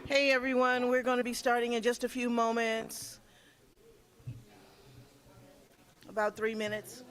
Hey everyone, we're going to be starting in just a few moments, about 3 minutes.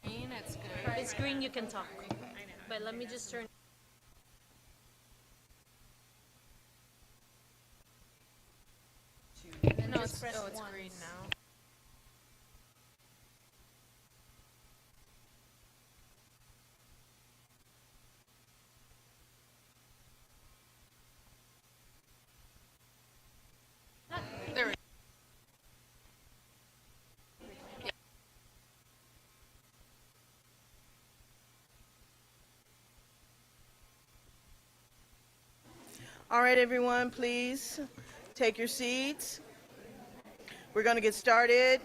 Green, it's good. If it's green, you can talk. But let me just turn. No, just press it's once. green now. There we go. All right, everyone, please take your seats. We're going to get started.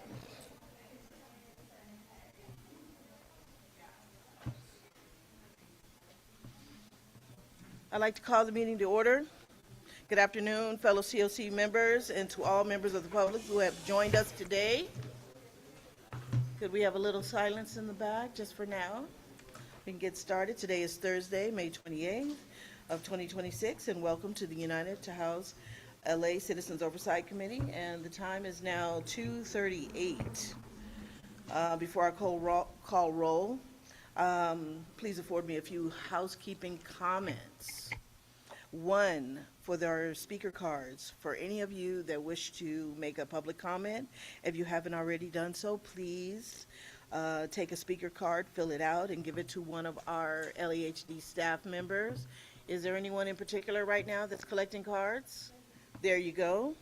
I'd like to call the meeting to order. Good afternoon, fellow COC members, and to all members of the public who have joined us today. Could we have a little silence in the back just for now? We can get started. Today is Thursday, May 28th of 2026, and welcome to the United to House LA Citizens Oversight Committee, and the time is now 2:38. Before I call roll, please afford me a few housekeeping comments. One, for their speaker cards, for any of you that wish to make a public comment, if you haven't already done so, please take a speaker card, fill it out, and give it to one of our LAHD staff members. Is there anyone in particular right now that's collecting cards? There you go.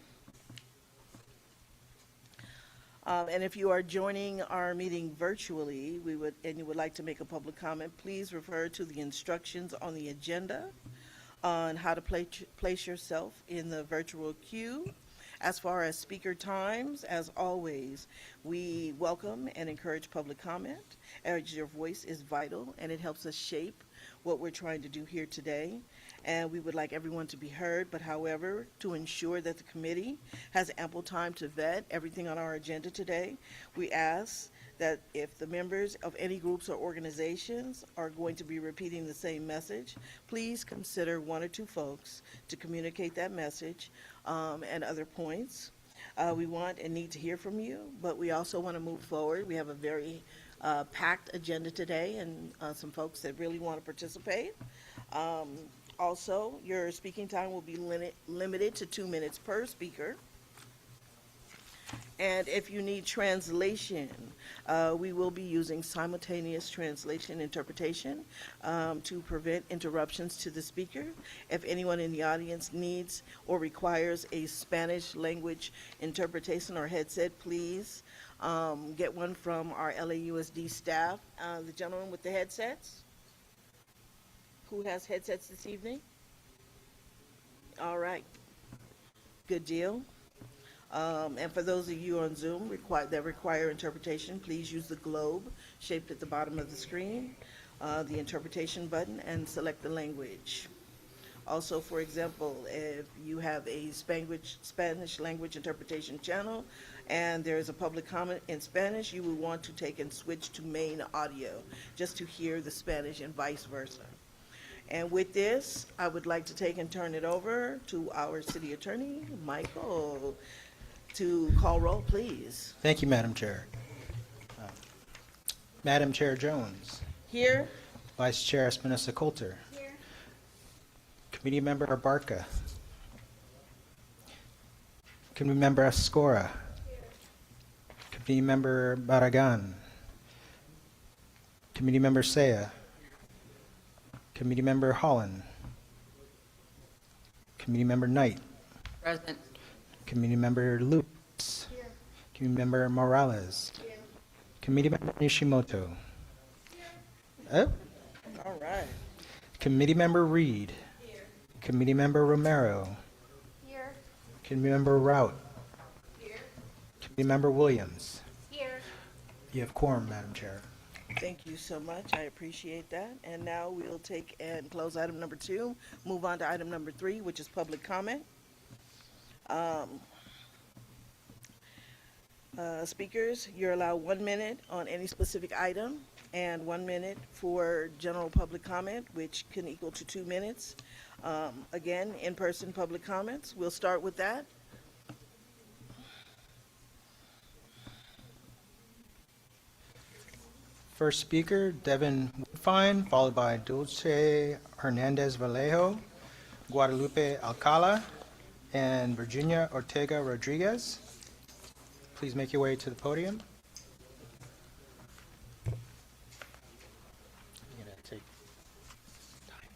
And if you are joining our meeting virtually, and you would like to make a public comment, please refer to the instructions on the agenda on how to place yourself in the virtual queue. As far as speaker times, as always, we welcome and encourage public comment, as your voice is vital and it helps us shape what we're trying to do here today. And we would like everyone to be heard, but however, to ensure that the committee has ample time to vet everything on our agenda today, we ask that if the members of any groups or organizations are going to be repeating the same message, please consider one or two folks to communicate that message and other points. We want and need to hear from you, but we also want to move forward. We have a very packed agenda today and some folks that really want to participate. Also, your speaking time will be limited to 2 minutes per speaker. And if you need translation, we will be using simultaneous translation interpretation to prevent interruptions to the speaker. If anyone in the audience needs or requires a Spanish language interpretation or headset, please get one from our LAUSD staff. The gentleman with the headsets? Who has headsets this evening? All right. Good deal. And for those of you on Zoom that require interpretation, please use the globe shaped at the bottom of the screen, the interpretation button, and select the language. Also, for example, if you have a Spanish language interpretation channel and there is a public comment in Spanish, you will want to take and switch to main audio just to hear the Spanish and vice versa. And with this, I would like to take and turn it over to our city attorney, Michael, to call roll, please. Thank you, Madam Chair. Madam Chair Jones. Here. Vice Chair Espinosa Coulter. Committee Member Abarca. Committee Member Ascora. Committee Member Barragan. Committee Member Saya. Committee Member Holland. Committee Member Knight. Present. Committee Member Lutz. Committee Member Morales. Committee Member Nishimoto. Oh. All right. Committee Member Reed. Committee Member Romero. Here. Committee Member Rout. Committee Member Williams. Here. You have quorum, Madam Chair. Thank you so much. I appreciate that. And now we'll take and close item number 2, move on to item number 3, which is public comment. Speakers, you're allowed 1 minute on any specific item and 1 minute for general public comment, which can equal to 2 minutes. Again, in-person public comments. We'll start with that. First speaker, Devin Woodfine, followed by Dulce Hernandez Vallejo, Guadalupe Alcala, and Virginia Ortega Rodriguez. Please make your way to the podium. I'm gonna take time.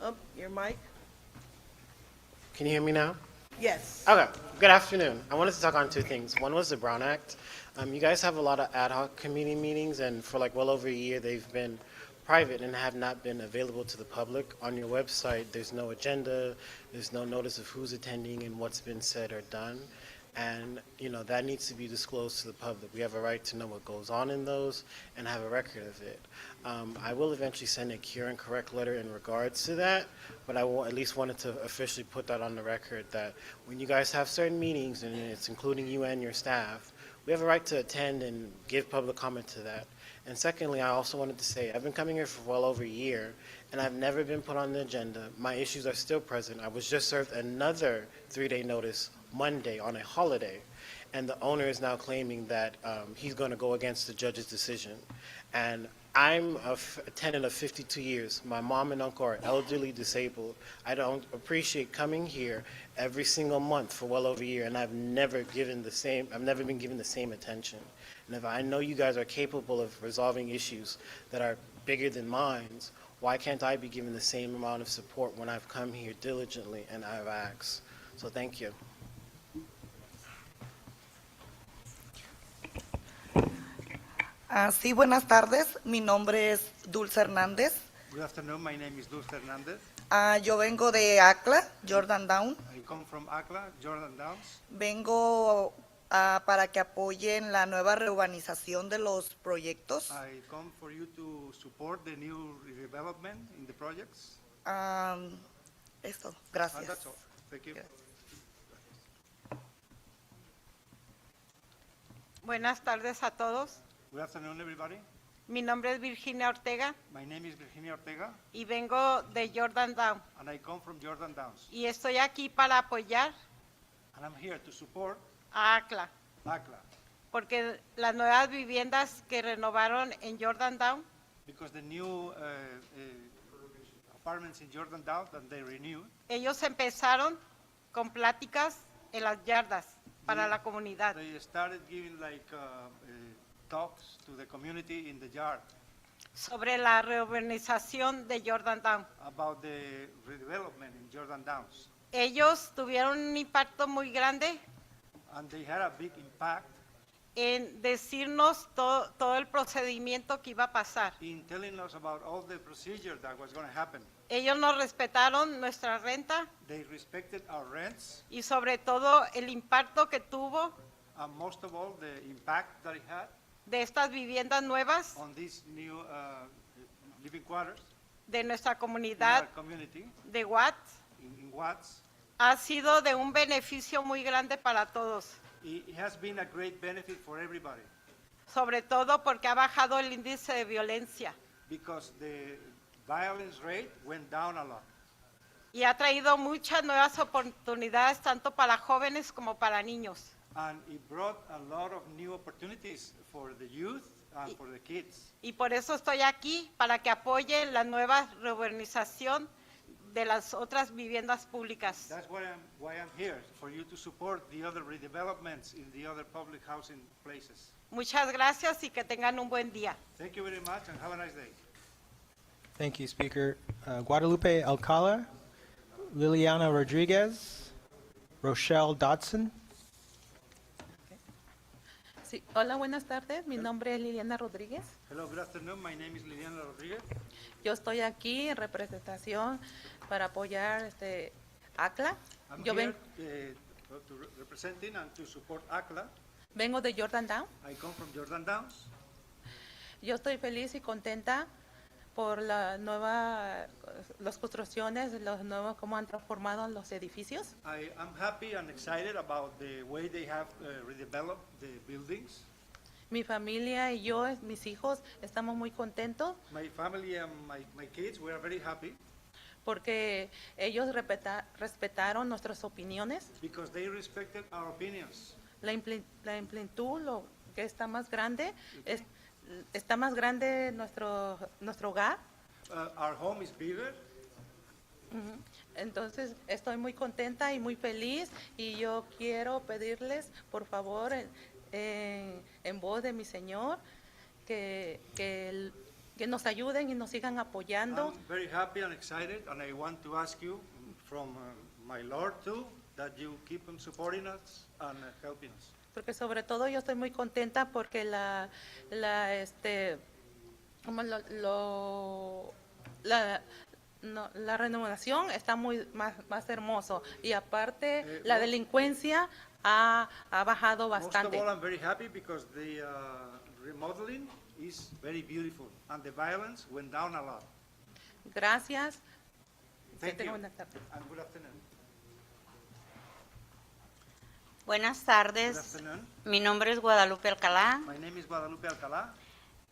Oh, your mic? Can you hear me now? Yes. Okay, good afternoon. I wanted to talk on 2 things. One was the Brown Act. You guys have a lot of ad hoc committee meetings, and for like well over a year, they've been private and have not been available to the public. On your website, there's no agenda, there's no notice of who's attending and what's been said or done. And, you know, that needs to be disclosed to the public. We have a right to know what goes on in those and have a record of it. I will eventually send a cure and correct letter in regards to that, but I at least wanted to officially put that on the record that when you guys have certain meetings, and it's including you and your staff, we have a right to attend and give public comment to that. And secondly, I also wanted to say, I've been coming here for well over a year, and I've never been put on the agenda. My issues are still present. I was just served another 3-day notice Monday on a holiday, and the owner is now claiming that he's going to go against the judge's decision. And I'm a tenant of 52 years. My mom and uncle are elderly disabled. I don't appreciate coming here every single month for well over a year, and I've never been given the same attention. And if I know you guys are capable of resolving issues that are bigger than mine, why can't I be given the same amount of support when I've come here diligently and I've asked? So thank you. Sí, buenas tardes. Mi nombre es Dulce Hernández. Good afternoon. My name is Dulce Hernandez. Yo vengo de ACLA, Jordan Down. I come from Acla, Jordan Downs. Vengo para que apoyen la nueva reurbanización de los proyectos. I come for you to support the new redevelopment in the projects. Eso, gracias. That's all. Thank you. Buenas tardes a todos. Good afternoon, everybody. Mi nombre es Virginia Ortega My name is Virginia Ortega, y vengo de Jordan Down. and I come from Jordan Downs. Y estoy aquí para apoyar And I'm here to support a ACLA, Acla porque las nuevas viviendas que renovaron en Jordan Down, because the new apartments in Jordan Downs that they renewed, ellos empezaron con pláticas en las yardas para la comunidad. they started giving like talks to the community in the yard Sobre la reurbanización de Jordan Down. about the redevelopment in Jordan Downs. Ellos tuvieron un impacto muy grande And they had a big impact en decirnos todo el procedimiento que iba a pasar. in telling us about all the procedure that was going to happen. Ellos nos respetaron nuestra renta They respected our rents, y sobre todo el impacto que tuvo and most of all, the impact that it had de estas viviendas nuevas on these new living quarters de nuestra in our comunidad community de Watts in Watts. ha sido de un beneficio muy grande para todos, It has been a great benefit for everybody sobre todo porque ha bajado el índice de violencia because the violence rate went down a lot. y ha traído muchas nuevas oportunidades tanto para jóvenes como para niños. And it brought a lot of new opportunities for the youth and for the kids. Y por eso estoy aquí, para que apoyen la nueva reurbanización de las otras viviendas públicas. That's why I'm here, for you to support the other redevelopments in the other public housing places. Muchas gracias y que tengan un buen día. Thank you very much and have a nice day. Thank you, Speaker. Guadalupe Alcala, Liliana Rodriguez, Rochelle Dodson. Sí, hola, buenas tardes. Mi nombre es Liliana Rodríguez. Hello, good afternoon. My name is Liliana Rodriguez. Yo estoy aquí en representación para apoyar ACLA. I'm Yo here representing and to support ACLA. vengo de Jordan Down. I come from Jordan Downs. Yo estoy feliz y contenta por las construcciones, los nuevos, cómo han transformado los edificios. I am happy and excited about the way they have redeveloped the buildings. Mi familia y yo, mis hijos, estamos muy contentos My family and my kids, we are very happy porque ellos respetaron nuestras opiniones. because they respected our opinions. La amplitud, lo que está más grande, está más grande nuestro hogar. Our home is bigger. Entonces estoy muy contenta y muy feliz y yo quiero pedirles, por favor, en voz de mi Señor, que nos ayuden y nos sigan apoyando. I'm very happy and excited, and I want to ask you from my Lord too, that you keep on supporting us and helping us. Porque sobre todo yo estoy muy contenta porque la renovación está más hermoso y aparte la delincuencia ha bajado bastante. Most of all, I'm very happy because the remodeling is very beautiful, and the violence went down a lot. Gracias. Que Thank tengan you, buenas tardes. and good afternoon. Buenas Good tardes, afternoon. mi nombre es Guadalupe Alcalá. My name is Guadalupe Alcalá.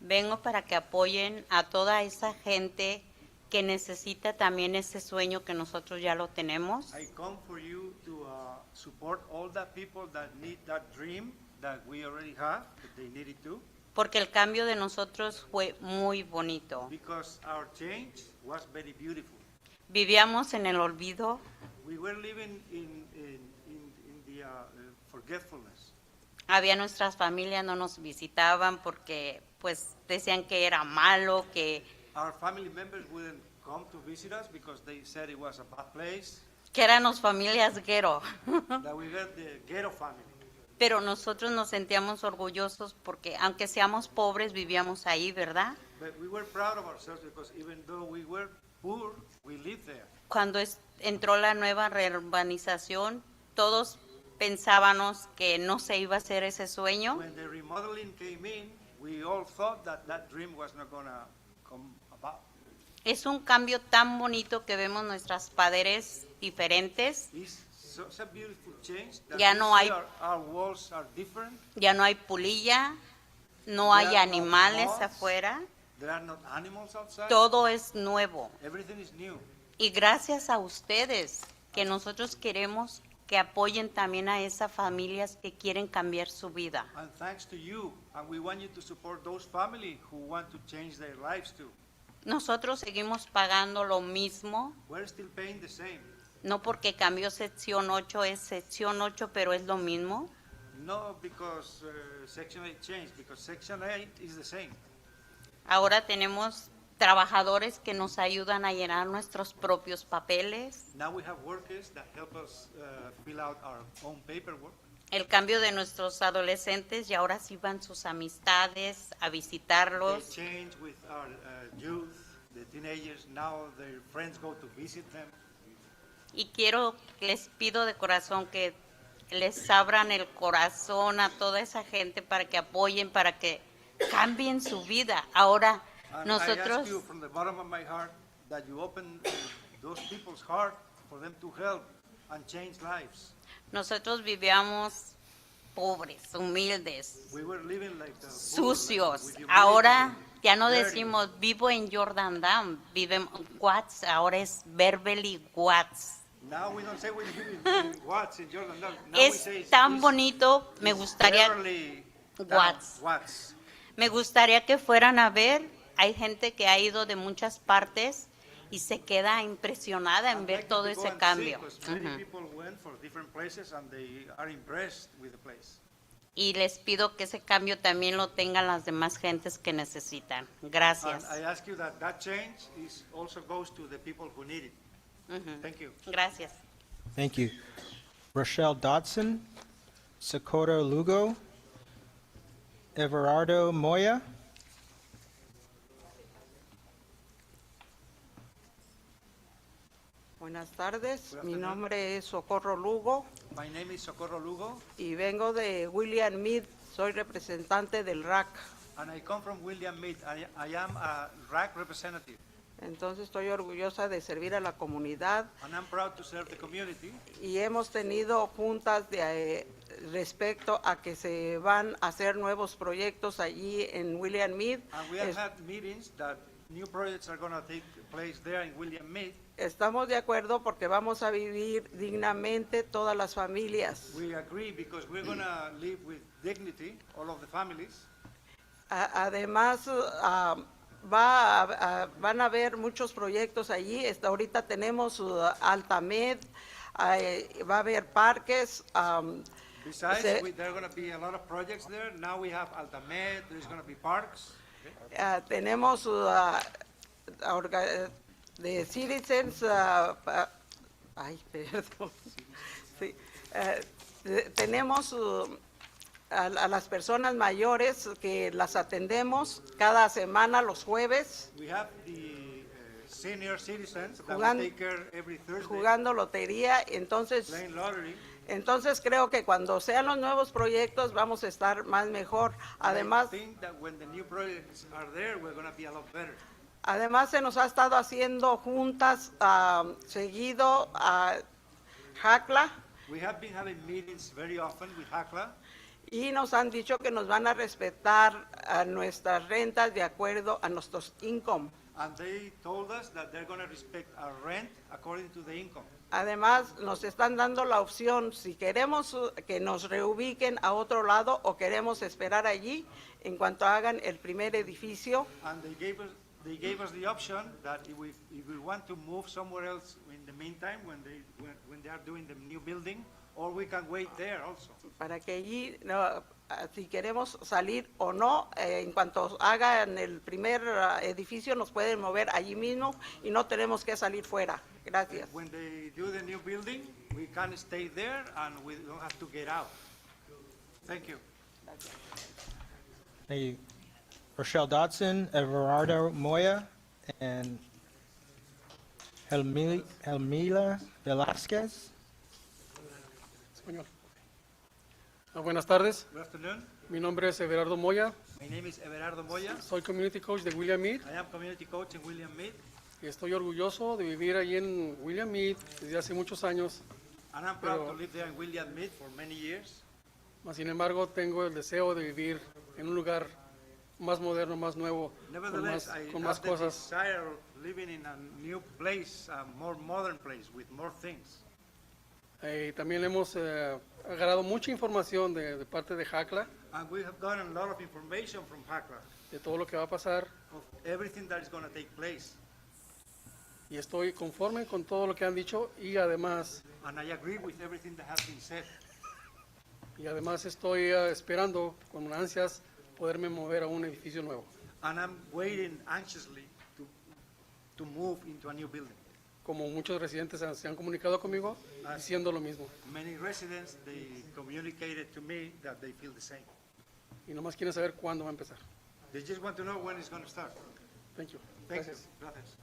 Vengo para que apoyen a toda esa gente que necesita también ese sueño que nosotros ya lo tenemos. I come for you to support all the people that need that dream that we already have, that they need it too, Porque el cambio de nosotros fue muy bonito. because our change was very beautiful. Vivíamos en el olvido, We were living in the forgetfulness. había nuestras familias, no nos visitaban porque pues decían que era malo, que Our family members wouldn't come to visit us because they said it was a bad place, éramos familias guero. that we were the ghetto family. Pero nosotros nos sentíamos orgullosos porque aunque seamos pobres vivíamos ahí, ¿verdad? But we were proud of ourselves because even though we were poor, we lived there. Cuando entró la nueva reurbanización, todos pensábamos que no se iba a hacer ese sueño, When the remodeling came in, we all thought that that dream was not going to come about. Es un cambio tan bonito que vemos nuestras paredes diferentes, It's such a beautiful change that Ya we no see hay- our walls are different. ya no hay pulilla, no There hay are no animales moths. afuera, There are not animals outside. todo es nuevo. Everything is new. Y gracias a ustedes que nosotros queremos que apoyen también a esas familias que quieren cambiar su vida. And thanks to you, and we want you to support those families who want to change their lives too. Nosotros seguimos pagando lo mismo, We're still paying the same. no porque cambió sección 8, es sección 8, pero es lo mismo. No because Section 8 changed, because Section 8 is the same. Ahora tenemos trabajadores que nos ayudan a llenar nuestros propios papeles. Now we have workers that help us fill out our own paperwork. El cambio de nuestros adolescentes y ahora sí van sus amistades a They visitarlos. change with our youth, the teenagers. Now their friends go to visit them. Y les pido de corazón que les abran el corazón a toda esa gente para que apoyen, para que cambien su vida. Ahora And I ask nosotros you from the bottom of my heart that you open those people's heart for them to help and change lives. nosotros vivíamos pobres, humildes, We were living like sucios. with humility, Ahora ya no dirty. decimos vivo en Jordan Dam, vive en Watts, ahora es Beverly Watts. Now we don't say we live in Watts, in Jordan. Now we Es say tan it's bonito, me gustaría, Beverly Down, Watts. Watts. me gustaría que fueran a ver. Hay gente que ha ido de muchas partes y se queda impresionada en I'd ver like todo you to go ese and see, cambio. 'cause many Ujú. people went for different places and they are impressed with the place. Y les pido que ese cambio también lo tengan las demás gentes que necesitan. Gracias. And I ask you that change also goes to the people who need it. Ujú. Thank you. Gracias. Thank you. Rochelle Dodson, Socorro Lugo, Everardo Moya, Buenas tardes, Good mi afternoon. nombre es Socorro Lugo My name is Socorro Lugo, y vengo de William Mead, soy representante del RAC. and I come from William Mead. I am a RAC representative, Entonces estoy orgullosa de servir a la comunidad and I'm proud to serve the community. y hemos tenido juntas respecto a que se van a hacer nuevos proyectos allí en William Mead. And we have Es- had meetings that new projects are going to take place there in William Mead. Estamos de acuerdo porque vamos a vivir dignamente todas las familias. We agree because we're going to live with dignity, all of the families. Además, van a haber muchos proyectos allí. Ahorita tenemos Altamed, va a haber parques. Besides, Se- there are going to be a lot of projects there. Now we have Altamed, there's going to be parks. Tenemos de citizens, ay, perdón. Sí, tenemos a las personas mayores que las atendemos cada semana los jueves We have the senior citizens that Jugan- we take care every Thursday, jugando lotería. playing lottery. Entonces creo que cuando sean los nuevos proyectos vamos a estar más mejor. Además, I think that when the new projects are there, we're going to be a lot better. Además, se nos ha estado haciendo juntas seguido a JACLA We have been having meetings very often with HACLA, y nos han dicho que nos van a respetar a nuestras rentas de acuerdo a nuestros income. and they told us that they're going to respect our rent according to the income. Además, nos están dando la opción si queremos que nos reubiquen a otro lado o queremos esperar allí en cuanto hagan el primer edificio. And they gave us the option that if we want to move somewhere else in the meantime when they are doing the new building, or we can wait there also. Para que allí, si queremos salir o no, en cuanto hagan el primer edificio, nos pueden mover allí mismo y no tenemos que salir fuera. Gracias. When they do the new building, we can stay there and we don't have to get out. Thank you. thank you. Rochelle Dodson, Everardo Moya, and Helmila Velázquez. Español. Buenas tardes, Good afternoon. mi nombre es Everardo Moya, My name is Everardo Moya. soy Community Coach de William Mead I am community coach in William Mead, y estoy orgulloso de vivir allí en William Mead desde hace muchos años, and I'm proud Pero- to live there in William Mead for many years. mas sin embargo tengo el deseo de vivir en un lugar más moderno, más nuevo, Nevertheless, I con have más the cosas. desire of living in a new place, a more modern place with more things. También hemos agarrado mucha información de parte de JACLA, And we have gotten a lot of information from HACLA de todo lo que va a pasar, of everything that is going to take place. y estoy conforme con todo lo que han dicho y además And I agree with everything that has been said. estoy esperando con ansias poderme mover a un edificio nuevo. And I'm waiting anxiously to move into a new building. Como muchos residentes se han comunicado conmigo diciendo lo mismo. Many residents, they communicated to me that they feel the same. Y nomás quieren saber cuándo va a empezar. They just want to know when it's going to start. Thank you. Thank Gracias. you. Gracias.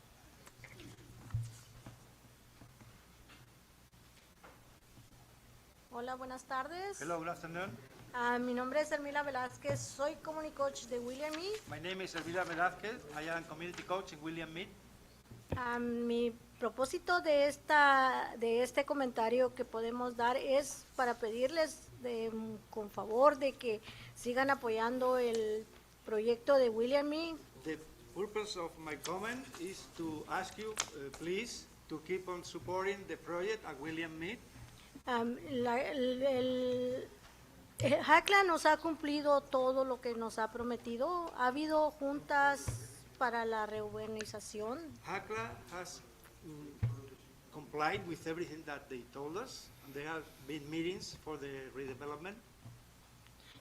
Hola, buenas tardes. Hello, good afternoon. Mi nombre es Hermila Velázquez, soy coach de William Mead. My name is Elvira Velázquez. I am community coach in William Mead. Mi propósito de este comentario que podemos dar es para pedirles con favor de que sigan apoyando el proyecto de William Mead. The purpose of my comment is to ask you, please, to keep on supporting the project at William Mead. HACLA nos ha cumplido todo lo que nos ha prometido. Ha habido juntas para la reurbanización. HACLA has complied with everything that they told us, and there have been meetings for the redevelopment.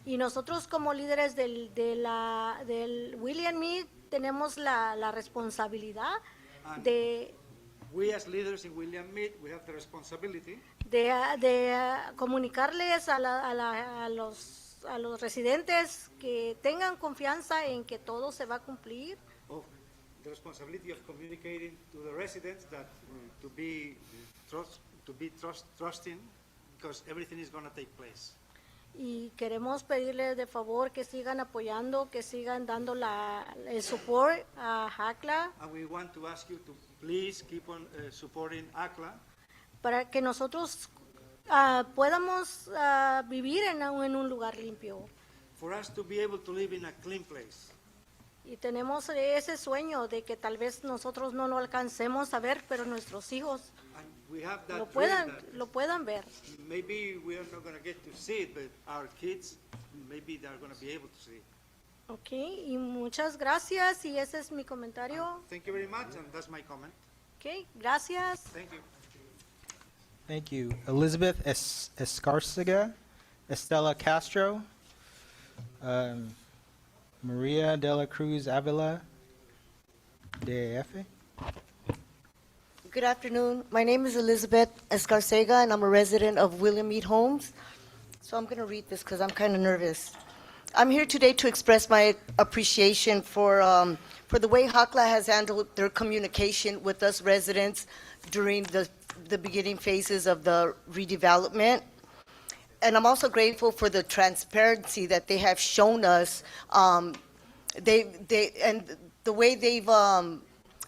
Y nosotros como líderes del William Mead tenemos la responsabilidad de We as leaders in William Mead, we have the responsibility comunicarles a los residentes que tengan confianza en que todo se va a cumplir. of the responsibility of communicating to the residents that to be trusting, because everything is going to take place. Y queremos pedirles de favor que sigan apoyando, que sigan dando el support a HACLA And we want to ask you to please keep on supporting ACLA para que nosotros podamos vivir en un lugar limpio. for us to be able to live in a clean place. Y tenemos ese sueño de que tal vez nosotros no lo alcancemos a ver, pero nuestros hijos And we have that lo dream puedan ver. that maybe we are not going to get to see it, but our kids, maybe they're going to be able to see it. Ok, y muchas gracias, y ese es mi comentario. Thank you very much, and that's my comment. Ok, gracias. Thank you. Thank you. Elizabeth Escarcega, Estela Castro, Maria de la Cruz Avila, DAF. Good afternoon. My name is Elizabeth Escarcega, and I'm a resident of William Mead Homes. So I'm going to read this because I'm kind of nervous. I'm here today to express my appreciation for the way HACLA has handled their communication with us residents during the beginning phases of the redevelopment. And I'm also grateful for the transparency that they have shown us. And the way they've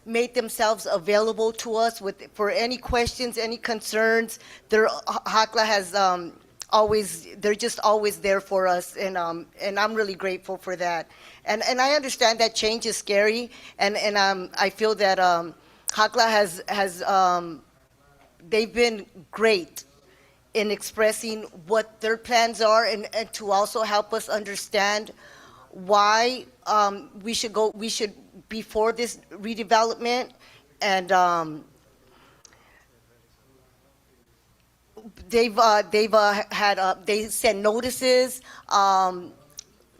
made themselves available to us for any questions, any concerns. HACLA has they're just always there for us, and I'm really grateful for that. And I understand that change is scary, and I feel that HACLA has they've been great in expressing what their plans are, and to also help us understand why we should be for this redevelopment. And they sent notices.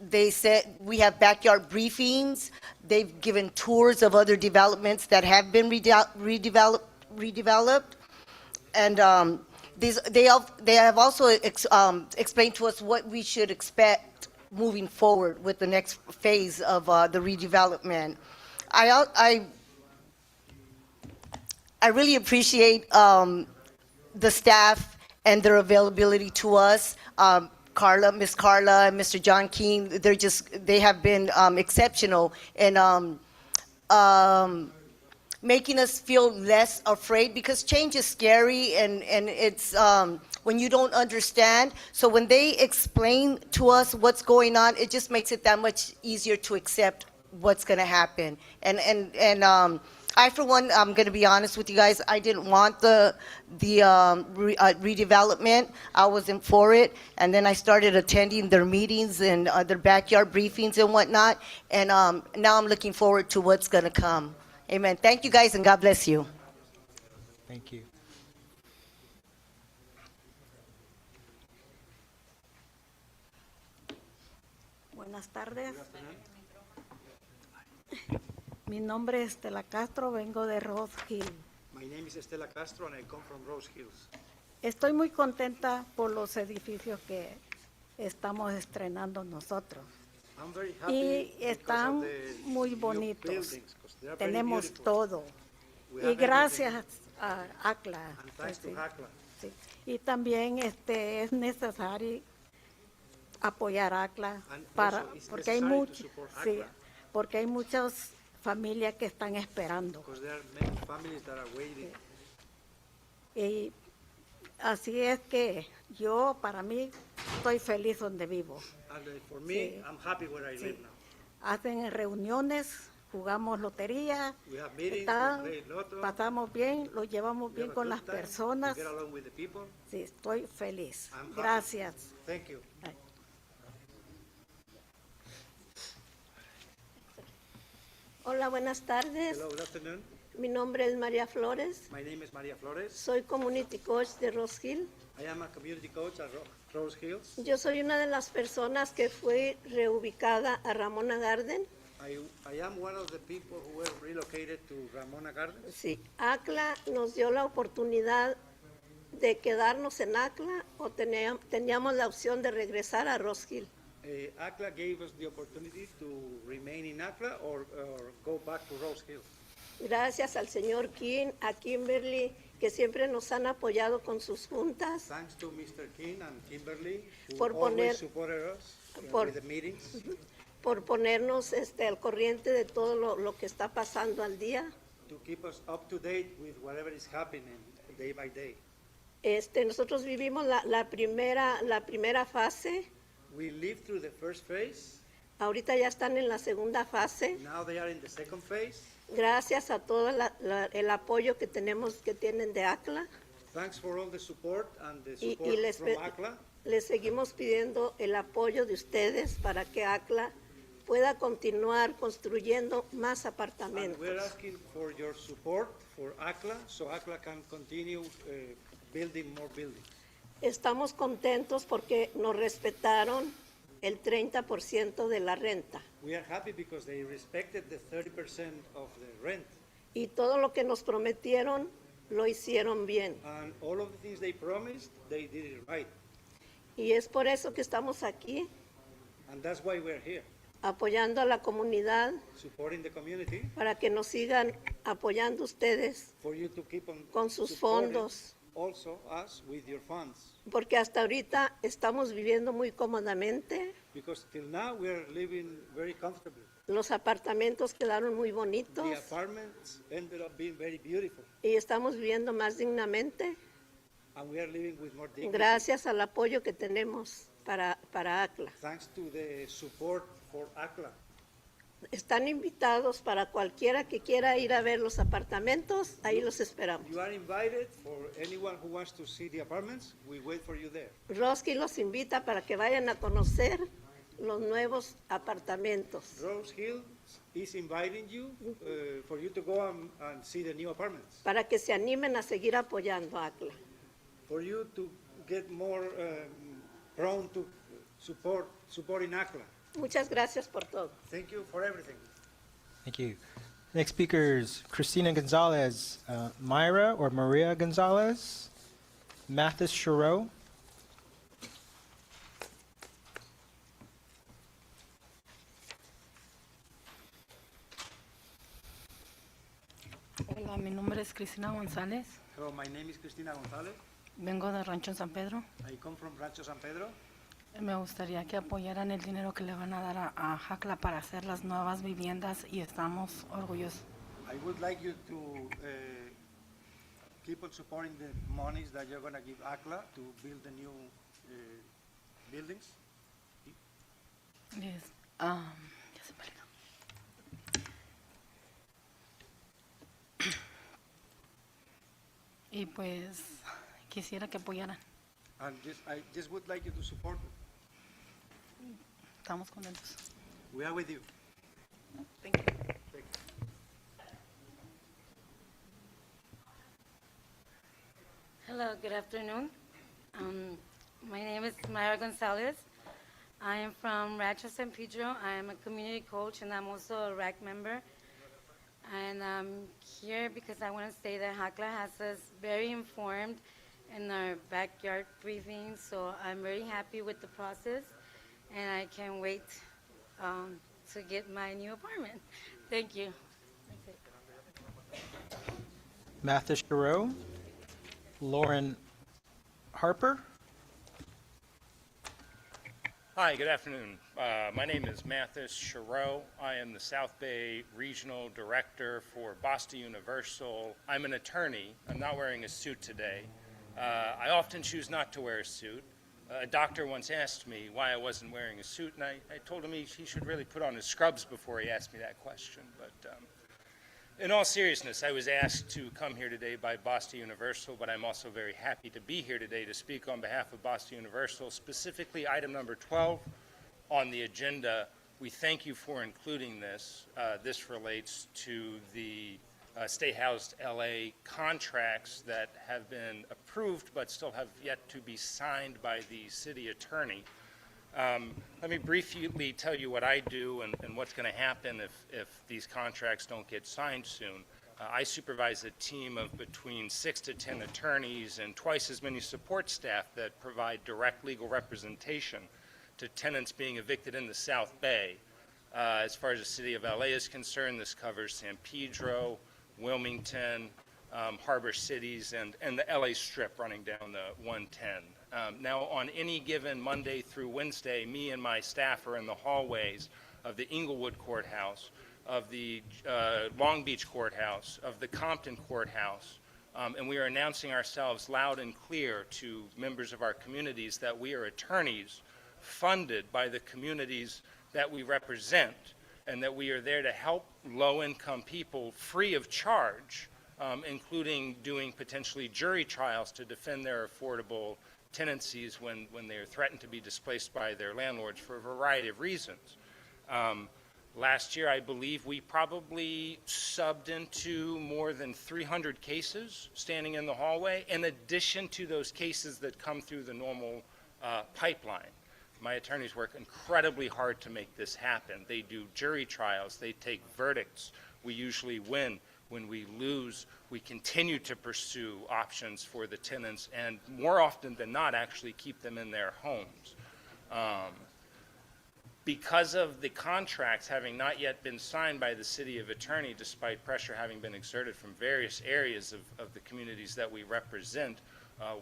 They said we have backyard briefings. They've given tours of other developments that have been redeveloped. And they have also explained to us what we should expect moving forward with the next phase of the redevelopment. I really appreciate the staff and their availability to us. Miss Carla, and Mr. John King, they have been exceptional in making us feel less afraid, because change is scary, and it's when you don't understand. So when they explain to us what's going on, it just makes it that much easier to accept what's going to happen. And I, for one, I'm going to be honest with you guys, I didn't want the redevelopment. I wasn't for it. And then I started attending their meetings and their backyard briefings and whatnot. And now I'm looking forward to what's going to come. Amen. Thank you guys, and God bless you. Thank you. Buenas tardes. Mi nombre es Estela Castro, vengo de Rose Hill. My name is Estela Castro, and I come from Rose Hills. Estoy muy contenta por los edificios que estamos estrenando nosotros. I'm very happy Y because están of the muy new bonitos. buildings, 'cause they are very Tenemos beautiful. todo. We Y have gracias a ACLA. And thanks to sí, HACLA. sí. Y también es necesario apoyar a ACLA And para also it's porque hay necessary to muchas support sí, ACLA. porque hay muchas familias que están esperando. Because there are many families that are waiting. Y así es que yo, para mí, estoy feliz donde vivo. And for me, Sí. I'm happy where I live now. Hacen reuniones, jugamos lotería, We have meetings, está- we play lotto, pasamos bien, lo llevamos we bien have a con good las time, personas. we get along with the people. Sí, estoy feliz. I'm happy. Gracias. Thank you. Hola, buenas tardes. Hello, good afternoon. Mi nombre es María Flores. My name is Maria Flores. Soy community coach de Rose Hill. I am a community coach at Rose Hills. Yo soy una de las personas que fue reubicada a Ramona Garden. I am one of the people who were relocated to Ramona Gardens. Sí, ACLA nos dio la oportunidad de quedarnos en ACLA o teníamos la opción de regresar a Rose Hill. ACLA gave us the opportunity to remain in ACLA or go back to Rose Hill. Gracias al señor King, a Kimberly, que siempre nos han apoyado con sus juntas, Thanks to Mr. King and Kimberly, who Por always poner- supported us por- with the meetings, por ponernos al corriente de todo lo que está pasando al día. to keep us up to date with whatever is happening day by day. Nosotros vivimos la primera fase, We lived through the first phase. ahorita ya están en la segunda fase. Now they are in the second phase. Gracias a todo el apoyo que tienen de ACLA Thanks for all the support and the y support les, from ACLA. les seguimos pidiendo el apoyo de ustedes para que ACLA pueda continuar construyendo más And apartamentos. we're asking for your support for ACLA so ACLA can continue building more buildings. Estamos contentos porque nos respetaron el 30% de la renta We are happy because they respected the 30% of the rent. y todo lo que nos prometieron lo hicieron bien. And all of the things they promised, they did it right. Y es por eso que estamos aquí And that's why we're here, apoyando a la comunidad supporting the community, para que nos sigan apoyando ustedes for you to keep on con sus supporting fondos, also us with your funds. porque hasta ahorita estamos viviendo muy cómodamente. Because till now we're living very comfortably. Los apartamentos quedaron muy bonitos The apartments ended up being very beautiful, y estamos viviendo más dignamente and we are living with more dignity. gracias al apoyo que tenemos para ACLA. Thanks to the support for ACLA. Están invitados para cualquiera que quiera ir a ver los apartamentos, ahí los esperamos. You are invited for anyone who wants to see the apartments. We wait for you there. Roski los invita para que vayan a conocer los nuevos apartamentos, Rose Hill is inviting you for you to go and see the new apartments. para que se animen a seguir apoyando a ACLA. For you to get more prone to supporting ACLA. Muchas gracias por todo. Thank you for everything. Thank you. Next speaker is Christina Gonzalez, Myra or Maria Gonzalez, Mathis Chiro, Hola, mi nombre es Cristina González. Hello, my name is Cristina Gonzalez. Vengo de Rancho San Pedro. I come from Rancho San Pedro. Me gustaría que apoyaran el dinero que le van a dar a JACLA para hacer las nuevas viviendas y estamos orgullosos. I would like you to keep on supporting the monies that you're going to give ACLA to build the new buildings. Yes, ya se me olvidó. Y pues quisiera que apoyaran. And I just would like you to support them. Estamos contentos. We are with you. Thank you. Thank you. Hello, good afternoon. My name is Myra Gonzalez. I am from Rancho San Pedro. I am a community coach and I'm also a RAC member. And I'm here because I want to say that JACLA has us very informed in our backyard briefings, so I'm very happy with the process and I can't wait to get my new apartment. Thank you. That's it. Mathis Chiro, Lauren Harper, Hi, good afternoon. My name is Mathis Chareau. I am the South Bay Regional Director for Boston Universal. I'm an attorney. I'm not wearing a suit today. I often choose not to wear a suit. A doctor once asked me why I wasn't wearing a suit, and I told him he should really put on his scrubs before he asked me that question. But in all seriousness, I was asked to come here today by Boston Universal, but I'm also very happy to be here today to speak on behalf of Boston Universal, specifically item number 12 on the agenda. We thank you for including this. This relates to the Stay Housed LA contracts that have been approved but still have yet to be signed by the city attorney. Let me briefly tell you what I do and what's going to happen if these contracts don't get signed soon. I supervise a team of between 6 to 10 attorneys and twice as many support staff that provide direct legal representation to tenants being evicted in the South Bay. As far as the city of LA is concerned, this covers San Pedro, Wilmington, Harbor Cities, and the LA Strip running down the 110. Now, on any given Monday through Wednesday, me and my staff are in the hallways of the Inglewood Courthouse, of the Long Beach Courthouse, of the Compton Courthouse, and we are announcing ourselves loud and clear to members of our communities that we are attorneys funded by the communities that we represent, and that we are there to help low-income people free of charge, including doing potentially jury trials to defend their affordable tenancies when they are threatened to be displaced by their landlords for a variety of reasons. Last year, I believe we probably subbed into more than 300 cases standing in the hallway, in addition to those cases that come through the normal pipeline. My attorneys work incredibly hard to make this happen. They do jury trials, they take verdicts. We usually win. When we lose, we continue to pursue options for the tenants and more often than not actually keep them in their homes. Because of the contracts having not yet been signed by the city of attorney, despite pressure having been exerted from various areas of the communities that we represent,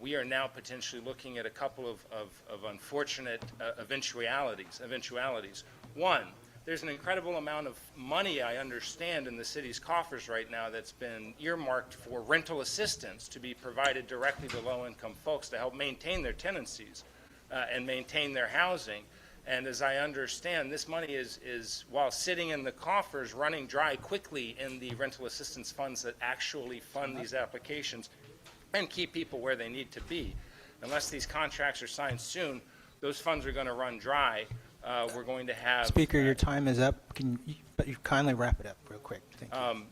we are now potentially looking at a couple of unfortunate eventualities. One, there's an incredible amount of money, I understand, in the city's coffers right now that's been earmarked for rental assistance to be provided directly to low-income folks to help maintain their tenancies and maintain their housing. And as I understand, this money is, while sitting in the coffers, running dry quickly in the rental assistance funds that actually fund these applications and keep people where they need to be. Unless these contracts are signed soon, those funds are going to run dry. We're going to have... Speaker, your time is up. But you kindly wrap it up real quick. Thank you.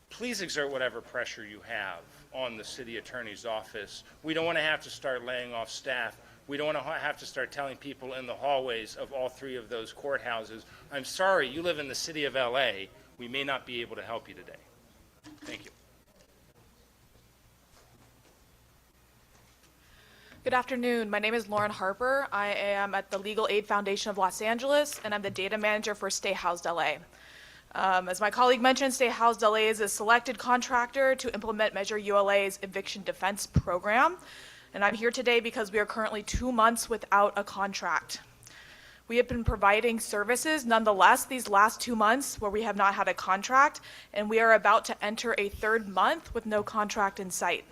Please exert whatever pressure you have on the city attorney's office. We don't want to have to start laying off staff. We don't want to have to start telling people in the hallways of all three of those courthouses, I'm sorry, you live in the city of LA. We may not be able to help you today. Thank you. Good afternoon. My name is Lauren Harper. I am at the Legal Aid Foundation of Los Angeles, and I'm the data manager for Stay Housed LA. As my colleague mentioned, Stay Housed LA is a selected contractor to implement Measure ULA's eviction defense program. And I'm here today because we are currently 2 months without a contract. We have been providing services nonetheless these last 2 months where we have not had a contract, and we are about to enter a third month with no contract in sight.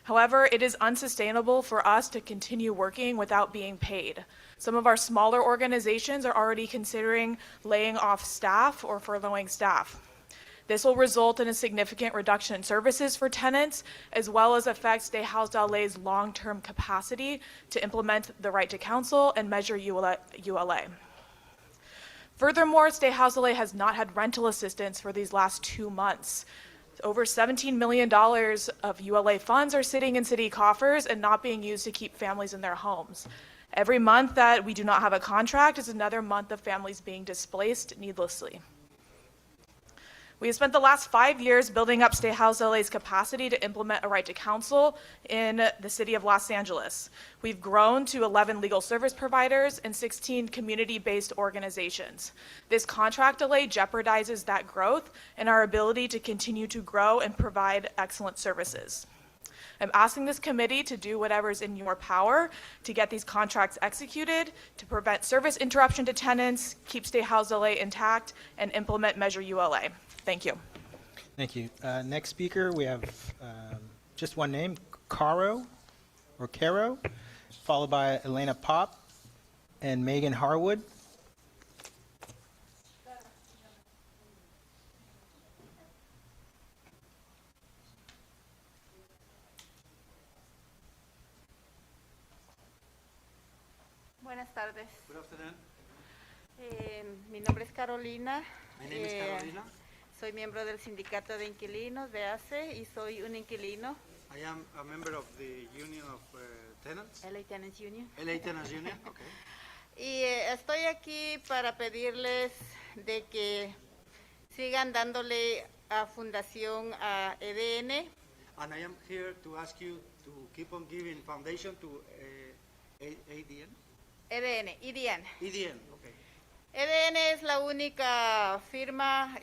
However, it is unsustainable for us to continue working without being paid. Some of our smaller organizations are already considering laying off staff or furloughing staff. This will result in a significant reduction in services for tenants, as well as affect Stay Housed LA's long-term capacity to implement the right to counsel and Measure ULA. Furthermore, Stay Housed LA has not had rental assistance for these last 2 months. Over $17 million of ULA funds are sitting in city coffers and not being used to keep families in their homes. Every month that we do not have a contract is another month of families being displaced needlessly. We have spent the last 5 years building up Stay Housed LA's capacity to implement a right to counsel in the city of Los Angeles. We've grown to 11 legal service providers and 16 community-based organizations. This contract delay jeopardizes that growth and our ability to continue to grow and provide excellent services. I'm asking this committee to do whatever is in your power to get these contracts executed, to prevent service interruption to tenants, keep State House LA intact, and implement Measure ULA. Thank you. Thank you. Next speaker, we have just one name, Caro, followed by Elena Pop and Megan Harwood. Buenas tardes. Good afternoon. Mi nombre es Carolina. My name is Carolina. Soy miembro del sindicato de inquilinos de ACE y soy un inquilino. I am a member of the Union of Tenants. LA Tenants Union. LA Tenants Union, okay. Y estoy aquí para pedirles de que sigan dándole a fundación a EDN. And I am here to ask you to keep on giving foundation to ADN? EDN. EDN, okay. EDN es la única firma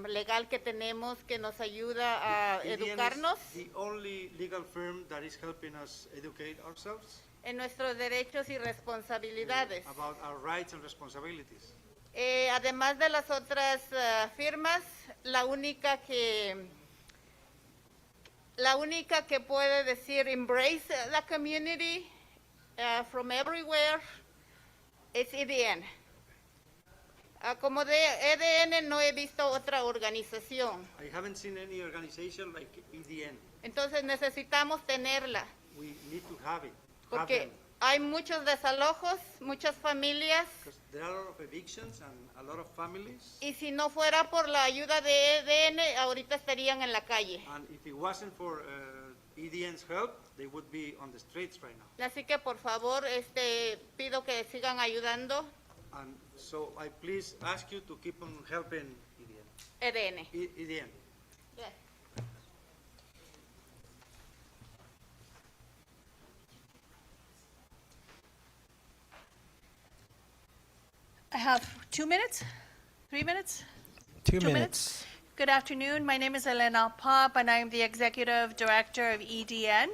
legal que tenemos que nos ayuda a EDN educarnos is the only legal firm that is helping us educate ourselves en nuestros derechos y responsabilidades. about our rights and responsibilities. Además de las otras firmas, la única que puede decir embrace the community from everywhere es EDN. Como de EDN no he visto otra organización. I haven't seen any organization like EDN. Entonces necesitamos tenerla. We need to have it. Porque hay muchos desalojos, muchas familias. There are a lot of evictions and a lot of families. Y si no fuera por la ayuda de EDN, ahorita estarían en la calle. And if it wasn't for EDN's help, they would be on the streets right now. Así que por favor, pido que sigan ayudando. And so I please ask you to keep on helping EDN. EDN. Yes. I have 2 minutes, 3 minutes? 2 minutes. Good afternoon. My name is Elena Pop, and I am the Executive Director of EDN,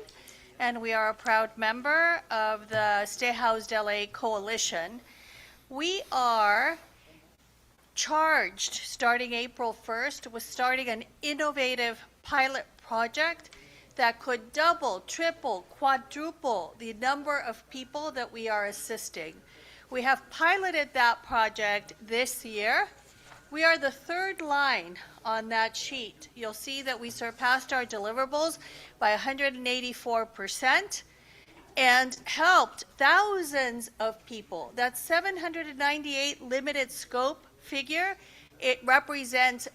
and we are a proud member of the Stay Housed LA Coalition. We are charged, starting April 1st, with starting an innovative pilot project that could double, triple, quadruple the number of people that we are assisting. We have piloted that project this year. We are the third line on that sheet. You'll see that we surpassed our deliverables by 184% and helped thousands of people. That's 798 limited scope figure. It represents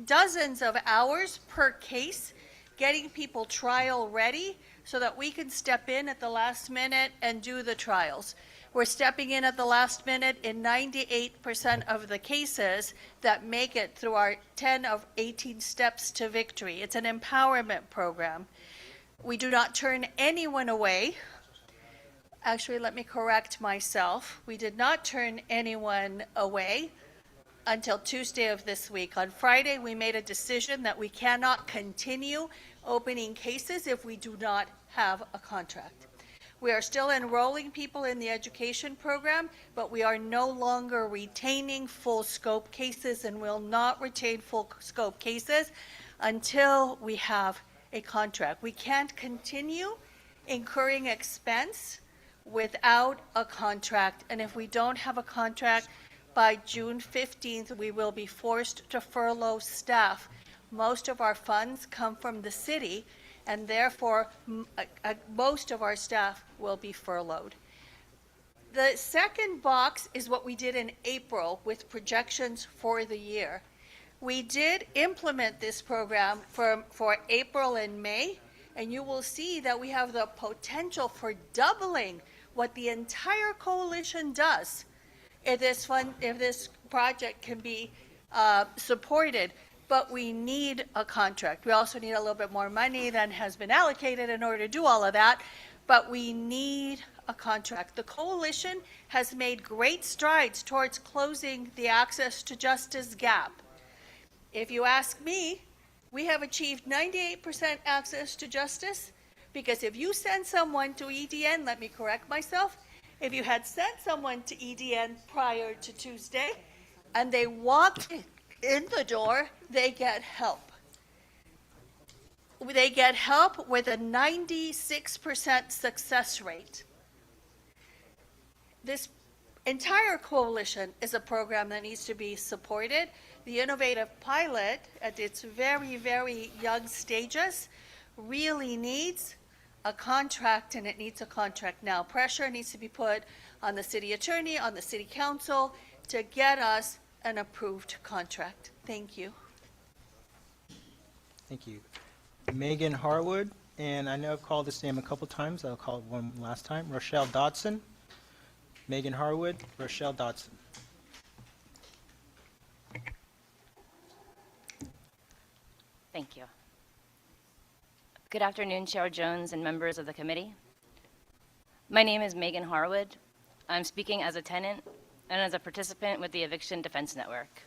dozens of hours per case, getting people trial ready so that we can step in at the last minute and do the trials. We're stepping in at the last minute in 98% of the cases that make it through our 10 of 18 steps to victory. It's an empowerment program. We do not turn anyone away. Actually, let me correct myself. We did not turn anyone away until Tuesday of this week. On Friday, we made a decision that we cannot continue opening cases if we do not have a contract. We are still enrolling people in the education program, but we are no longer retaining full scope cases and will not retain full scope cases until we have a contract. We can't continue incurring expense without a contract, and if we don't have a contract by June 15th, we will be forced to furlough staff. Most of our funds come from the city, and therefore most of our staff will be furloughed. The second box is what we did in April with projections for the year. We did implement this program for April and May, and you will see that we have the potential for doubling what the entire coalition does if this project can be supported. But we need a contract. We also need a little bit more money than has been allocated in order to do all of that, but we need a contract. The coalition has made great strides towards closing the access to justice gap. If you ask me, we have achieved 98% access to justice Because if you send someone to EDN, let me correct myself, if you had sent someone to EDN prior to Tuesday and they walked in the door, they get help. They get help with a 96% success rate. This entire coalition is a program that needs to be supported. The innovative pilot, at its very, very young stages, really needs a contract, and it needs a contract now. Pressure needs to be put on the city attorney, on the city council, to get us an approved contract. Thank you. Thank you. Megan Harwood, and I know I've called this name a couple times. I'll call it one last time. Rochelle Dodson. Megan Harwood, Rochelle Dodson. Thank you. Good afternoon, Chair Jones and members of the committee. My name is Megan Harwood. I'm speaking as a tenant and as a participant with the Eviction Defense Network.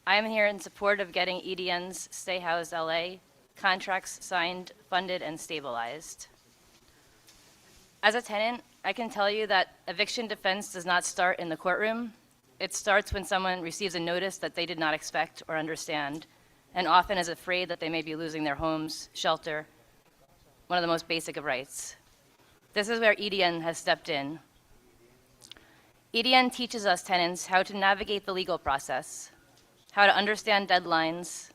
I am here in support of getting EDN's Stay Housed LA contracts signed, funded, and stabilized. As a tenant, I can tell you that eviction defense does not start in the courtroom. It starts when someone receives a notice that they did not expect or understand, and often is afraid that they may be losing their homes, shelter, one of the most basic of rights. This is where EDN has stepped in. EDN teaches us tenants how to navigate the legal process, how to understand deadlines,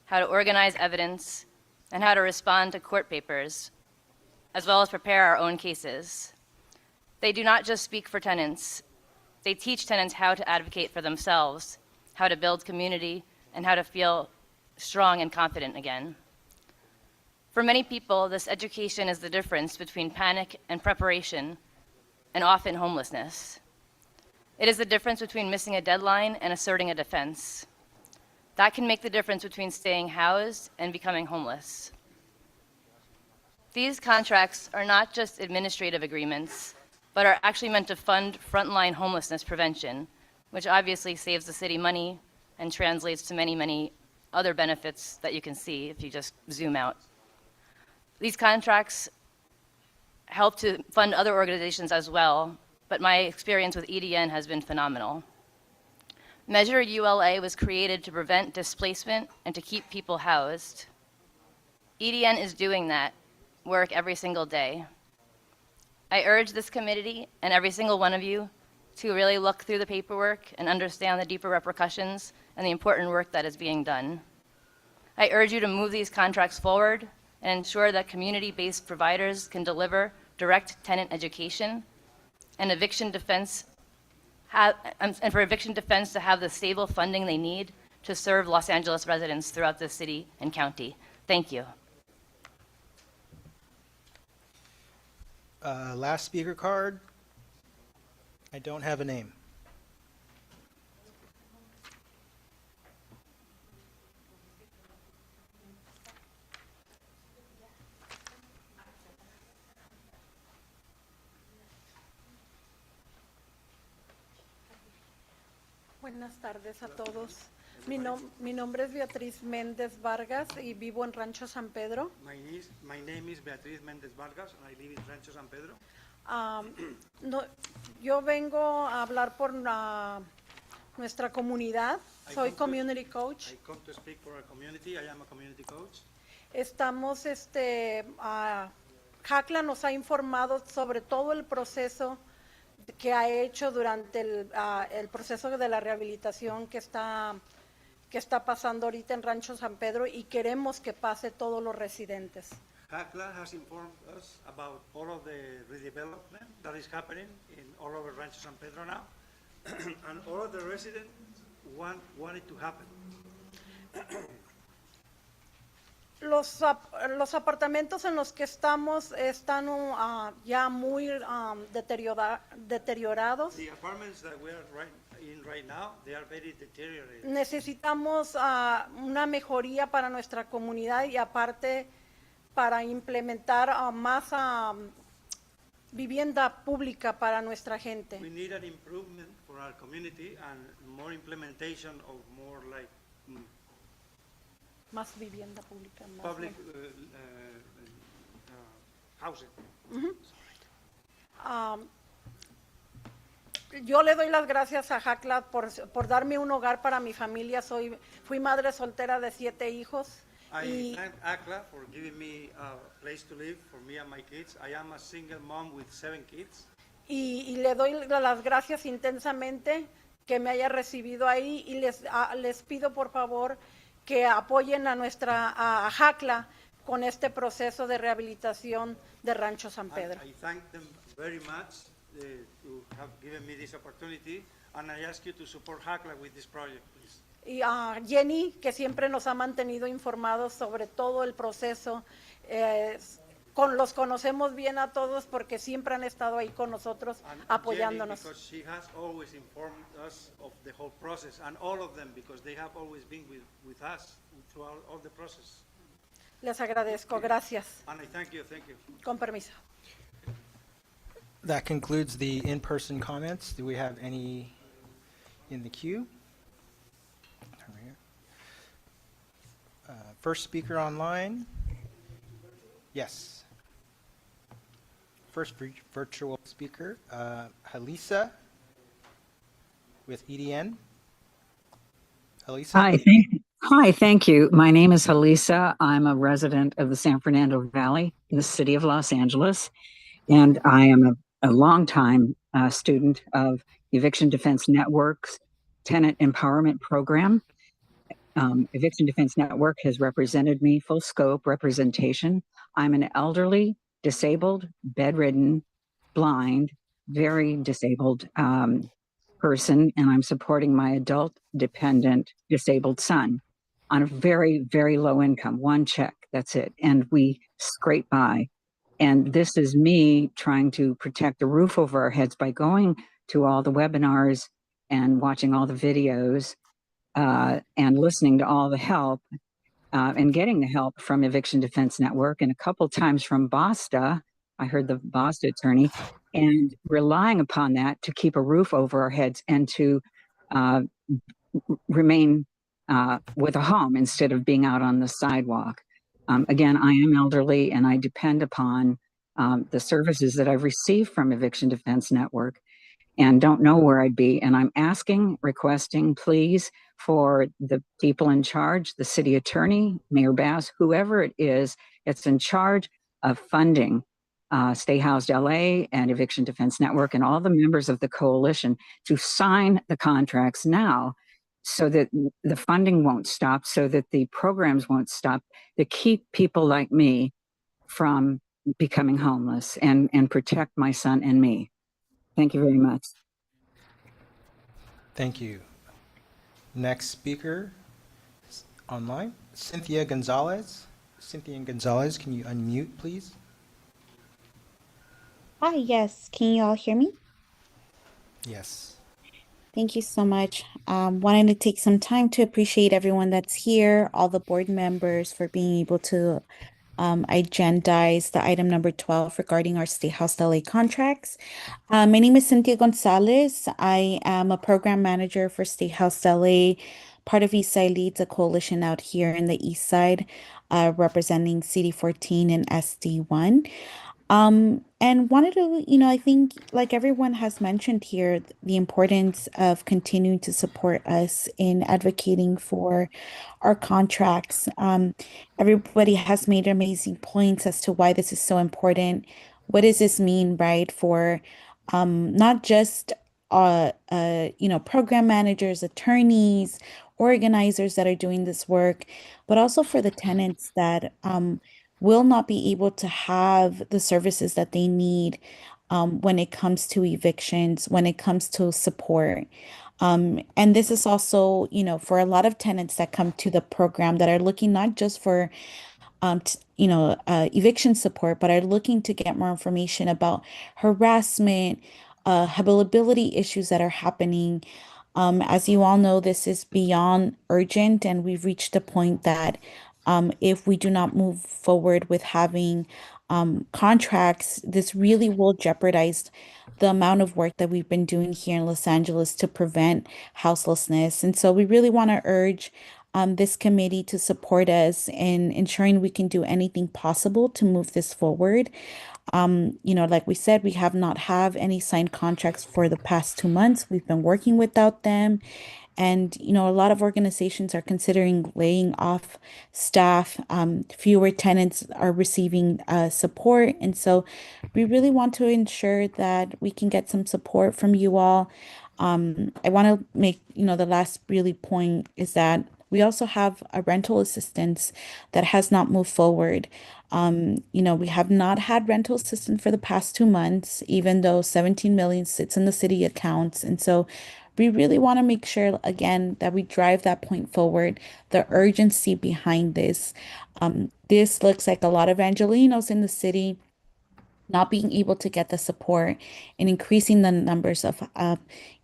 how to organize evidence, and how to respond to court papers, as well as prepare our own cases. They do not just speak for tenants. They teach tenants how to advocate for themselves, how to build community, and how to feel strong and confident again. For many people, this education is the difference between panic and preparation, and often homelessness. It is the difference between missing a deadline and asserting a defense. That can make the difference between staying housed and becoming homeless. These contracts are not just administrative agreements, but are actually meant to fund frontline homelessness prevention, which obviously saves the city money and translates to many, many other benefits that you can see if you just zoom out. These contracts help to fund other organizations as well, but my experience with EDN has been phenomenal. Measure ULA was created to prevent displacement and to keep people housed. EDN is doing that work every single day. I urge this committee and every single one of you to really look through the paperwork and understand the deeper repercussions and the important work that is being done. I urge you to move these contracts forward and ensure that community-based providers can deliver direct tenant education and eviction defense and for eviction defense to have the stable funding they need to serve Los Angeles residents throughout the city and county. Thank you. Last speaker card. I don't have a name. Buenas tardes a todos. Mi nombre es Beatriz Méndez Vargas y vivo en Rancho San Pedro. My name is Beatriz Méndez Vargas, and I live in Rancho San Pedro. Yo vengo a hablar por nuestra comunidad. Soy community coach. I come to speak for our community. I am a community coach. Estamos, HACLA nos ha informado sobre todo el proceso que ha hecho durante el proceso de la rehabilitación que está pasando ahorita en Rancho San Pedro y queremos que pase todos los residentes. HACLA has informed us about all of the redevelopment that is happening in all over Rancho San Pedro now, and all of the residents want it to happen. Los apartamentos en los que estamos están ya muy deteriorados. The apartments that we are in right now, they are very deteriorated. Necesitamos una mejoría para nuestra comunidad y aparte para implementar más vivienda pública para nuestra gente. We need an improvement for our community and more implementation of more like Más vivienda pública. public housing. Yo le doy las gracias a HACLA por darme un hogar para mi familia. Fui madre soltera de 7 hijos. I thank ACLA for giving me a place to live for me and my kids. I am a single mom with 7 kids. Y le doy las gracias intensamente que me haya recibido ahí y les pido por favor que apoyen a HACLA con este proceso de rehabilitación de Rancho San Pedro. I thank them very much to have given me this opportunity, and I ask you to support HACLA with this project, please. Y a Jenny, que siempre nos ha mantenido informados sobre todo el proceso. Los conocemos bien a todos porque siempre han estado ahí con nosotros apoyándonos. Jenny, because she has always informed us of the whole process, and all of them because they have always been with us throughout all the process. Les agradezco, gracias. And I thank you, thank you. Con permiso. That concludes the in-person comments. Do we have any in the queue? First speaker online. Yes. First virtual speaker, Halisa with EDN. Halisa? Hi, thank you. My name is Halisa. I'm a resident of the San Fernando Valley in the city of Los Angeles, and I am a longtime student of Eviction Defense Network's Tenant Empowerment Program. Eviction Defense Network has represented me, full scope representation. I'm an elderly, disabled, bedridden, blind, very disabled person, and I'm supporting my adult, dependent, disabled son on a very, very low income, one check, that's it. And we scrape by. And this is me trying to protect the roof over our heads by going to all the webinars and watching all the videos and listening to all the help and getting the help from Eviction Defense Network and a couple times from BASTA. I heard the BASTA attorney, and relying upon that to keep a roof over our heads and to remain with a home instead of being out on the sidewalk. Again, I am elderly and I depend upon the services that I've received from Eviction Defense Network and don't know where I'd be. And I'm asking, requesting, please, for the people in charge, the city attorney, Mayor Bass, whoever it is that's in charge of funding Stay Housed LA and Eviction Defense Network and all the members of the coalition to sign the contracts now so that the funding won't stop, so that the programs won't stop, to keep people like me from becoming homeless and protect my son and me. Thank you very much. Thank you. Next speaker online, Cynthia Gonzalez. Cynthia Gonzalez, can you unmute, please? Hi, yes. Can you all hear me? Yes. Thank you so much. Wanted to take some time to appreciate everyone that's here, all the board members for being able to agendize the item number 12 regarding our State House LA contracts. My name is Cynthia Gonzalez. I am a program manager for State House LA, part of Eastside Leads, a coalition out here in the East Side, representing CD14 and SD1. And wanted to, I think like everyone has mentioned here, the importance of continuing to support us in advocating for our contracts. Everybody has made amazing points as to why this is so important. What does this mean, right, for not just program managers, attorneys, organizers that are doing this work, but also for the tenants that will not be able to have the services that they need when it comes to evictions, when it comes to support. And this is also, for a lot of tenants that come to the program that are looking not just for, eviction support, but are looking to get more information about harassment, habitability issues that are happening. As you all know, this is beyond urgent, and we've reached a point that if we do not move forward with having contracts, this really will jeopardize the amount of work that we've been doing here in Los Angeles to prevent houselessness. And so we really want to urge this committee to support us in ensuring we can do anything possible to move this forward. Like we said, we have not have any signed contracts for the past 2 months. We've been working without them. And, a lot of organizations are considering laying off staff. Fewer tenants are receiving support. And so we really want to ensure that we can get some support from you all. I want to make, the last really point is that we also have a rental assistance that has not moved forward. We have not had rental assistance for the past 2 months, even though 17 million sits in the city accounts. And so we really want to make sure, again, that we drive that point forward, the urgency behind this. This looks like a lot of Angelinos in the city not being able to get the support and increasing the numbers of,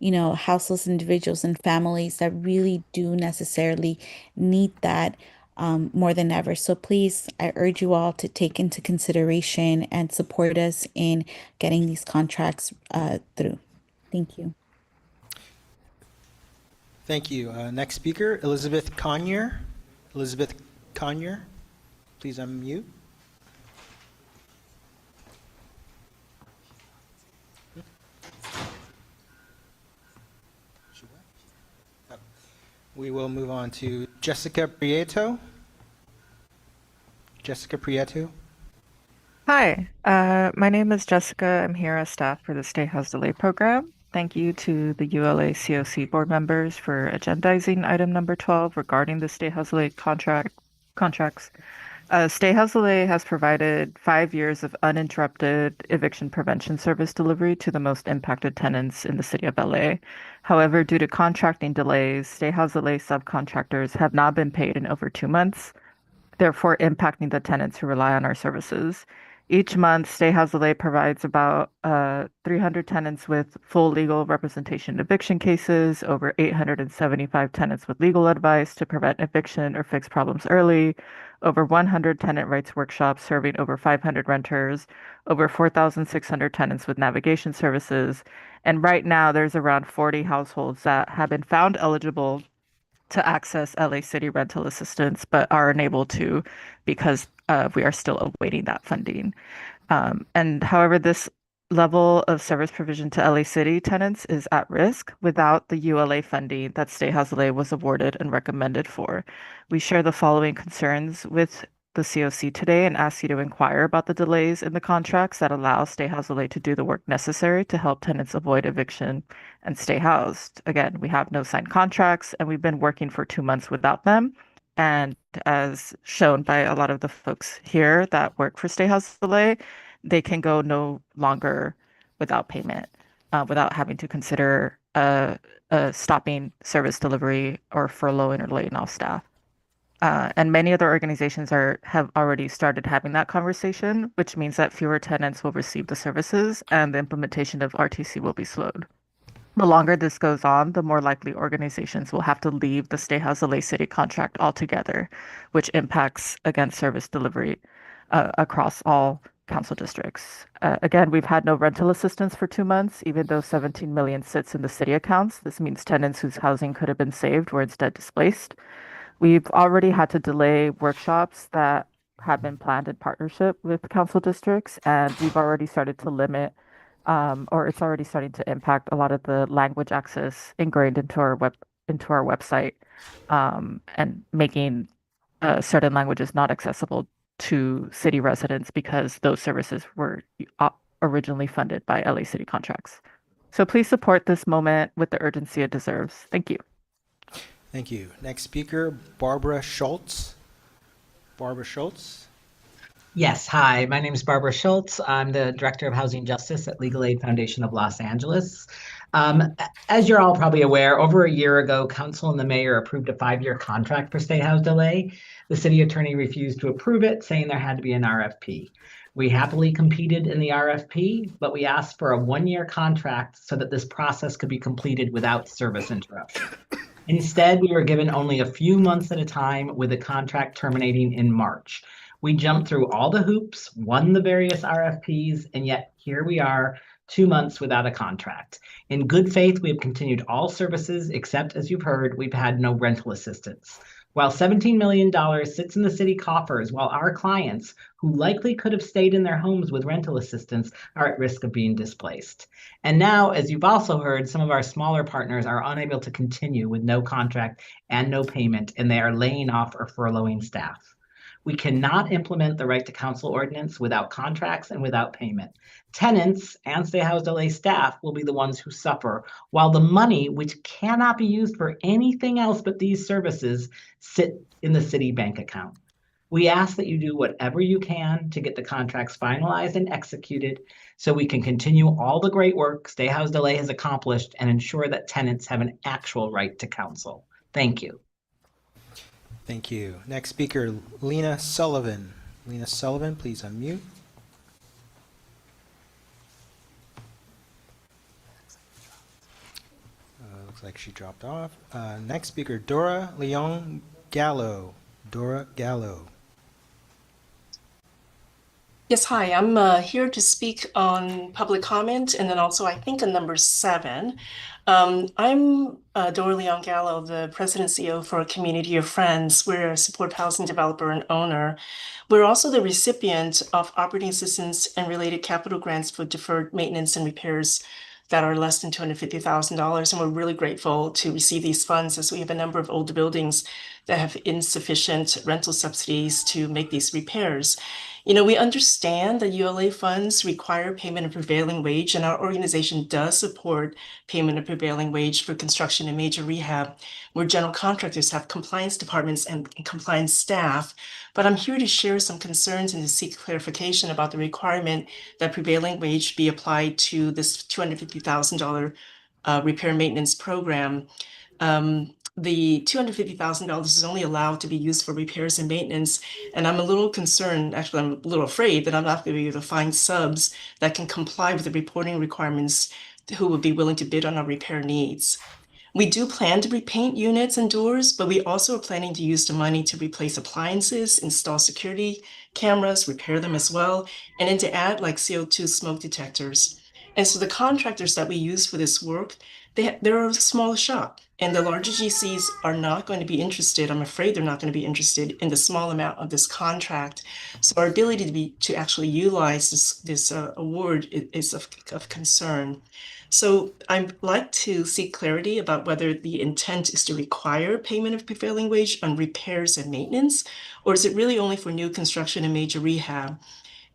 houseless individuals and families that really do necessarily need that more than ever. So please, I urge you all to take into consideration and support us in getting these contracts through. Thank you. Thank you. Next speaker, Elizabeth Conyer. Elizabeth Conyer, please unmute. We will move on to Jessica Prieto. Jessica Prieto. Hi, my name is Jessica. I'm here as staff for the Stay House Delay program. Thank you to the ULA COC board members for agendizing item number 12 regarding the Stay House Delay contracts. Stay House Delay has provided 5 years of uninterrupted eviction prevention service delivery to the most impacted tenants in the city of LA. However, due to contracting delays, Stay House Delay subcontractors have not been paid in over 2 months, therefore impacting the tenants who rely on our services. Each month, Stay House Delay provides about 300 tenants with full legal representation eviction cases, over 875 tenants with legal advice to prevent eviction or fix problems early, over 100 tenant rights workshops serving over 500 renters, over 4,600 tenants with navigation services. And right now, there's around 40 households that have been found eligible to access LA City rental assistance, but are unable to because we are still awaiting that funding. And however, this level of service provision to LA City tenants is at risk without the ULA funding that Stay House Delay was awarded and recommended for. We share the following concerns with the COC today and ask you to inquire about the delays in the contracts that allow Stay House Delay to do the work necessary to help tenants avoid eviction and stay housed. Again, we have no signed contracts and we've been working for 2 months without them. And as shown by a lot of the folks here that work for Stay House Delay, they can go no longer without payment, without having to consider stopping service delivery or furloughing or laying off staff. And many other organizations have already started having that conversation, which means that fewer tenants will receive the services and the implementation of RTC will be slowed. The longer this goes on, the more likely organizations will have to leave the Stay House LA City contract altogether, which impacts, again, service delivery across all council districts. Again, we've had no rental assistance for 2 months, even though 17 million sits in the city accounts. This means tenants whose housing could have been saved were instead displaced. We've already had to delay workshops that have been planned in partnership with council districts, and we've already started to limit or it's already starting to impact a lot of the language access ingrained into our website, and making certain languages not accessible to city residents because those services were originally funded by LA City contracts. So please support this moment with the urgency it deserves. Thank you. Thank you. Next speaker, Barbara Schultz. Barbara Schultz. Yes, hi, my name is Barbara Schultz. I'm the Director of Housing Justice at Legal Aid Foundation of Los Angeles. As you're all probably aware, over a year ago, Council and the Mayor approved a 5-year contract for Stay House Delay. The city attorney refused to approve it, saying there had to be an RFP. We happily competed in the RFP, but we asked for a 1-year contract so that this process could be completed without service interruption. Instead, we were given only a few months at a time, with the contract terminating in March. We jumped through all the hoops, won the various RFPs, and yet here we are, 2 months without a contract. In good faith, we have continued all services, except, as you've heard, we've had no rental assistance. While $17 million sits in the city coffers, while our clients, who likely could have stayed in their homes with rental assistance, are at risk of being displaced. And now, as you've also heard, some of our smaller partners are unable to continue with no contract and no payment, and they are laying off or furloughing staff. We cannot implement the right to counsel ordinance without contracts and without payment. Tenants and Stay Housed LA staff will be the ones who suffer, while the money, which cannot be used for anything else but these services, sit in the city bank account. We ask that you do whatever you can to get the contracts finalized and executed so we can continue all the great work Stay Housed LA has accomplished and ensure that tenants have an actual right to counsel. Thank you. Thank you. Next speaker, Lena Sullivan. Lena Sullivan, please unmute. Looks like she dropped off. Next speaker, Dora Leon Gallo. Dora Gallo. Yes, hi. I'm here to speak on public comment and then also I think on number 7. I'm Dora Leon Gallo, the President and CEO for Community of Friends. We're a supportive housing developer and owner. We're also the recipient of operating assistance and related capital grants for deferred maintenance and repairs that are less than $250,000. And we're really grateful to receive these funds as we have a number of older buildings that have insufficient rental subsidies to make these repairs. You know, we understand that ULA funds require payment of prevailing wage, and our organization does support payment of prevailing wage for construction and major rehab, where general contractors have compliance departments and compliance staff. But I'm here to share some concerns and to seek clarification about the requirement that prevailing wage be applied to this $250,000 repair maintenance program. The $250,000 is only allowed to be used for repairs and maintenance. And I'm a little concerned, actually, I'm a little afraid that I'm not going to be able to find subs that can comply with the reporting requirements who would be willing to bid on our repair needs. We do plan to repaint units and doors, but we also are planning to use the money to replace appliances, install security cameras, repair them as well, and then to add like CO2 smoke detectors. And so the contractors that we use for this work, they're a small shop, and the larger GCs are not going to be interested. I'm afraid they're not going to be interested in the small amount of this contract. So our ability to actually utilize this award is of concern. So I'd like to seek clarity about whether the intent is to require payment of prevailing wage on repairs and maintenance, or is it really only for new construction and major rehab?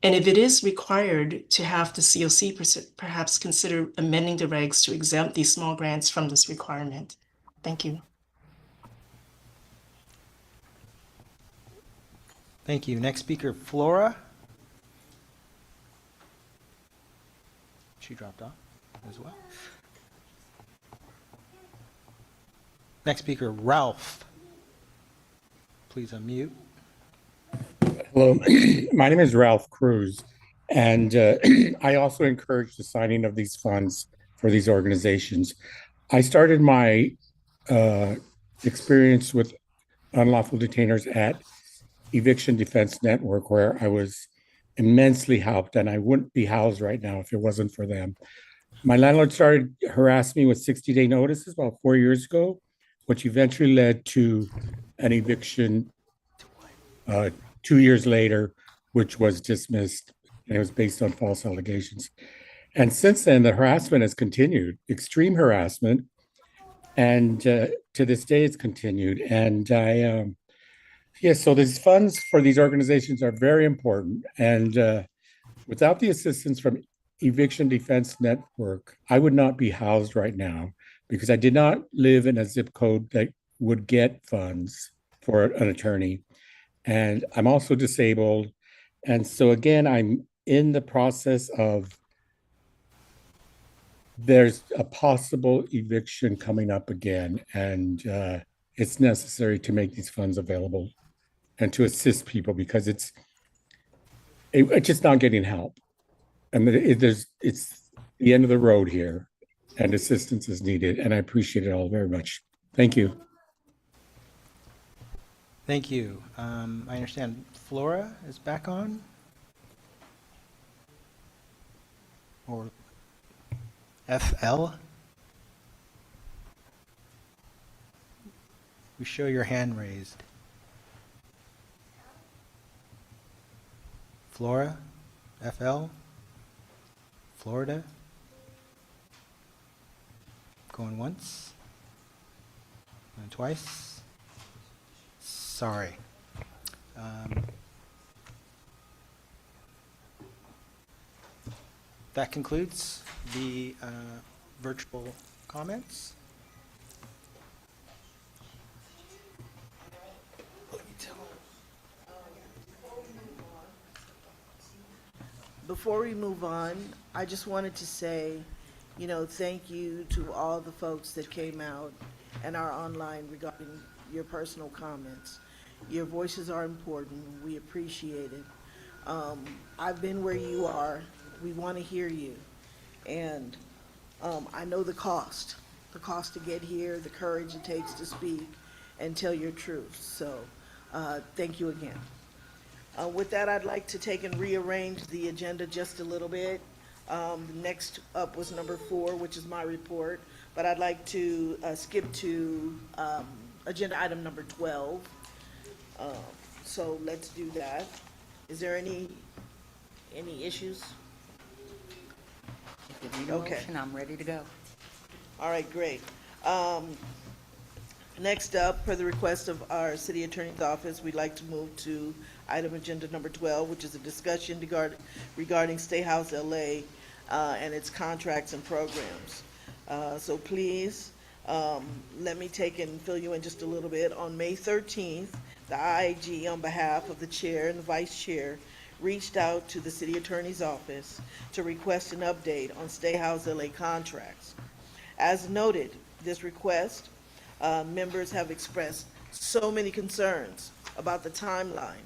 And if it is required to have the COC perhaps consider amending the regs to exempt these small grants from this requirement. Thank you. Thank you. Next speaker, Flora. She dropped off as well. Next speaker, Ralph. Please unmute. Hello, my name is Ralph Cruz, and I also encourage the signing of these funds for these organizations. I started my experience with unlawful detainers at Eviction Defense Network, where I was immensely helped, and I wouldn't be housed right now if it wasn't for them. My landlord started harassing me with 60-day notices about 4 years ago, which eventually led to an eviction 2 years later, which was dismissed. And it was based on false allegations. And since then, the harassment has continued, extreme harassment. And to this day, it's continued. And so these funds for these organizations are very important. And without the assistance from Eviction Defense Network, I would not be housed right now because I did not live in a zip code that would get funds for an attorney. And I'm also disabled. And so again, I'm in the process of, there's a possible eviction coming up again. And it's necessary to make these funds available and to assist people because it's just not getting help. And it's the end of the road here and assistance is needed. And I appreciate it all very much. Thank you. Thank you. I understand Flora is back on. Or FL. We show your hand raised. Flora, FL, Florida. Going once. Going twice. Sorry. That concludes the virtual comments. Before we move on, I just wanted to say, thank you to all the folks that came out and are online regarding your personal comments. Your voices are important. We appreciate it. I've been where you are. We want to hear you. And I know the cost to get here, the courage it takes to speak and tell your truth. So thank you again. With that, I'd like to take and rearrange the agenda just a little bit. Next up was number 4, which is my report, but I'd like to skip to agenda item number 12. So let's do that. Is there any issues? If you need a motion, I'm ready to go. All right, great. Next up, per the request of our city attorney's office, we'd like to move to item agenda number 12, which is a discussion regarding State House LA and its contracts and programs. So please, let me take and fill you in just a little bit. On May 13th, the IAG, on behalf of the chair and the vice chair, reached out to the city attorney's office to request an update on State House LA contracts. As noted, this request, members have expressed so many concerns about the timeline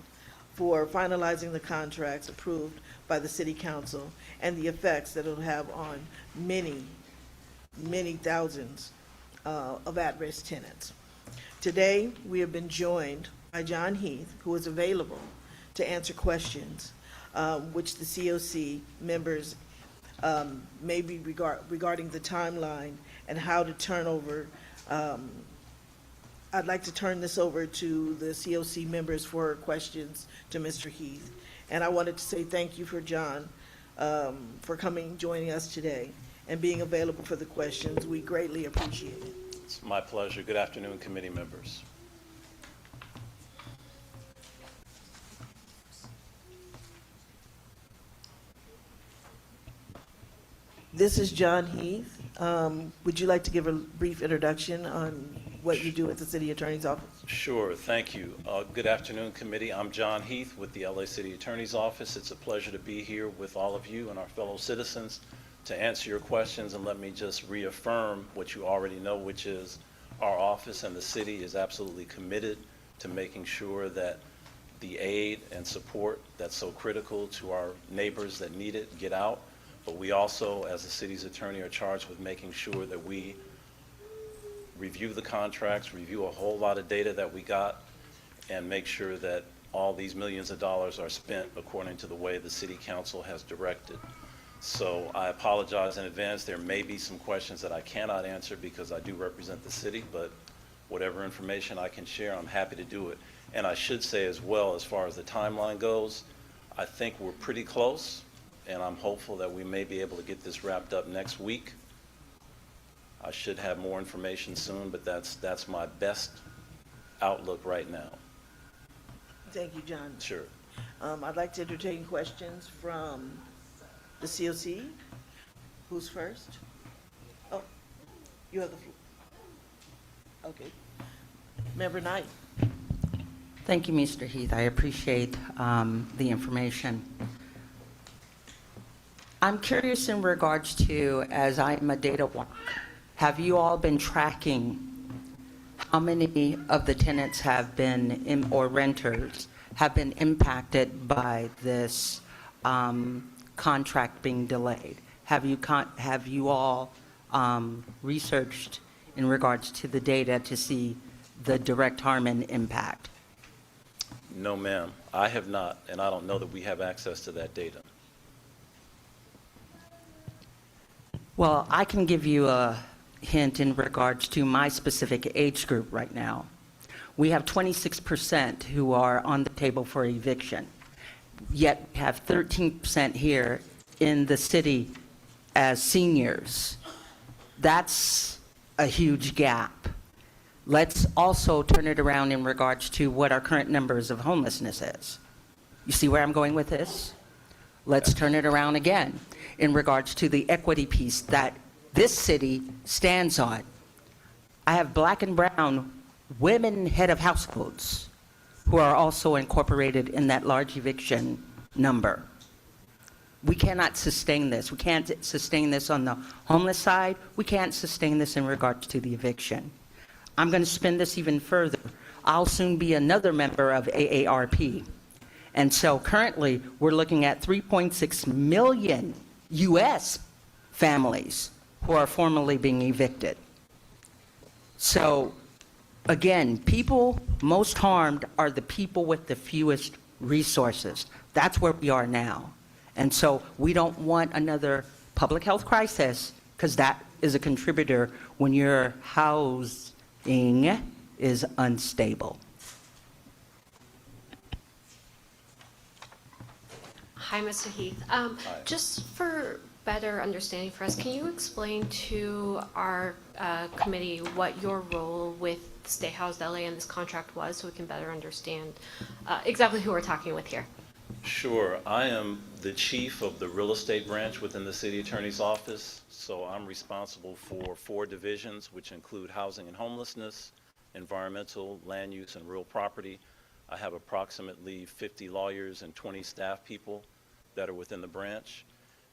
for finalizing the contracts approved by the city council and the effects that it'll have on many thousands of at-risk tenants. Today, we have been joined by John Heath, who is available to answer questions which the COC members may be regarding the timeline and how to turn over. I'd like to turn this over to the COC members for questions to Mr. Heath. And I wanted to say thank you for John for joining us today and being available for the questions. We greatly appreciate it. It's my pleasure. Good afternoon, committee members. This is John Heath. Would you like to give a brief introduction on what you do at the City Attorney's Office? Sure, thank you. Good afternoon, committee. I'm John Heath with the LA City Attorney's Office. It's a pleasure to be here with all of you and our fellow citizens to answer your questions, and let me just reaffirm what you already know, which is our office and the city is absolutely committed to making sure that the aid and support that's so critical to our neighbors that need it get out. But we also, as the city's attorney, are charged with making sure that we review the contracts, review a whole lot of data that we got, and make sure that all these millions of dollars are spent according to the way the city council has directed. So I apologize in advance. There may be some questions that I cannot answer because I do represent the city, but whatever information I can share, I'm happy to do it. And I should say as well, as far as the timeline goes, I think we're pretty close, and I'm hopeful that we may be able to get this wrapped up next week. I should have more information soon, but that's my best outlook right now. Thank you, John. Sure. I'd like to entertain questions from the COC. Who's first? Oh, you have the floor. Okay. Member Knight. Thank you, Mr. Heath. I appreciate the information. I'm curious in regards to, as I'm a data wonk, have you all been tracking how many of the tenants have been, or renters, have been impacted by this contract being delayed? Have you all researched in regards to the data to see the direct harm and impact? No, ma'am. I have not, and I don't know that we have access to that data. Well, I can give you a hint in regards to my specific age group right now. We have 26% who are on the table for eviction. yet have 13% here in the city as seniors. That's a huge gap. Let's also turn it around in regards to what our current numbers of homelessness is. You see where I'm going with this? Let's turn it around again in regards to the equity piece that this city stands on. I have black and brown women head of households who are also incorporated in that large eviction number. We cannot sustain this. We can't sustain this on the homeless side. We can't sustain this in regards to the eviction. I'm going to spin this even further. I'll soon be another member of AARP. And so currently we're looking at 3.6 million US families who are formally being evicted. So again, people most harmed are the people with the fewest resources. That's where we are now. And so we don't want another public health crisis, because that is a contributor when your housing is unstable. Hi, Mr. Heath. Just for better understanding for us, can you explain to our committee what your role with Stay Housed LA and this contract was, so we can better understand exactly who we're talking with here? Sure. I am the chief of the real estate branch within the city attorney's office. So I'm responsible for 4 divisions, which include housing and homelessness, environmental, land use, and real property. I have approximately 50 lawyers and 20 staff people that are within the branch,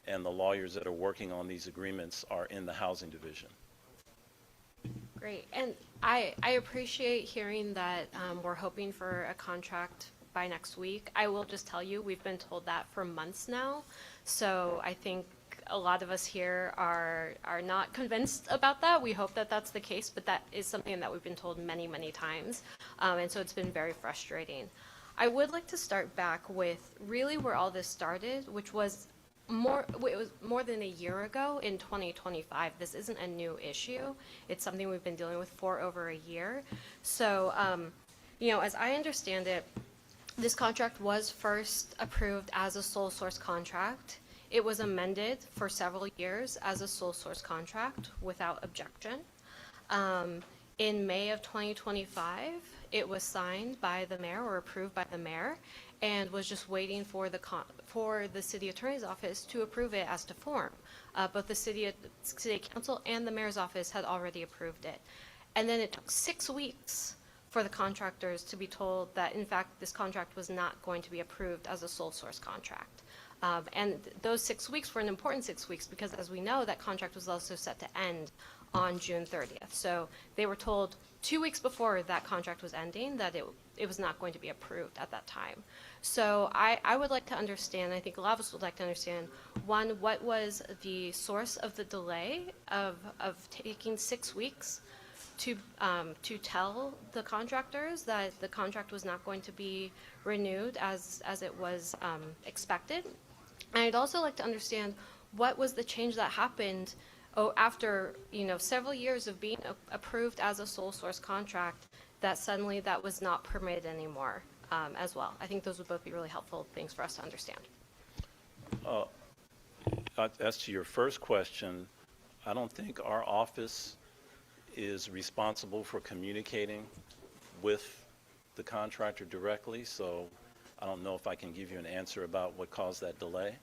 and the lawyers that are working on these agreements are in the housing division. Great. And I appreciate hearing that we're hoping for a contract by next week. I will just tell you, we've been told that for months now. So I think a lot of us here are not convinced about that. We hope that that's the case, but that is something that we've been told many, many times. And so it's been very frustrating. I would like to start back with really where all this started, which was it was more than a year ago in 2025. This isn't a new issue. It's something we've been dealing with for over a year. So, you know, as I understand it, this contract was first approved as a sole source contract. It was amended for several years as a sole source contract without objection. In May of 2025, it was signed by the mayor or approved by the mayor, and was just waiting for the city attorney's office to approve it as to form. Both the city council and the mayor's office had already approved it. And then it took 6 weeks for the contractors to be told that, in fact, this contract was not going to be approved as a sole source contract. And those 6 weeks were an important 6 weeks because, as we know, that contract was also set to end on June 30th. So they were told 2 weeks before that contract was ending that it was not going to be approved at that time. So I would like to understand, I think a lot of us would like to understand, one, what was the source of the delay of taking 6 weeks to tell the contractors that the contract was not going to be renewed as it was expected. And I'd also like to understand what was the change that happened after, you know, several years of being approved as a sole source contract, that suddenly that was not permitted anymore as well. I think those would both be really helpful things for us to understand. As to your first question, I don't think our office is responsible for communicating with the contractor directly, so I don't know if I can give you an answer about what caused that delay.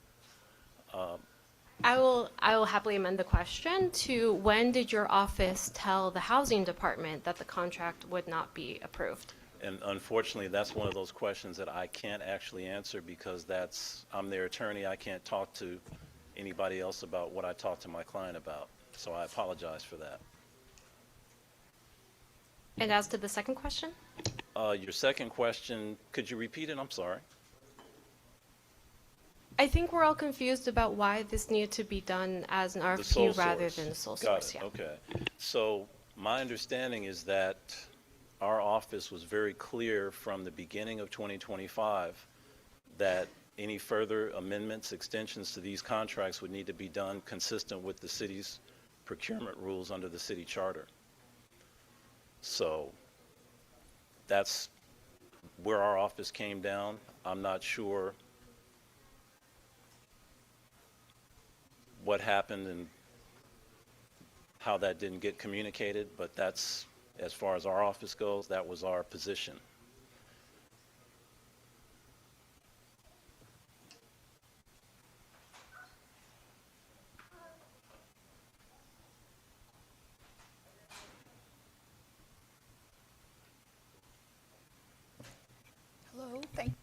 I will happily amend the question to, when did your office tell the housing department that the contract would not be approved? And unfortunately, that's one of those questions that I can't actually answer because I'm their attorney. I can't talk to anybody else about what I talked to my client about. So I apologize for that. And as to the second question? Your second question, could you repeat it? I'm sorry. I think we're all confused about why this needed to be done as an RFP rather than a sole source. Got it. Okay. So my understanding is that our office was very clear from the beginning of 2025 that any further amendments, extensions to these contracts would need to be done consistent with the city's procurement rules under the city charter. So that's where our office came down. I'm not sure what happened and how that didn't get communicated, but that's, as far as our office goes, that was our position. Hello, thank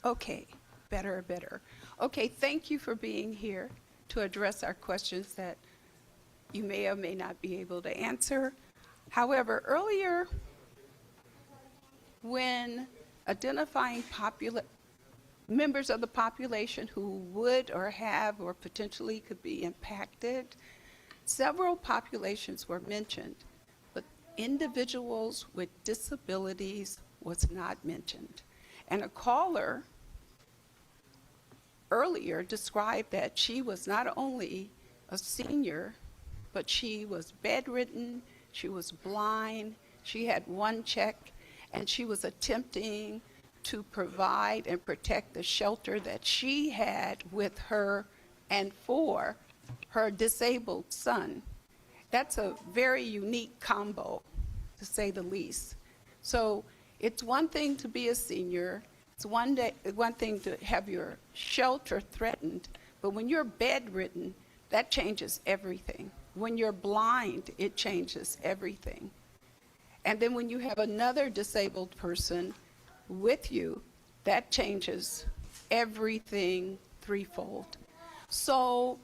Okay, better. Okay, thank you for being here to address our questions that you may or may not be able to answer. However, earlier, when identifying members of the population who would or have or potentially could be impacted, several populations were mentioned, but individuals with disabilities was not mentioned. And a caller earlier described that she was not only a senior, but she was bedridden, she was blind, she had one check, and she was attempting to provide and protect the shelter that she had with her and for her disabled son. That's a very unique combo, to say the least. So it's one thing to be a senior, it's one thing to have your shelter threatened, but when you're bedridden, that changes everything. When you're blind, it changes everything. And then when you have another disabled person with you, that changes everything threefold. So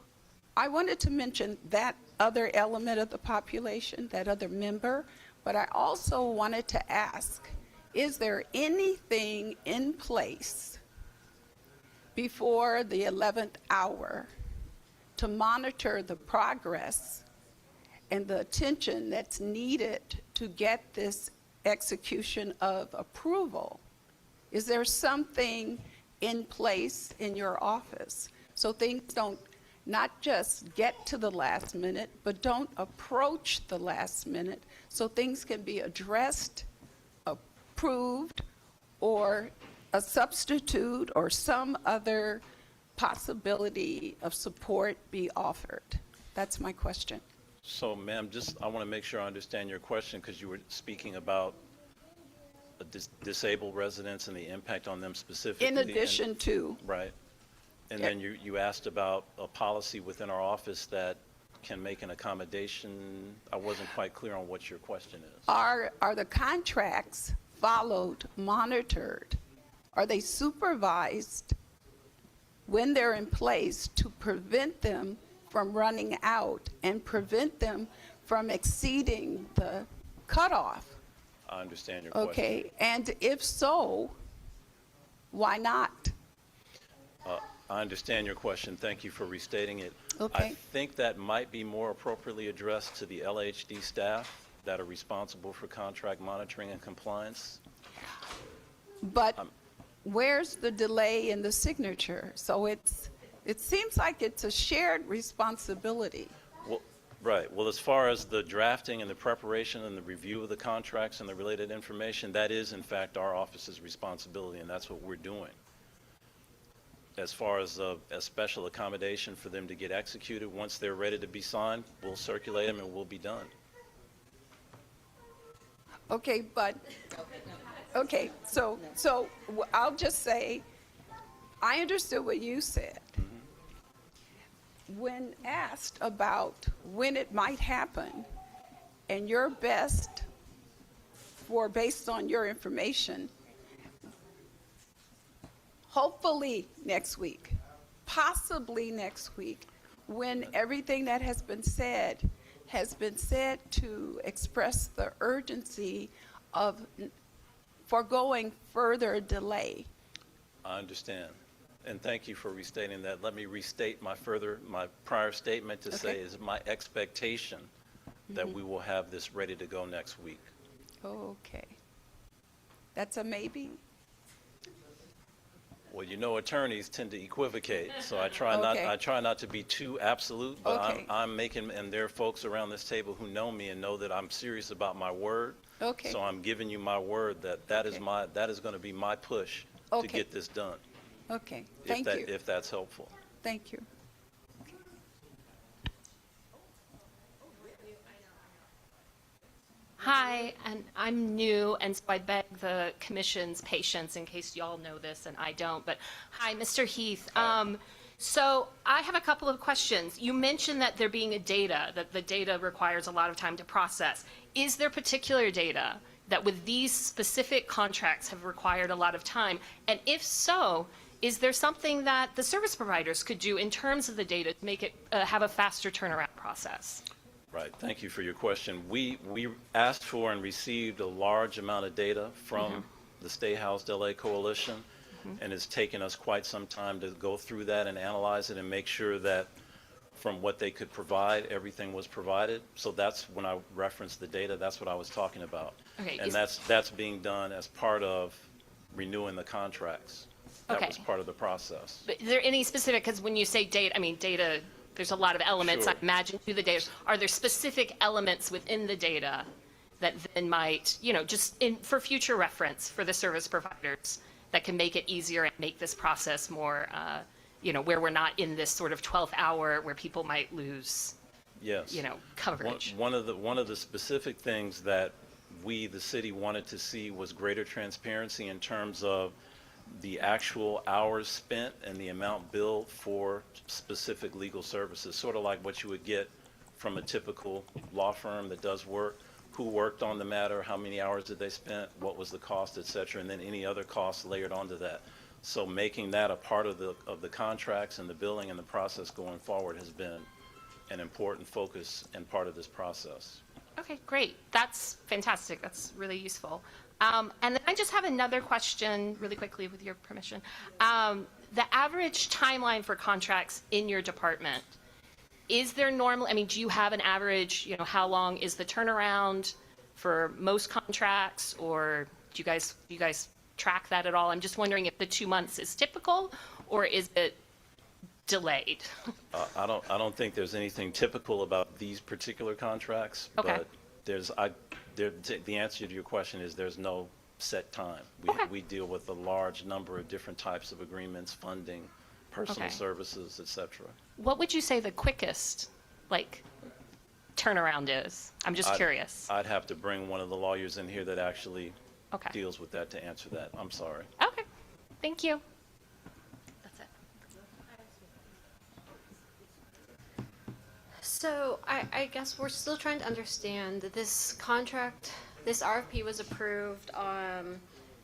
I wanted to mention that other element of the population, that other member, but I also wanted to ask, is there anything in place before the 11th hour to monitor the progress and the attention that's needed to get this execution of approval? Is there something in place in your office so things don't not just get to the last minute, but don't approach the last minute, so things can be addressed, approved, or a substitute or some other possibility of support be offered? That's my question. So, ma'am, I want to make sure I understand your question, because you were speaking about disabled residents and the impact on them specifically. In addition to. Right. And then you asked about a policy within our office that can make an accommodation. I wasn't quite clear on what your question is. Are the contracts followed, monitored? Are they supervised when they're in place to prevent them from running out and prevent them from exceeding the cutoff? I understand your question. Okay, and if so, why not? I understand your question. Thank you for restating it. Okay. I think that might be more appropriately addressed to the LAHD staff that are responsible for contract monitoring and compliance. But where's the delay in the signature? So it seems like it's a shared responsibility. Well, right. Well, as far as the drafting and the preparation and the review of the contracts and the related information, that is, in fact, our office's responsibility, and that's what we're doing. As far as a special accommodation for them to get executed, once they're ready to be signed, we'll circulate them and we'll be done. Okay, but, okay, so I'll just say, I understood what you said. When asked about when it might happen, and your best based on your information, hopefully next week, possibly next week, when everything that has been said to express the urgency of foregoing further delay. I understand. And thank you for restating that. Let me restate my prior statement to say is my expectation that we will have this ready to go next week. Okay. That's a maybe? Well, you know, attorneys tend to equivocate, so I try not to be too absolute, but Okay. I'm making, and there are folks around this table who know me and know that I'm serious about my word. Okay. So I'm giving you my word that that is going to be my push to Okay. get this done. Okay, thank you. If that's helpful. Thank you. Hi, and I'm new, and so I beg the commission's patience in case y'all know this and I don't. But hi, Mr. Heath. So I have a couple of questions. You mentioned that there being that the data requires a lot of time to process. Is there particular data that with these specific contracts have required a lot of time? And if so, is there something that the service providers could do in terms of the data to make it have a faster turnaround process? Right, thank you for your question. We asked for and received a large amount of data from the Stay Housed LA Coalition, and it's taken us quite some time to go through that and analyze it and make sure that from what they could provide, everything was provided. So that's when I referenced the data, that's what I was talking about. Okay, and that's being done as part of renewing the contracts. That was part of the process. But is there any specific, because when you say data, I mean, data, there's a lot of elements, Sure. I imagine, to the data. Are there specific elements within the data that then might, just for future reference for the service providers that can make it easier and make this process more, where we're not in this sort of 12th hour where people might lose, Yes. Coverage? One of the specific things that we, the city, wanted to see was greater transparency in terms of the actual hours spent and the amount billed for specific legal services, sort of like what you would get from a typical law firm that does work, who worked on the matter, how many hours did they spend, what was the cost, et cetera, and then any other costs layered onto that. So making that a part of the contracts and the billing and the process going forward has been an important focus and part of this process. Okay, great. That's fantastic. That's really useful. And then I just have another question really quickly with your permission. The average timeline for contracts in your department, is there do you have an average, how long is the turnaround for most contracts, or do you guys track that at all? I'm just wondering if the 2 months is typical or is it delayed? I don't think there's anything typical about these particular contracts, Okay. but the answer to your question is there's no set time. We deal with a large number of different types of agreements, funding, personal services, et cetera. What would you say the quickest, turnaround is? I'm just curious. I'd have to bring one of the lawyers in here that actually deals with that to answer that. I'm sorry. Okay, thank you. That's it. So I guess we're still trying to understand that this contract, this RFP was approved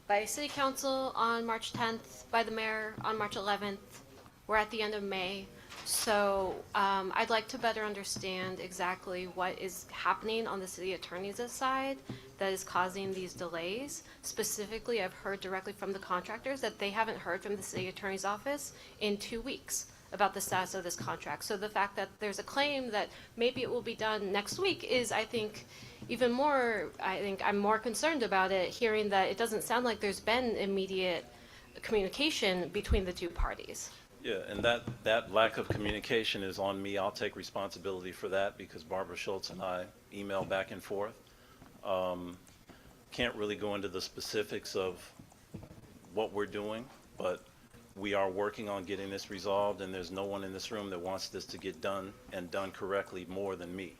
by City Council on March 10th, by the Mayor on March 11th. We're at the end of May. So I'd like to better understand exactly what is happening on the City Attorney's side that is causing these delays. Specifically, I've heard directly from the contractors that they haven't heard from the City Attorney's office in 2 weeks about the status of this contract. So the fact that there's a claim that maybe it will be done next week is, I think I'm more concerned about it, hearing that it doesn't sound like there's been immediate communication between the two parties. Yeah, and that lack of communication is on me. I'll take responsibility for that because Barbara Schultz and I email back and forth. Can't really go into the specifics of what we're doing, but we are working on getting this resolved, and there's no one in this room that wants this to get done and done correctly more than me.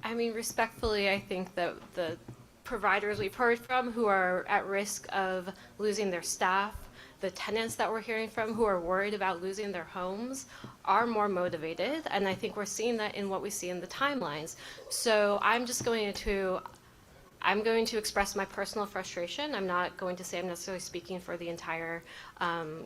I mean, respectfully, I think that the providers we've heard from who are at risk of losing their staff, the tenants that we're hearing from who are worried about losing their homes are more motivated, and I think we're seeing that in what we see in the timelines. So I'm going to express my personal frustration. I'm not going to say I'm necessarily speaking for the entire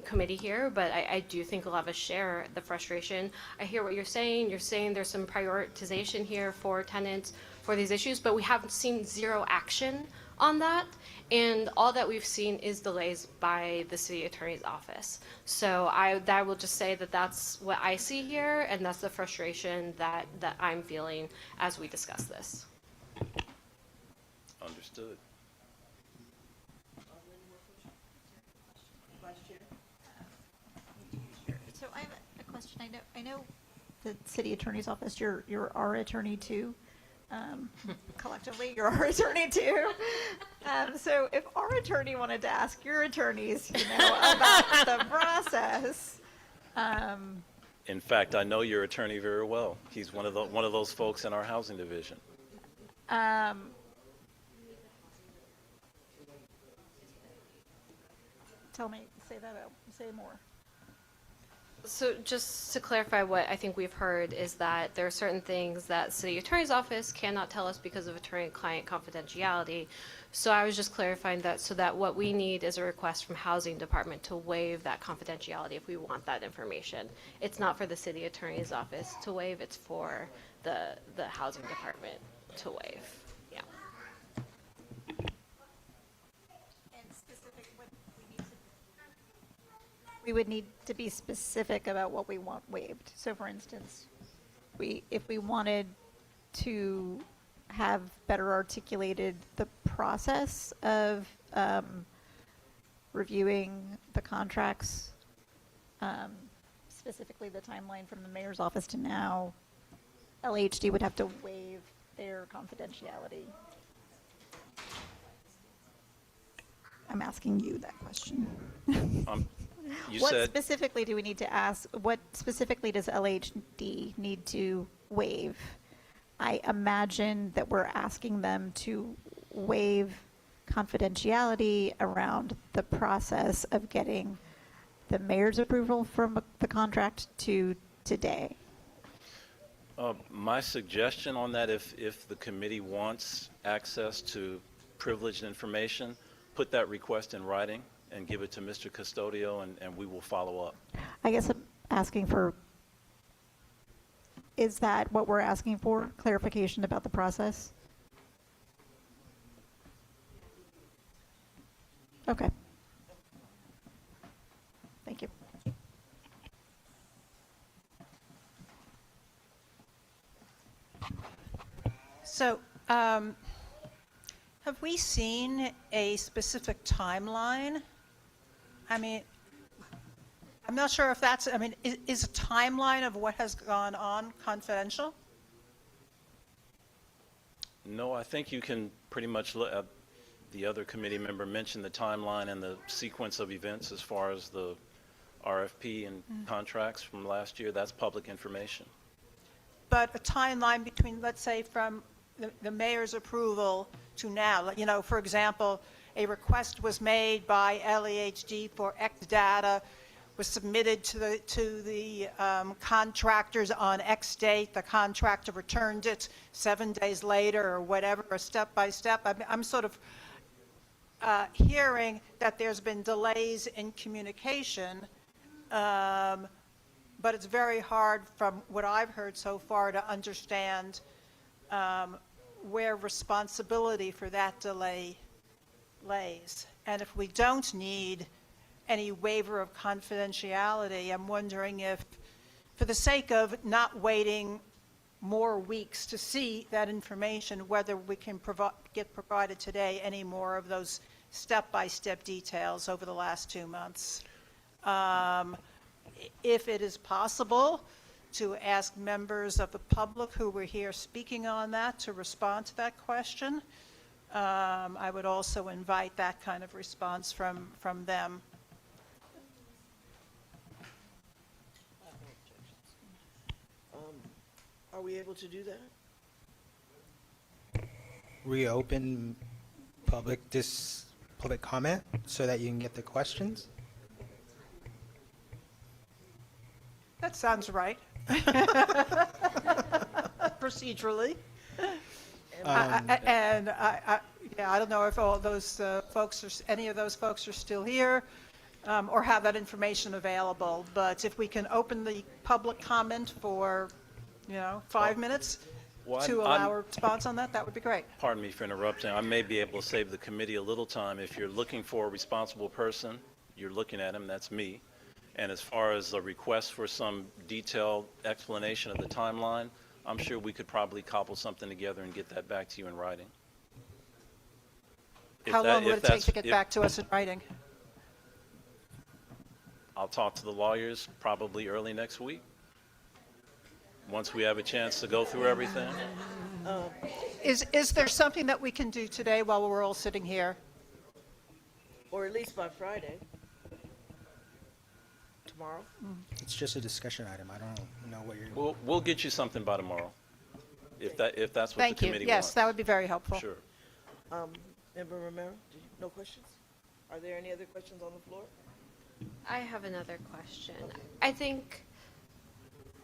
committee here, but I do think a lot of us share the frustration. I hear what you're saying. You're saying there's some prioritization here for tenants for these issues, but we haven't seen zero action on that. And all that we've seen is delays by the City Attorney's office. So I will just say that that's what I see here, and that's the frustration that I'm feeling as we discuss this. Understood. So I have a question. I know the city attorney's office, you're our attorney too. Collectively, you're our attorney too. So if our attorney wanted to ask your attorneys, about the process. In fact, I know your attorney very well. He's one of those folks in our housing division. Tell me, say more. So just to clarify, what I think we've heard is that there are certain things that city attorney's office cannot tell us because of attorney-client confidentiality. So I was just clarifying that so that what we need is a request from housing department to waive that confidentiality if we want that information. It's not for the city attorney's office to waive, it's for the housing department to waive. Yeah. We would need to be specific about what we want waived. So for instance, if we wanted to have better articulated the process of reviewing the contracts, specifically the timeline from the mayor's office to now, LAHD would have to waive their confidentiality. I'm asking you that question. Specifically do we need to ask? What specifically does LAHD need to waive? I imagine that we're asking them to waive confidentiality around the process of getting the mayor's approval from the contract to today. My suggestion on that, if the committee wants access to privileged information, put that request in writing and give it to Mr. Custodio, and we will follow up. I guess I'm asking for, is that what we're asking for? Clarification about the process? Okay. Thank you. So, have we seen a specific timeline? I mean, I'm not sure if that's, I mean, is a timeline of what has gone on confidential? No, I think you can pretty much look at the other committee member mentioned the timeline and the sequence of events as far as the RFP and contracts from last year. That's public information. But a timeline between, let's say, from the mayor's approval to now, you know, for example, a request was made by LAHD for X data, was submitted to the contractors on X date. The contractor returned it 7 days later or whatever, or step by step. I'm sort of hearing that there's been delays in communication, but it's very hard from what I've heard so far to understand where responsibility for that delay lays. And if we don't need any waiver of confidentiality, I'm wondering if, for the sake of not waiting more weeks to see that information, whether we can get provided today any more of those step-by-step details over the last 2 months. If it is possible to ask members of the public who were here speaking on that to respond to that question, I would also invite that kind of response from them. Are we able to do that? Reopen public comment so that you can get the questions? That sounds right. Procedurally. I don't know if all those any of those folks are still here or have that information available. But if we can open the public comment for, 5 minutes to allow a response on that, that would be great. Pardon me for interrupting. I may be able to save the committee a little time. If you're looking for a responsible person, you're looking at him, that's me. And as far as a request for some detailed explanation of the timeline, I'm sure we could probably cobble something together and get that back to you in writing. How long would it take to get back to us in writing? I'll talk to the lawyers probably early next week, once we have a chance to go through everything. Is there something that we can do today while we're all sitting here? Or at least by Friday. Tomorrow? It's just a discussion item. I don't know what you're. We'll get you something by tomorrow, if that's what the Thank you. committee Yes, wants. that would be very helpful. Sure. Member Romero, no questions? Are there any other questions on the floor? I have another question. I think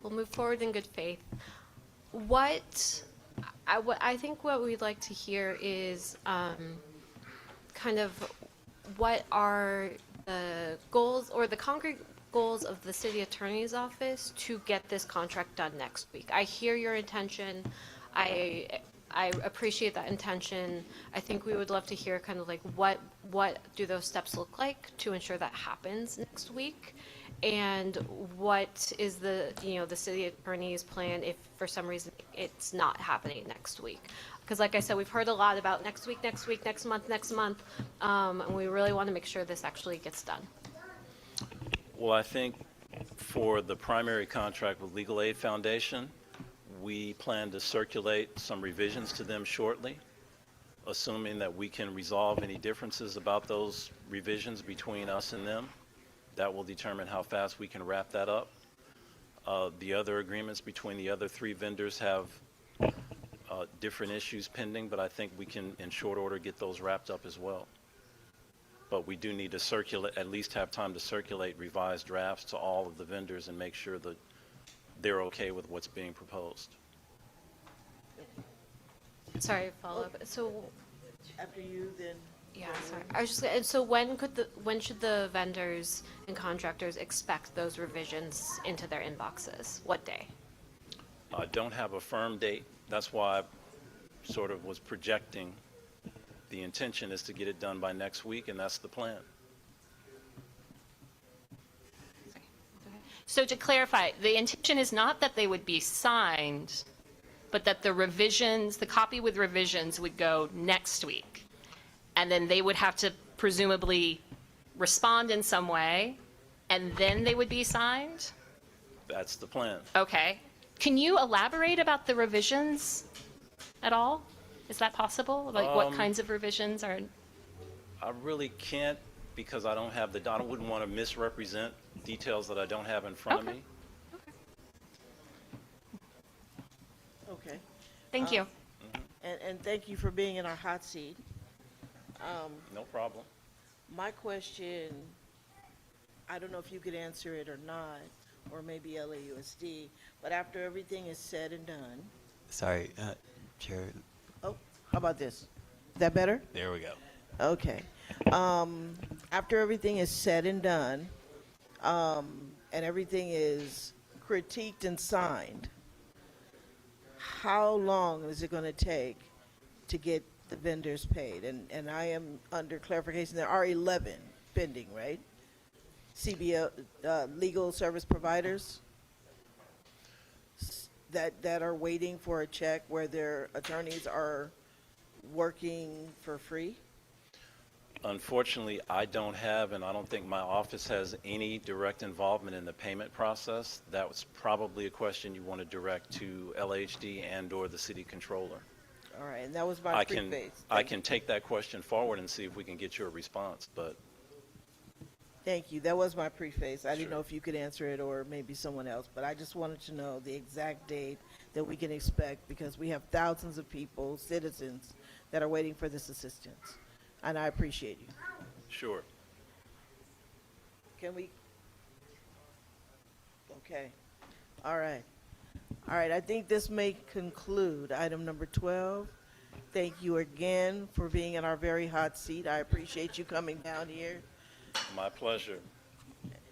we'll move forward in good faith. I think what we'd like to hear is kind of what are the goals or the concrete goals of the city attorney's office to get this contract done next week. I hear your intention. I appreciate that intention. I think we would love to hear kind of like what do those steps look like to ensure that happens next week, and what is the city attorney's plan if for some reason it's not happening next week. Because like I said, we've heard a lot about next week, next month, and we really want to make sure this actually gets done. Well, I think for the primary contract with Legal Aid Foundation, we plan to circulate some revisions to them shortly, assuming that we can resolve any differences about those revisions between us and them. That will determine how fast we can wrap that up. The other agreements between the other 3 vendors have different issues pending, but I think we can, in short order, get those wrapped up as well. But we do need to circulate, at least have time to circulate revised drafts to all of the vendors and make sure that they're okay with what's being proposed. Sorry, follow up. So After you, then. yeah, sorry. I was just and so when should the vendors and contractors expect those revisions into their inboxes? What day? I don't have a firm date. That's why I sort of was projecting. The intention is to get it done by next week, and that's the plan. So to clarify, the intention is not that they would be signed, but that the revisions, the copy with revisions would go next week. And then they would have to presumably respond in some way, and then they would be signed? That's the plan. Okay. Can you elaborate about the revisions at all? Is that possible? Like what kinds of revisions are? I really can't, because I don't have I wouldn't want to misrepresent details that I don't have in front of me. Okay. Thank you. And thank you for being in our hot seat. No problem. My question, I don't know if you could answer it or not, or maybe LAUSD, but after everything is said and done. Sorry, Chair. Oh, how about this? Is that better? There we go. Okay. After everything is said and done, and everything is critiqued and signed, how long is it going to take to get the vendors paid? And I am under clarification, there are 11 pending, right? CBO, legal service providers that are waiting for a check where their attorneys are working for free? Unfortunately, I don't have, and I don't think my office has any direct involvement in the payment process. That was probably a question you want to direct to LHD and or the city controller. All right, and that was my preface. I can take that question forward and see if we can get you a response, but. Thank you. That was my preface. I didn't know if you could answer it or maybe someone else, but I just wanted to know the exact date that we can expect, because we have thousands of people, citizens, that are waiting for this assistance. And I appreciate you. Sure. Can we? Okay. All right. All right. I think this may conclude item number 12. Thank you again for being in our very hot seat. I appreciate you coming down here. My pleasure.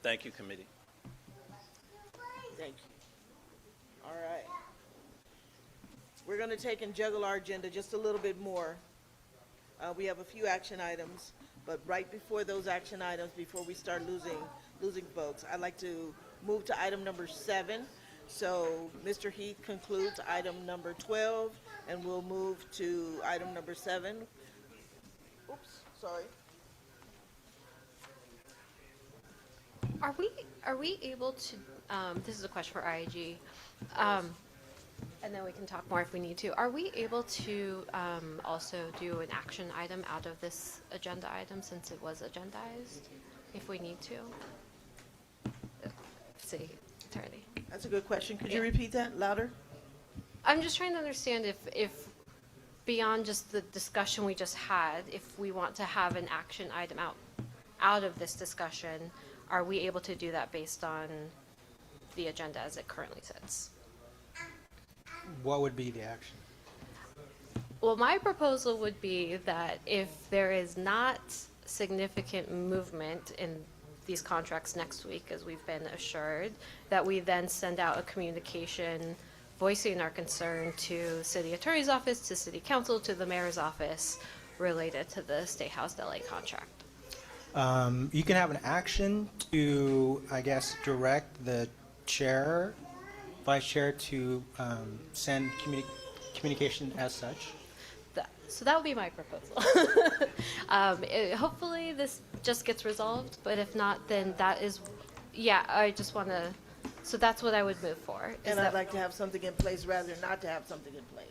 Thank you, committee. Thank you. All right. We're going to take and juggle our agenda just a little bit more. We have a few action items, but right before those action items, before we start losing folks, I'd like to move to item number 7. So Mr. Heath concludes item number 12, and we'll move to item number 7. Oops, sorry. Are we able to, this is a question for IAG, and then we can talk more if we need to. Are we able to also do an action item out of this agenda item since it was agendized, if we need to? City Attorney. That's a good question. Could you repeat that louder? I'm just trying to understand if beyond just the discussion we just had, if we want to have an action item out of this discussion, are we able to do that based on the agenda as it currently sits? What would be the action? Well, my proposal would be that if there is not significant movement in these contracts next week, as we've been assured, that we then send out a communication voicing our concern to City Attorney's Office, to City Council, to the Mayor's Office related to the State House LA contract. You can have an action to, I guess, direct the chair, vice chair to send communication as such. So that would be my proposal. Hopefully this just gets resolved, but if not, then that is, yeah, I just want to, so that's what I would move for. And I'd like to have something in place rather than not to have something in place.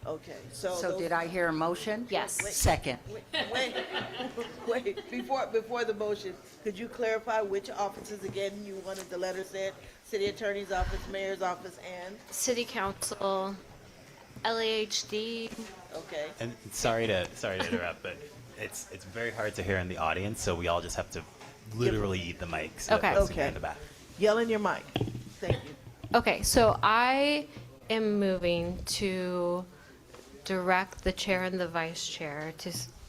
Okay, So did I hear a motion? Yes. Second. Wait, before the motion, could you clarify which offices again you wanted the letter said? City Attorney's Office, Mayor's Office, and? City Council, LAHD. Okay. And sorry to interrupt, but it's very hard to hear in the audience, so we all just have to literally eat the mic. So Okay. that's in the back. Yell in your mic. Thank you. Okay, so I am moving to direct the chair and the vice chair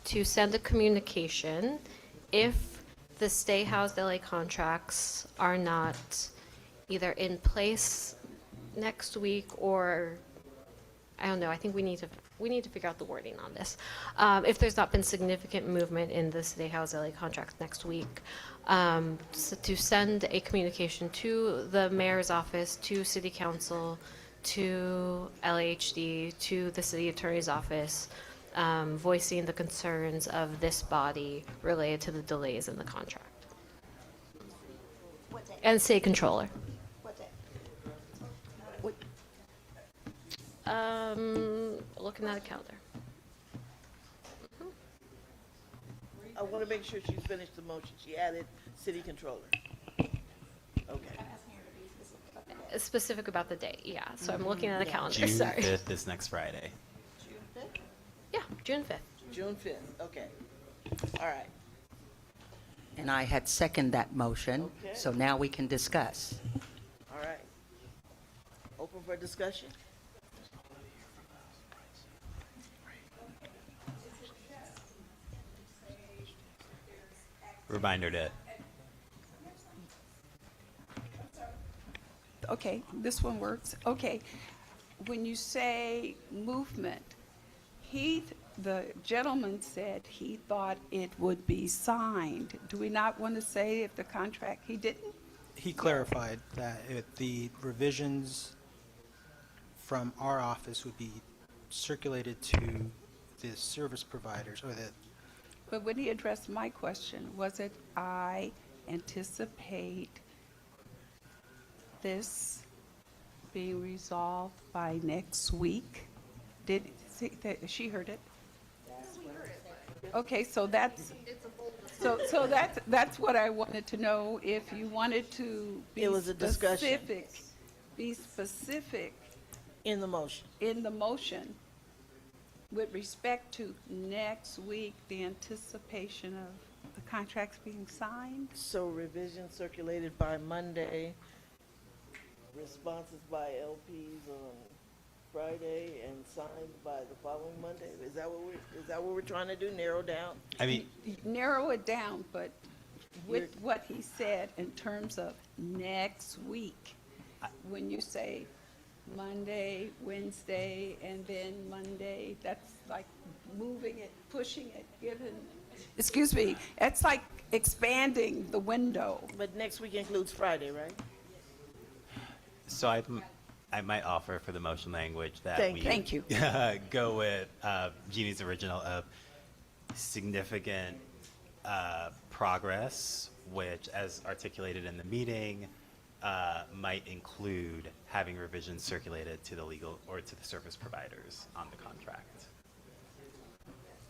to send a communication if the stay housed LA contracts are not either in place next week or I don't know. I think we need to figure out the wording on this. If there's not been significant movement in the Stay House LA contract next week, so to send a communication to the mayor's office, to city council, to LAHD, to the city attorney's office, voicing the concerns of this body related to the delays in the contract. And city controller. Looking at a calendar. I want to make sure she's finished the motion. She added city controller. Okay. Specific about the date, yeah. So I'm looking at a calendar, June sorry. 5th is next Friday. June 5th? Yeah, June 5th. June 5th, okay. All right. And I had seconded that motion, Okay. so now we can discuss. All right. Open for discussion? Reminder to Okay, this one works. Okay, when you say movement, the gentleman said he thought it would be signed. Do we not want to say if the contract, he didn't? He clarified that the revisions from our office would be circulated to the service providers or the. But when he addressed my question, was it, I anticipate this being resolved by next week? She heard it? Okay, so that's what I wanted to know, if you wanted to be It was a discussion. be specific In the motion. in the motion with respect to next week, the anticipation of the contracts being signed? So revision circulated by Monday, responses by LPs on Friday, and signed by the following Monday? Is that what we're trying to do, narrow down? I mean, Narrow it down, but with what he said in terms of next week, when you say Monday, Wednesday, and then Monday, that's like moving it, pushing it, excuse me, it's like expanding the window. But next week includes Friday, right? so I might offer for the motion language that Thank you. go with Jeannie's original of significant progress which, as articulated in the meeting, might include having revisions circulated to the legal or to the service providers on the contract.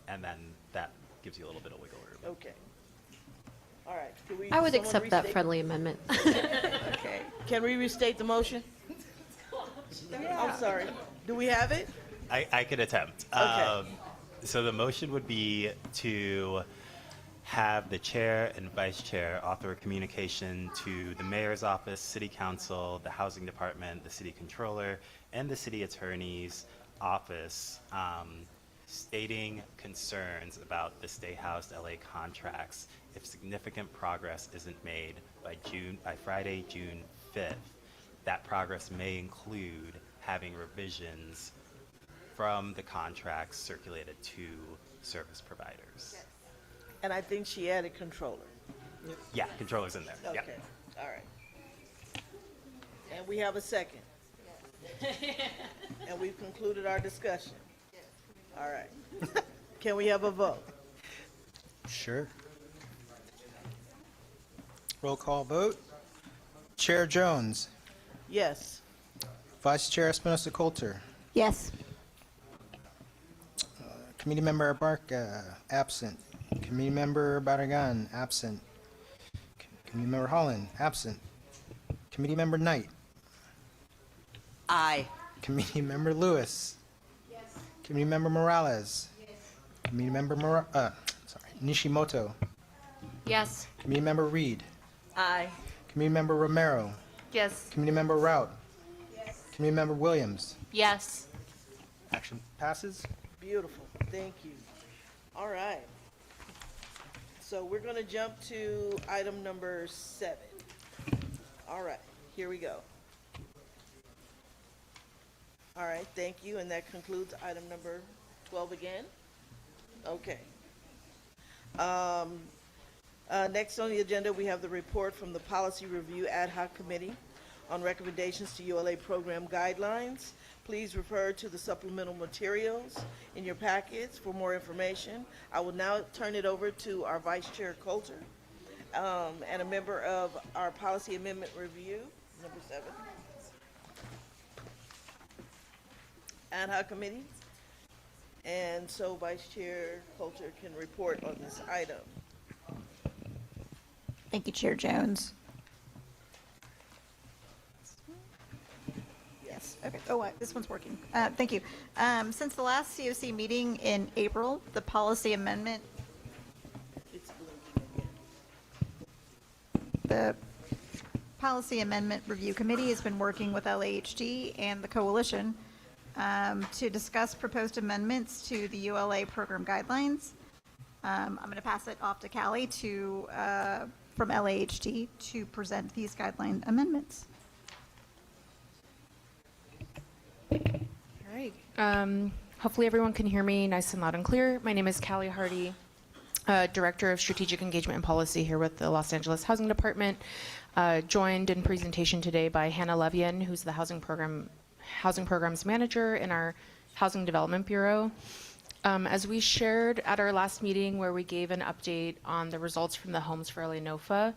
And then that gives you a little bit of wiggle room. Okay. All right. Can we, I would someone accept that restate- friendly amendment. Okay. Can we restate the motion? I'm sorry. Do we have it? I could attempt. Okay. So the motion would be to have the chair and vice chair author a communication to the mayor's office, city council, the housing department, the city controller, and the city attorney's office, stating concerns about the Stay Housed LA contracts if significant progress isn't made by Friday, June 5th. That progress may include having revisions from the contracts circulated to service providers. And I think she added controller. Yeah, controller's in there. Okay. Yep. All right. And we have a second. And we've concluded our discussion. All right. Can we have a vote? Sure. Roll call vote. Chair Jones. Yes. Vice Chair Espinosa Coulter. Yes. Committee Member Barca, absent. Committee Member Barragan, absent. Committee Member Holland, absent. Committee Member Knight. Aye. Committee Member Lewis. Yes. Committee Member Morales. Yes. Committee Member Nishimoto. Yes. Committee Member Reed. Aye. Committee Member Romero. Yes. Committee Member Rout. Yes. Committee Member Williams. Yes. Action passes. Beautiful. Thank you. All right. So we're going to jump to item number 7. All right. Here we go. All right. Thank you. And that concludes item number 12 again. Okay. Next on the agenda, we have the report from the Policy Review Ad Hoc Committee on recommendations to ULA program guidelines. Please refer to the supplemental materials in your packets for more information. I will now turn it over to our Vice Chair Coulter and a member of our Policy Amendment Review, number 7, Ad Hoc Committee. And so Vice Chair Coulter can report on this item. Thank you, Chair Jones. Yes. Okay. Oh, this one's working. Thank you. Since the last COC meeting in April, the policy amendment. The Policy Amendment Review Committee has been working with LAHD and the Coalition to discuss proposed amendments to the ULA program guidelines. I'm going to pass it off to Callie from LAHD to present these guideline amendments. All right. Hopefully everyone can hear me nice and loud and clear. My name is Callie Hardy, Director of Strategic Engagement and Policy here with the Los Angeles Housing Department. Joined in presentation today by Hannah Levian, who's the Housing Programs Manager in our Housing Development Bureau. As we shared at our last meeting where we gave an update on the results from the Homes for LA NOFA,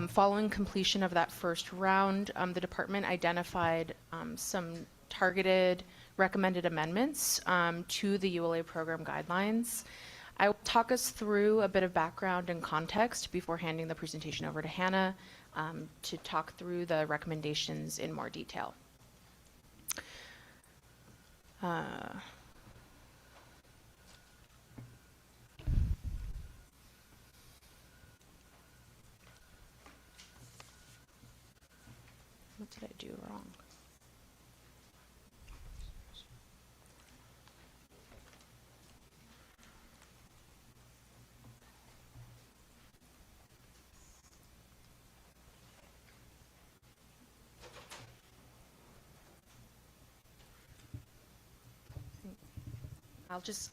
following completion of that first round, the department identified some targeted recommended amendments to the ULA program guidelines. I will talk us through a bit of background and context before handing the presentation over to Hannah to talk through the recommendations in more detail. What did I do wrong?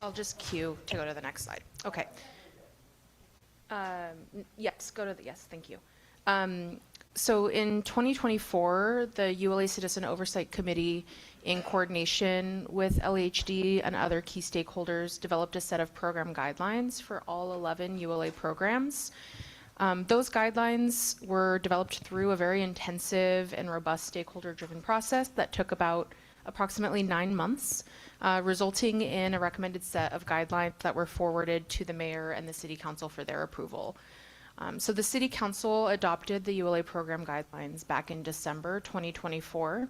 I'll just cue to go to the next slide. Okay. Yes, go to the, yes, thank you. So in 2024, the ULA Citizen Oversight Committee, in coordination with LAHD and other key stakeholders, developed a set of program guidelines for all 11 ULA programs. Those guidelines were developed through a very intensive and robust stakeholder-driven process that took about approximately 9 months, resulting in a recommended set of guidelines that were forwarded to the mayor and the city council for their approval. So the city council adopted the ULA program guidelines back in December 2024,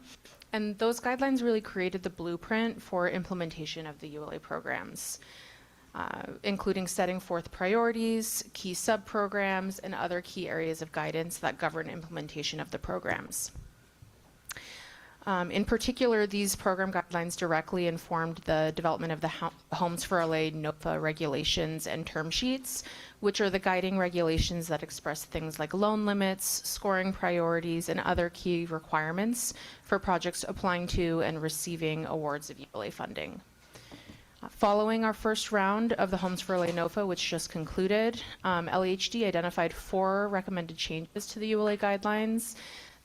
and those guidelines really created the blueprint for implementation of the ULA programs, including setting forth priorities, key sub-programs, and other key areas of guidance that govern implementation of the programs. In particular, these program guidelines directly informed the development of the Homes for LA NOFA regulations and term sheets, which are the guiding regulations that express things like loan limits, scoring priorities, and other key requirements for projects applying to and receiving awards of ULA funding. Following our first round of the Homes for LA NOFA, which just concluded, LAHD identified 4 recommended changes to the ULA guidelines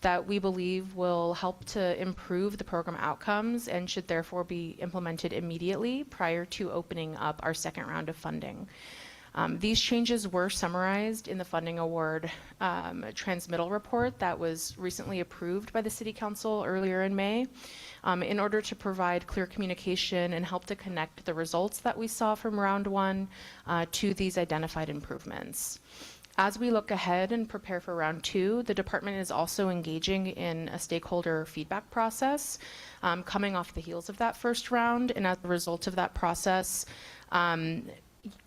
that we believe will help to improve the program outcomes and should therefore be implemented immediately prior to opening up our second round of funding. These changes were summarized in the funding award transmittal report that was recently approved by the City Council earlier in May, in order to provide clear communication and help to connect the results that we saw from round 1 to these identified improvements. As we look ahead and prepare for round 2, the department is also engaging in a stakeholder feedback process coming off the heels of that first round, and as a result of that process,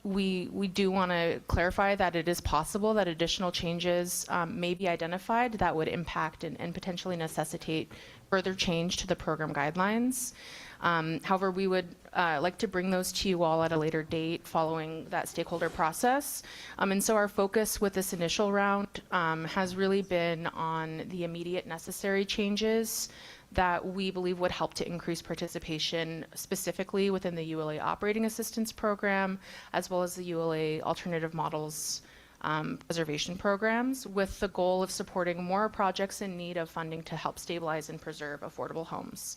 we do want to clarify that it is possible that additional changes may be identified that would impact and potentially necessitate further change to the program guidelines. However, we would like to bring those to you all at a later date following that stakeholder process. And so our focus with this initial round has really been on the immediate necessary changes that we believe would help to increase participation specifically within the ULA Operating Assistance Program, as well as the ULA Alternative Models preservation programs, with the goal of supporting more projects in need of funding to help stabilize and preserve affordable homes.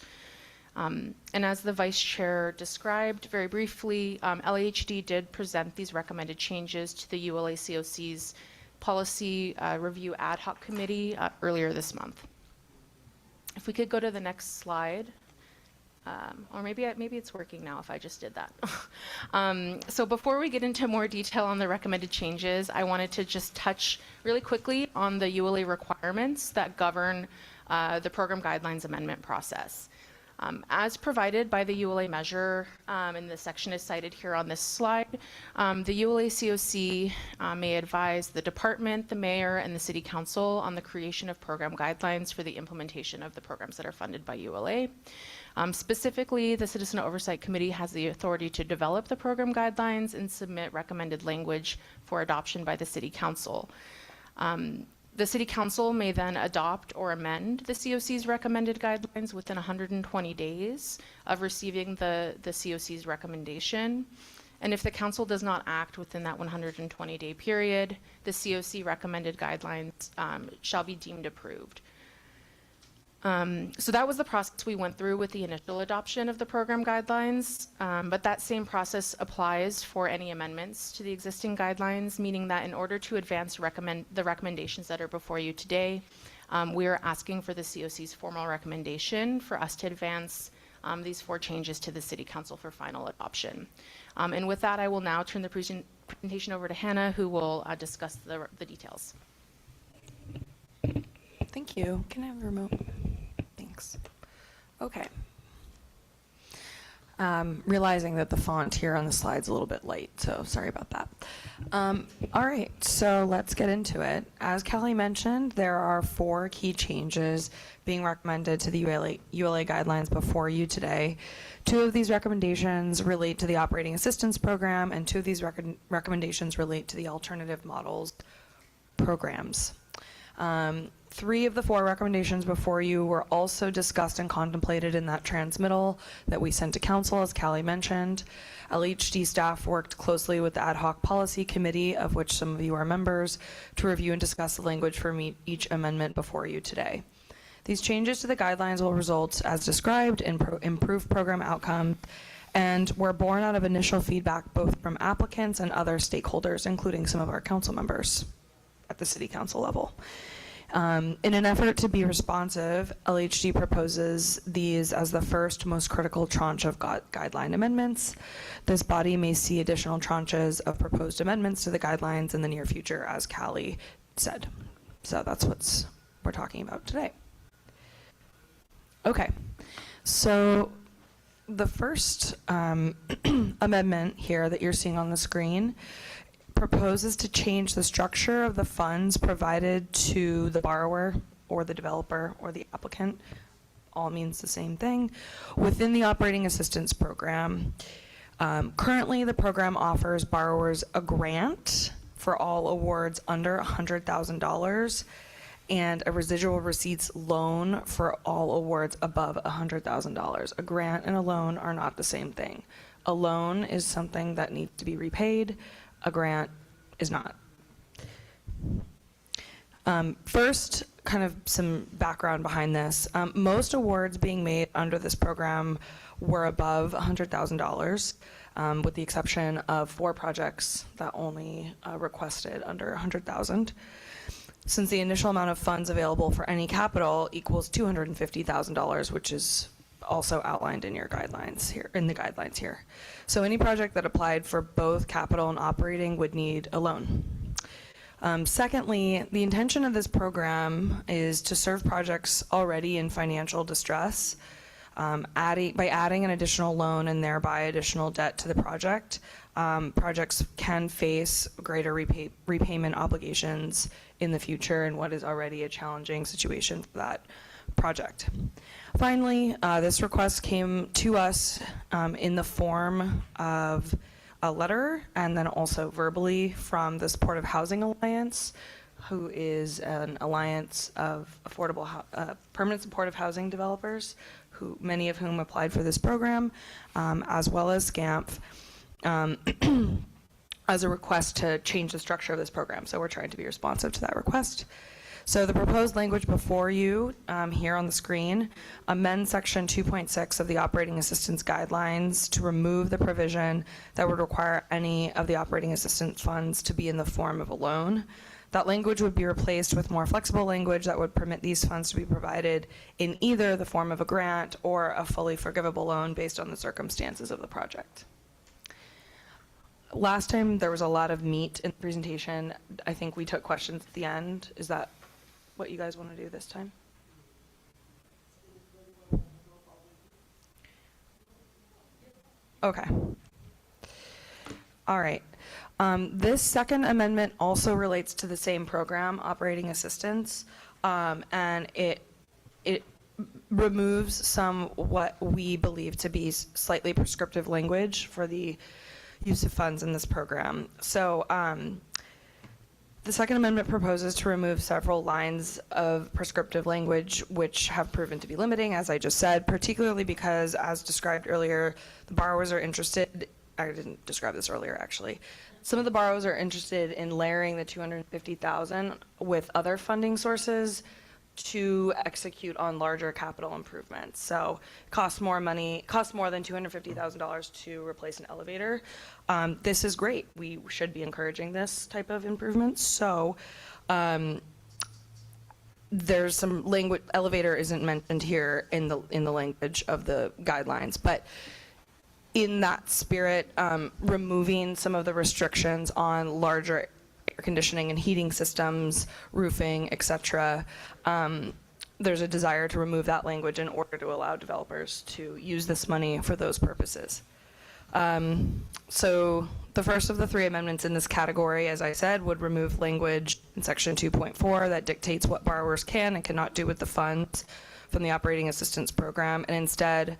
And as the Vice Chair described very briefly, LAHD did present these recommended changes to the ULA COC's Policy Review Ad Hoc Committee earlier this month. If we could go to the next slide, or maybe it's working now if I just did that. So before we get into more detail on the recommended changes, I wanted to just touch really quickly on the ULA requirements that govern the program guidelines amendment process. As provided by the ULA measure, and the section is cited here on this slide, the ULA COC may advise the department, the mayor, and the city council on the creation of program guidelines for the implementation of the programs that are funded by ULA. Specifically, the Citizen Oversight Committee has the authority to develop the program guidelines and submit recommended language for adoption by the city council. The City Council may then adopt or amend the COC's recommended guidelines within 120 days of receiving the COC's recommendation. And if the Council does not act within that 120-day period, the COC recommended guidelines shall be deemed approved. So that was the process we went through with the initial adoption of the program guidelines, but that same process applies for any amendments to the existing guidelines, meaning that in order to advance the recommendations that are before you today, we are asking for the COC's formal recommendation for us to advance these 4 changes to the City Council for final adoption. And with that, I will now turn the presentation over to Hannah, who will discuss the details. Thank you. Can I have the remote? Thanks. Okay. Realizing that the font here on the slide's a little bit light, so sorry about that. All right, so let's get into it. As Kelly mentioned, there are 4 key changes being recommended to the ULA guidelines before you today. 2 of these recommendations relate to the Operating Assistance Program, and 2 of these recommendations relate to the Alternative Models programs. 3 of the 4 recommendations before you were also discussed and contemplated in that transmittal that we sent to council, as Callie mentioned. LHD staff worked closely with the Ad Hoc Policy Committee, of which some of you are members, to review and discuss the language for each amendment before you today. These changes to the guidelines will result, as described, in improved program outcomes, and were born out of initial feedback both from applicants and other stakeholders, including some of our council members. at the city council level. In an effort to be responsive, LHD proposes these as the first most critical tranche of guideline amendments. This body may see additional tranches of proposed amendments to the guidelines in the near future, as Callie said. So that's what we're talking about today. Okay, so the first amendment here that you're seeing on the screen proposes to change the structure of the funds provided to the borrower or the developer or the applicant, all means the same thing, within the operating assistance program. Currently, the program offers borrowers a grant for all awards under $100,000 and a residual receipts loan for all awards above $100,000. A grant and a loan are not the same thing. A loan is something that needs to be repaid. A grant is not. First, kind of some background behind this. Most awards being made under this program were above $100,000, with the exception of 4 projects that only requested under $100,000. Since the initial amount of funds available for any capital equals $250,000, which is also outlined in your guidelines here, in the guidelines here. So any project that applied for both capital and operating would need a loan. Secondly, the intention of this program is to serve projects already in financial distress. By adding an additional loan and thereby additional debt to the project, projects can face greater repayment obligations in the future in what is already a challenging situation for that project. Finally, this request came to us in the form of a letter and then also verbally from the Supportive Housing Alliance, who is an alliance of affordable permanent supportive housing developers, many of whom applied for this program, as well as SCAMP, as a request to change the structure of this program. So we're trying to be responsive to that request. So the proposed language before you here on the screen amends section 2.6 of the operating assistance guidelines to remove the provision that would require any of the operating assistance funds to be in the form of a loan. That language would be replaced with more flexible language that would permit these funds to be provided in either the form of a grant or a fully forgivable loan based on the circumstances of the project. Last time there was a lot of meat in the presentation. I think we took questions at the end. Is that what you guys want to do this time? Okay. All right. This second amendment also relates to the same program, operating assistance, and it removes some what we believe to be slightly prescriptive language for the use of funds in this program. So the second amendment proposes to remove several lines of prescriptive language which have proven to be limiting, as I just said, particularly because, as described earlier, the borrowers are interested, I didn't describe this earlier actually, some of the borrowers are interested in layering the $250,000 with other funding sources to execute on larger capital improvements. So it costs more than $250,000 to replace an elevator. This is great. We should be encouraging this type of improvements. So there's some language, elevator isn't mentioned here in the language of the guidelines, but in that spirit, removing some of the restrictions on larger air conditioning and heating systems, roofing, etc. There's a desire to remove that language in order to allow developers to use this money for those purposes. So the first of the 3 amendments in this category, as I said, would remove language in section 2.4 that dictates what borrowers can and cannot do with the funds from the operating assistance program, and instead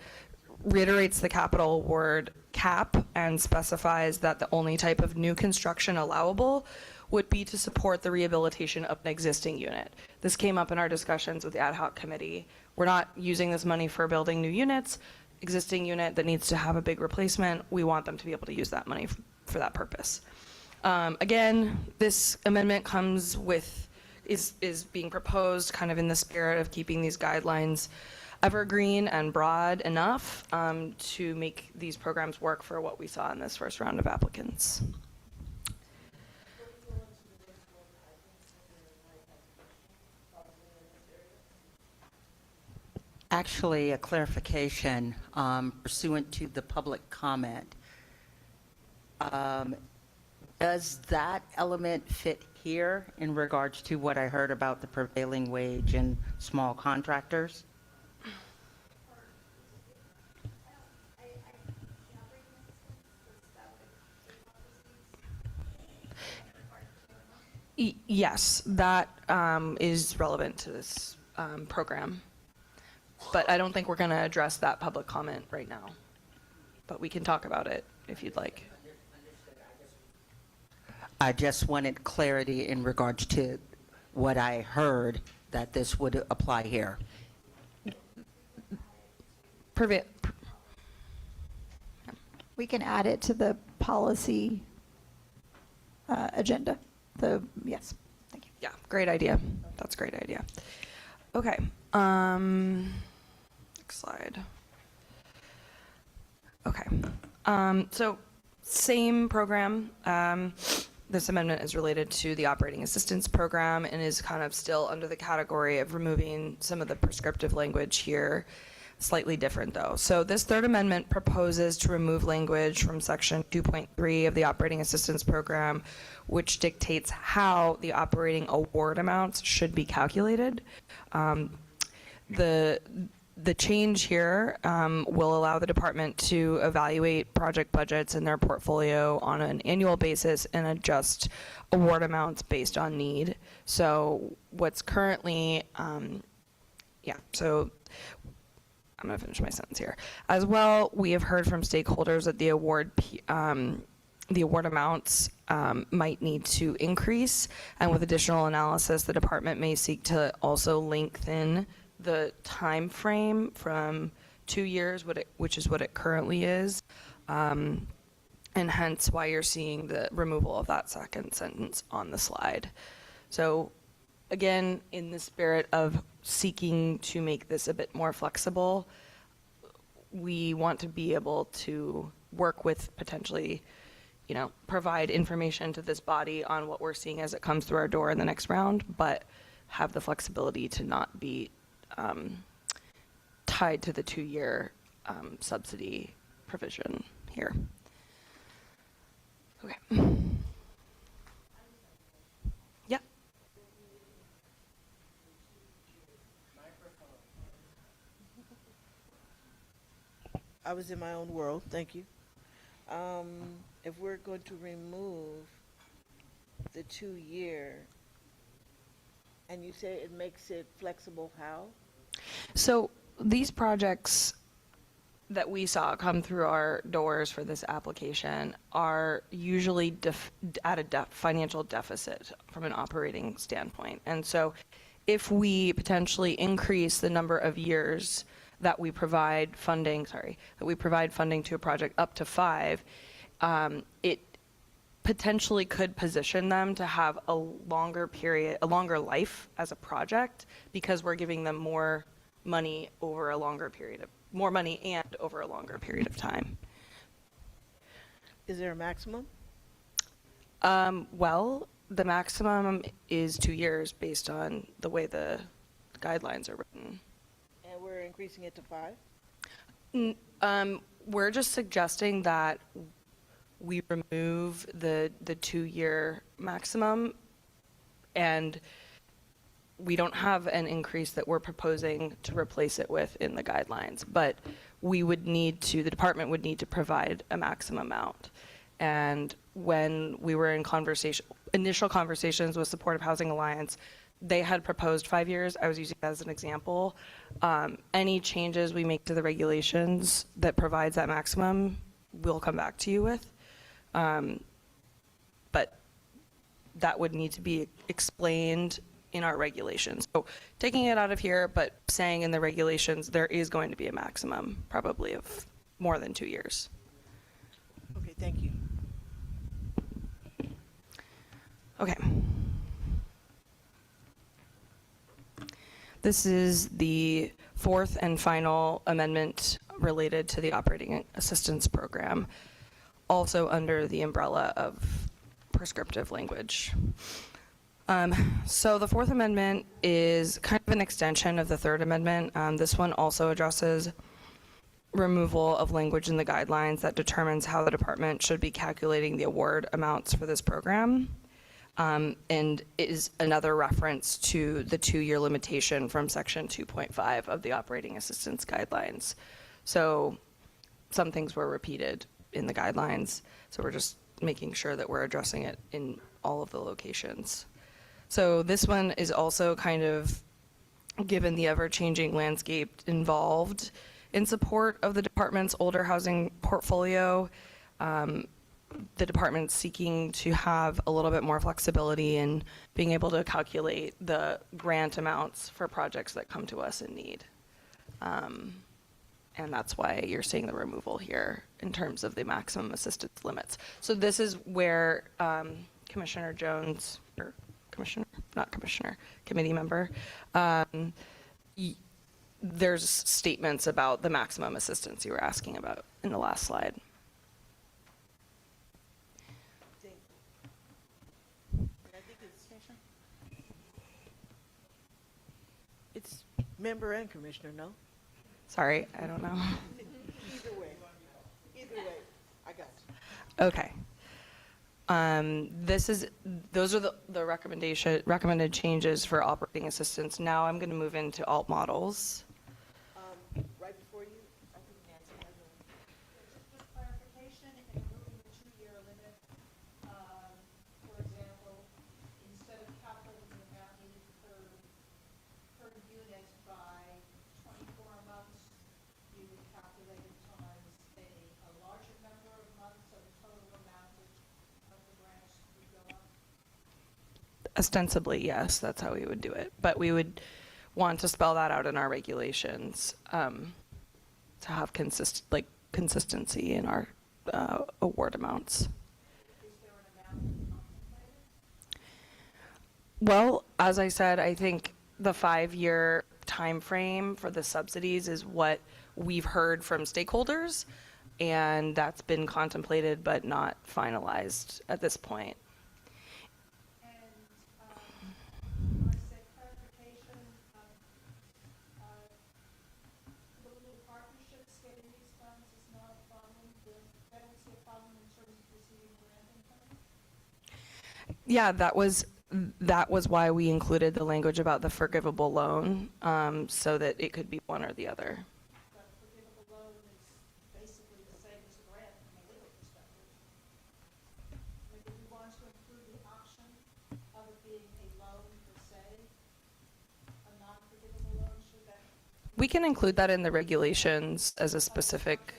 reiterates the capital word cap and specifies that the only type of new construction allowable would be to support the rehabilitation of an existing unit. This came up in our discussions with the ad hoc committee. We're not using this money for building new units. Existing unit that needs to have a big replacement, we want them to be able to use that money for that purpose. Again, this amendment comes with, is being proposed kind of in the spirit of keeping these guidelines evergreen and broad enough to make these programs work for what we saw in this first round of applicants. Actually, a clarification pursuant to the public comment. Does that element fit here in regards to what I heard about the prevailing wage and small contractors? Yes, that is relevant to this program. But I don't think we're going to address that public comment right now. But we can talk about it if you'd like. I just wanted clarity in regards to what I heard, that this would apply here. We can add it to the policy agenda. Yes, thank you. Yeah, great idea. That's a great idea. Okay. Next slide. Okay. So same program. This amendment is related to the operating assistance program and is kind of still under the category of removing some of the prescriptive language here. Slightly different though. So this third amendment proposes to remove language from section 2.3 of the operating assistance program, which dictates how the operating award amounts should be calculated. The change here will allow the department to evaluate project budgets in their portfolio on an annual basis and adjust award amounts based on need. So what's currently, so I'm going to finish my sentence here. As well, we have heard from stakeholders that the award amounts might need to increase, and with additional analysis, the department may seek to also lengthen the time frame from 2 years, which is what it currently is, and hence why you're seeing the removal of that second sentence on the slide. So again, in the spirit of seeking to make this a bit more flexible, we want to be able to work with potentially, provide information to this body on what we're seeing as it comes through our door in the next round, but have the flexibility to not be tied to the 2-year subsidy provision here. Okay. Yeah. I was in my own world, thank you. If we're going to remove the 2-year, and you say it makes it flexible, how? So these projects that we saw come through our doors for this application are usually at a financial deficit from an operating standpoint. And so if we potentially increase the number of years that we provide funding, to a project up to 5, it potentially could position them to have a longer life as a project, because we're giving them more money over a longer period of time. Is there a maximum? Well, the maximum is 2 years based on the way the guidelines are written. And we're increasing it to 5? We're just suggesting that we remove the 2-year maximum, and we don't have an increase that we're proposing to replace it with in the guidelines, but the department would need to provide a maximum amount. And when we were in initial conversations with Supportive Housing Alliance, they had proposed 5 years. I was using that as an example. Any changes we make to the regulations that provides that maximum, we'll come back to you with. But that would need to be explained in our regulations. So taking it out of here, but saying in the regulations there is going to be a maximum, probably of more than 2 years. Okay, thank you. Okay. This is the fourth and final amendment related to the operating assistance program, also under the umbrella of prescriptive language. So the Fourth Amendment is kind of an extension of the Third Amendment. This one also addresses removal of language in the guidelines that determines how the department should be calculating the award amounts for this program. And is another reference to the 2-year limitation from section 2.5 of the operating assistance guidelines. So some things were repeated in the guidelines, so we're just making sure that we're addressing it in all of the locations. So this one is also kind of, given the ever-changing landscape involved in support of the department's older housing portfolio, the department's seeking to have a little bit more flexibility in being able to calculate the grant amounts for projects that come to us in need. And that's why you're seeing the removal here in terms of the maximum assistance limits. So this is where Commissioner Jones, or Commissioner, not Commissioner, committee member, there's statements about the maximum assistance you were asking about in the last slide. It's member and commissioner, no? Sorry, I don't know. Either way, I got you. Okay. Those are the recommended changes for operating assistance. Now I'm going to move into alt models. Right before you, I think Nancy has Just clarification, in removing the 2-year limit, for example, instead of calculating the amount needed per unit by 24 months, you would calculate it times a larger number of months, so the total amount of the grants would go up? Ostensibly, yes, that's how we would do it. But we would want to spell that out in our regulations to have consistency in our award amounts. Is there an amount contemplated? Well, as I said, I think the 5-year time frame for the subsidies is what we've heard from stakeholders, and that's been contemplated but not finalized at this point. Yeah, that was why we included the language about the forgivable loan, so that it could be one or the other. But a forgivable loan is basically the same as a grant from a legal perspective. Maybe we want to include the option of it being a loan per se, a non-forgivable loan, should that? We can include that in the regulations as a specific.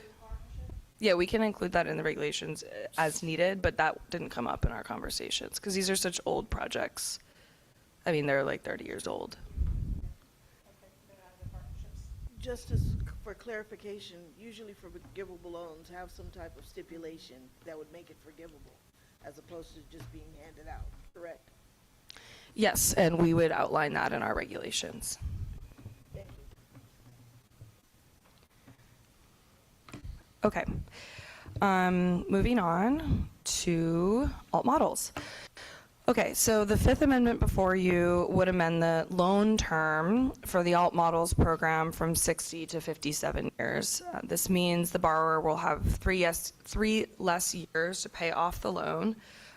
Yeah, we can include that in the regulations as needed, but that didn't come up in our conversations because these are such old projects. I mean, they're like 30 years old. Just for clarification, usually for forgivable loans, have some type of stipulation that would make it forgivable, as opposed to just being handed out, correct? Yes, and we would outline that in our regulations. Thank you. Okay. Moving on to alt models. Okay, so the Fifth Amendment before you would amend the loan term for the alt models program from 60 to 57 years. This means the borrower will have three less years to pay off the loan.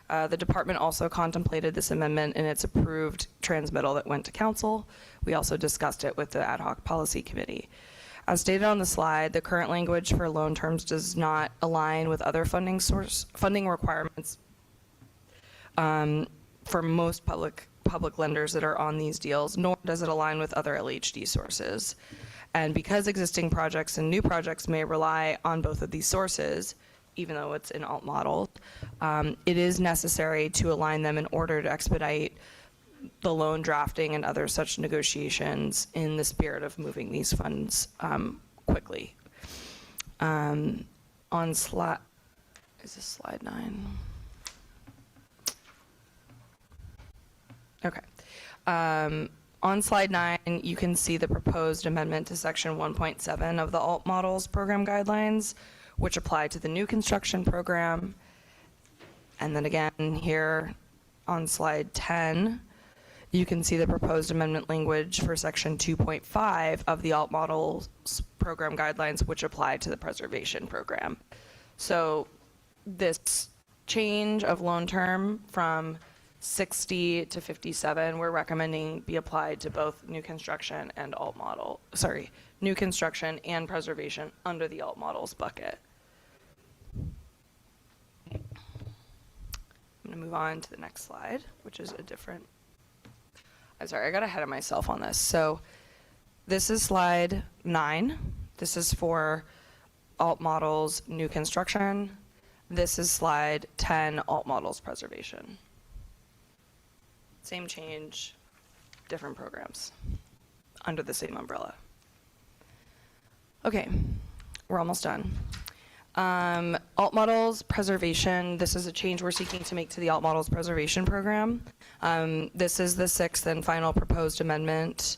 The department also contemplated this amendment in its approved transmittal that went to council. We also discussed it with the ad hoc policy committee. As stated on the slide, the current language for loan terms does not align with other funding requirements for most public lenders that are on these deals, nor does it align with other LHD sources. And because existing projects and new projects may rely on both of these sources, even though it's an alt model, it is necessary to align them in order to expedite the loan drafting and other such negotiations in the spirit of moving these funds quickly. On slide, is this slide 9? Okay. On slide 9, you can see the proposed amendment to section 1.7 of the alt models program guidelines, which apply to the new construction program. And then again here on slide 10, you can see the proposed amendment language for section 2.5 of the alt models program guidelines, which apply to the preservation program. So this change of loan term from 60 to 57, we're recommending be applied to both new construction and new construction and preservation under the alt models bucket. I'm going to move on to the next slide, which is a different, I'm sorry, I got ahead of myself on this. So this is slide 9. This is for alt models new construction. This is slide 10, alt models preservation. Same change, different programs under the same umbrella. Okay, we're almost done. Alt models preservation, this is a change we're seeking to make to the alt models preservation program. This is the 6th and final proposed amendment,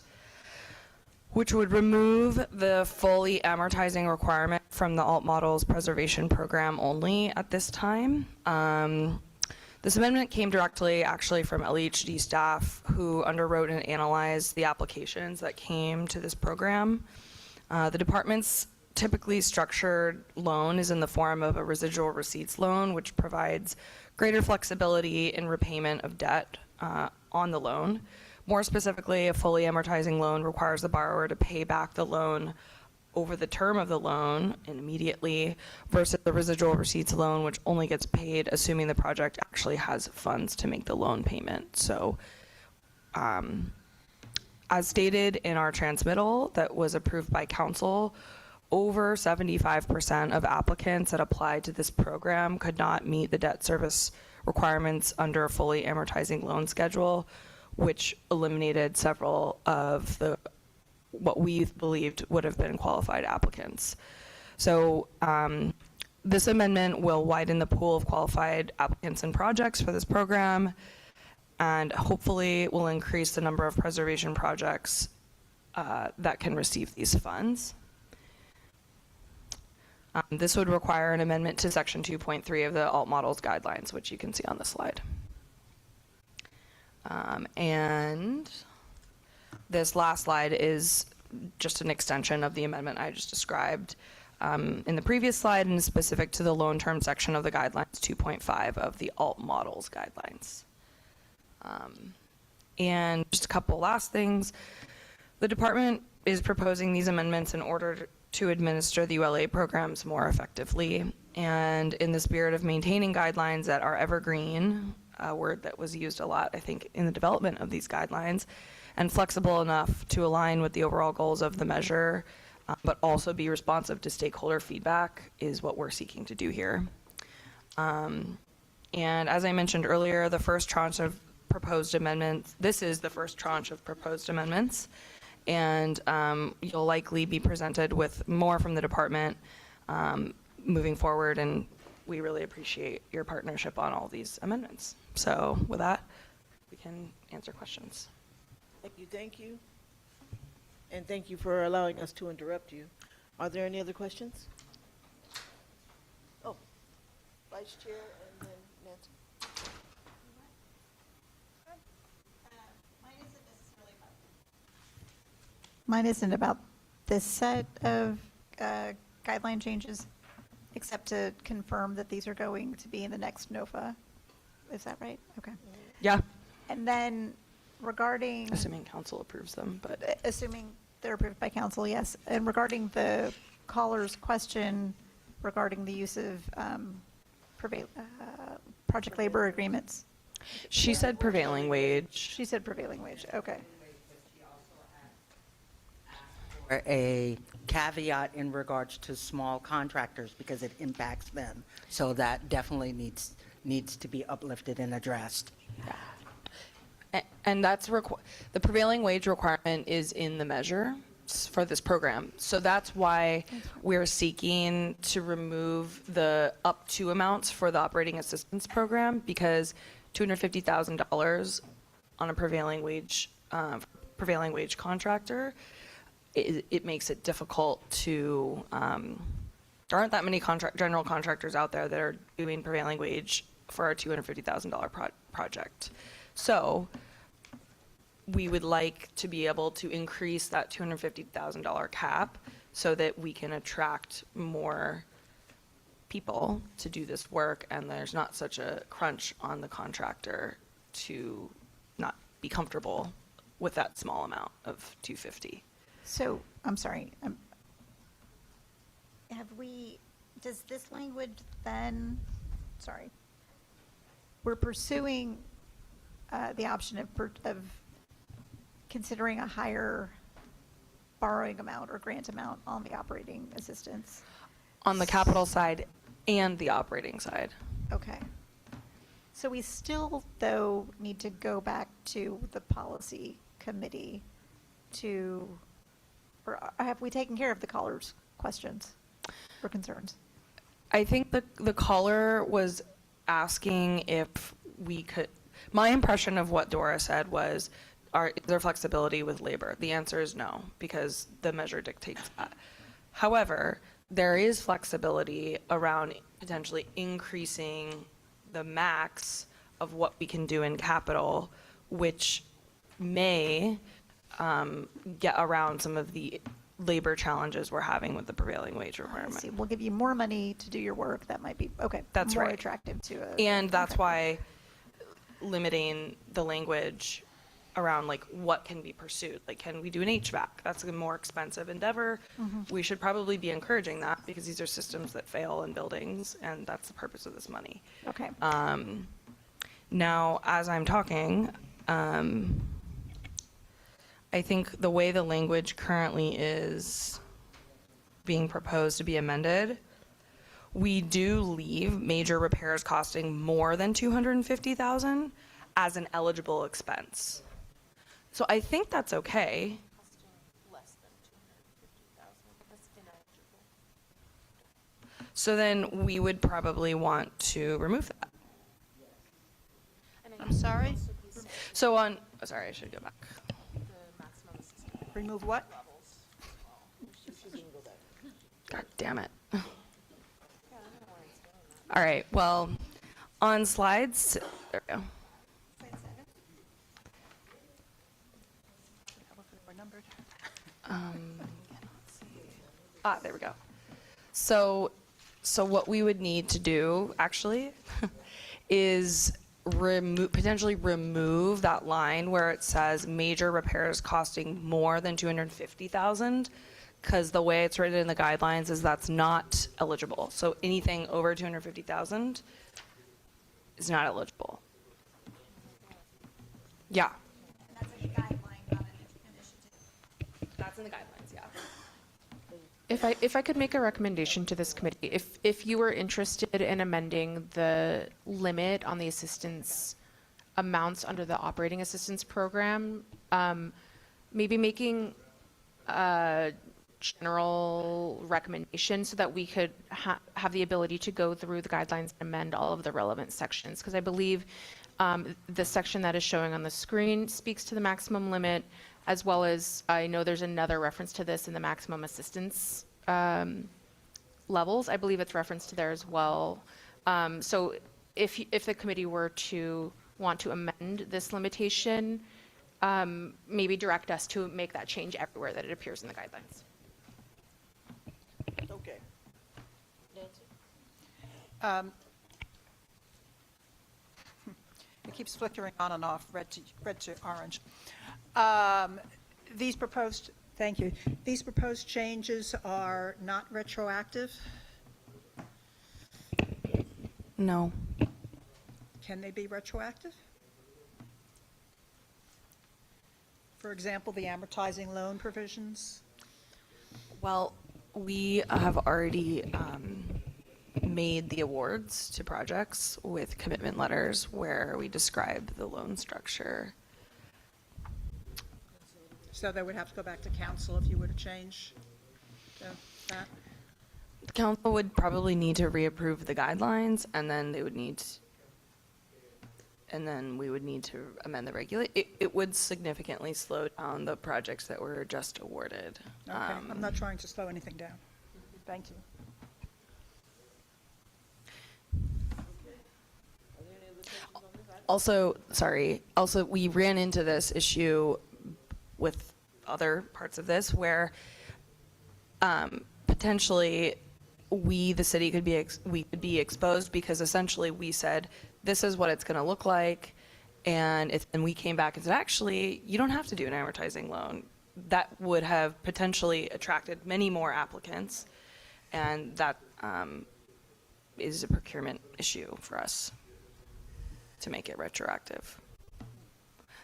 which would remove the fully amortizing requirement from the alt models preservation program only at this time. This amendment came directly actually from LAHD staff who underwrote and analyzed the applications that came to this program. The department's typically structured loan is in the form of a residual receipts loan, which provides greater flexibility in repayment of debt on the loan. More specifically, a fully amortizing loan requires the borrower to pay back the loan over the term of the loan and immediately, versus the residual receipts loan, which only gets paid assuming the project actually has funds to make the loan payment. So as stated in our transmittal that was approved by council, over 75% of applicants that applied to this program could not meet the debt service requirements under a fully amortizing loan schedule, which eliminated several of the what we believed would have been qualified applicants. So this amendment will widen the pool of qualified applicants and projects for this program, and hopefully will increase the number of preservation projects that can receive these funds. This would require an amendment to section 2.3 of the alt models guidelines, which you can see on the slide. And this last slide is just an extension of the amendment I just described in the previous slide, and is specific to the loan term section of the guidelines 2.5 of the alt models guidelines. And just a couple last things. The department is proposing these amendments in order to administer the ULA programs more effectively, and in the spirit of maintaining guidelines that are evergreen, a word that was used a lot, I think, in the development of these guidelines, and flexible enough to align with the overall goals of the measure, but also be responsive to stakeholder feedback, is what we're seeking to do here. And as I mentioned earlier, the first tranche of proposed amendments, this is the first tranche of proposed amendments, and you'll likely be presented with more from the department moving forward, and we really appreciate your partnership on all these amendments. So with that, we can answer questions. Thank you. And thank you for allowing us to interrupt you. Are there any other questions? Oh, Vice Chair and then Nancy. Mine isn't about this set of guideline changes, except to confirm that these are going to be in the next NOFA. Is that right? Okay. Yeah. And then regarding... Assuming council approves them, but... Assuming they're approved by council, yes. And regarding the caller's question regarding the use of project labor agreements. She said prevailing wage. She said prevailing wage, okay. A caveat in regards to small contractors because it impacts them. So that definitely needs to be uplifted and addressed. And that's the prevailing wage requirement is in the measure for this program. So that's why we're seeking to remove the up to amounts for the operating assistance program, because $250,000 on a prevailing wage contractor, it makes it difficult to, there aren't that many general contractors out there that are doing prevailing wage for a $250,000 project. So we would like to be able to increase that $250,000 cap so that we can attract more people to do this work, and there's not such a crunch on the contractor to not be comfortable with that small amount of 250. So, I'm sorry, does this language then, sorry, we're pursuing the option of considering a higher borrowing amount or grant amount on the operating assistance? On the capital side and the operating side. Okay. So we still, though, need to go back to the policy committee or have we taken care of the caller's questions or concerns? I think the caller was asking if we could, my impression of what Dora said was, is there flexibility with labor? The answer is no, because the measure dictates that. However, there is flexibility around potentially increasing the max of what we can do in capital, which may get around some of the labor challenges we're having with the prevailing wage requirement. I see. We'll give you more money to do your work. That might be, okay. That's more right. attractive to a. And that's why limiting the language around like what can be pursued. Like, can we do an HVAC? That's a more expensive endeavor. Mhm. We should probably be encouraging that because these are systems that fail in buildings, and that's the purpose of this money. Okay. Now, as I'm talking, I think the way the language currently is being proposed to be amended, we do leave major repairs costing more than $250,000 as an eligible expense. So I think that's okay. So then we would probably want to remove that. I'm sorry? So on, oh, sorry, I should go back. Remove what? God damn it. All right, well, on slides, there we go. There we go. So what we would need to do, actually, is potentially remove that line where it says major repairs costing more than $250,000, because the way it's written in the guidelines is that's not eligible. So anything over $250,000 is not eligible. Yeah. That's a guideline, not an initiative. That's in the guidelines, yeah. If I could make a recommendation to this committee, if you were interested in amending the limit on the assistance amounts under the operating assistance program, maybe making a general recommendation so that we could have the ability to go through the guidelines and amend all of the relevant sections. Because I believe the section that is showing on the screen speaks to the maximum limit, as well as I know there's another reference to this in the maximum assistance levels. I believe it's referenced to there as well. So if the committee were to want to amend this limitation, maybe direct us to make that change everywhere that it appears in the guidelines. Okay. It keeps flickering on and off, red to orange. These proposed, thank you. These proposed changes are not retroactive? No. Can they be retroactive? For example, the amortizing loan provisions? Well, we have already made the awards to projects with commitment letters where we describe the loan structure. So they would have to go back to council if you were to change that? The council would probably need to reapprove the guidelines, and then we would need to amend the regulate. It would significantly slow down the projects that were just awarded. Okay, I'm not trying to slow anything down. Thank you. Also, we ran into this issue with other parts of this where potentially we, the city, could be exposed because essentially we said, this is what it's going to look like. And we came back and said, actually, you don't have to do an amortizing loan. That would have potentially attracted many more applicants. And that is a procurement issue for us to make it retroactive.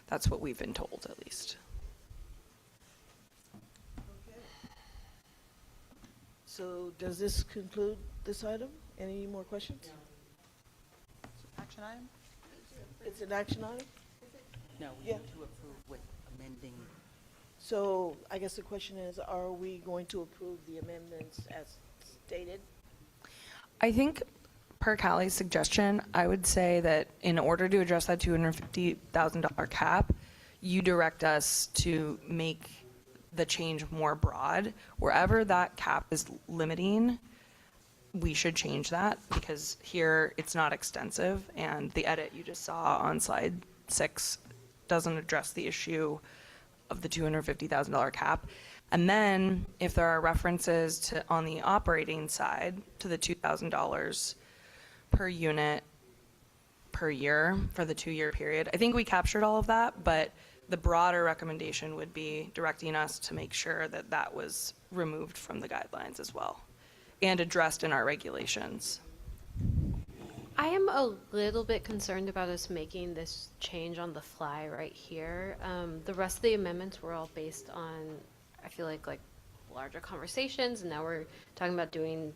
That's what we've been told, at least. So does this conclude this item? Any more questions? Action item? It's an action item? No, we need to approve with amending. So I guess the question is, are we going to approve the amendments as stated? I think per Callie's suggestion, I would say that in order to address that $250,000 cap, you direct us to make the change more broad. Wherever that cap is limiting, we should change that because here it's not extensive and the edit you just saw on slide 6 doesn't address the issue of the $250,000 cap. And then if there are references to on the operating side to the $2,000 per unit per year for the 2-year period, I think we captured all of that, but the broader recommendation would be directing us to make sure that that was removed from the guidelines as well and addressed in our regulations. I am a little bit concerned about us making this change on the fly right here. The rest of the amendments were all based on, I feel like larger conversations, and now we're talking about doing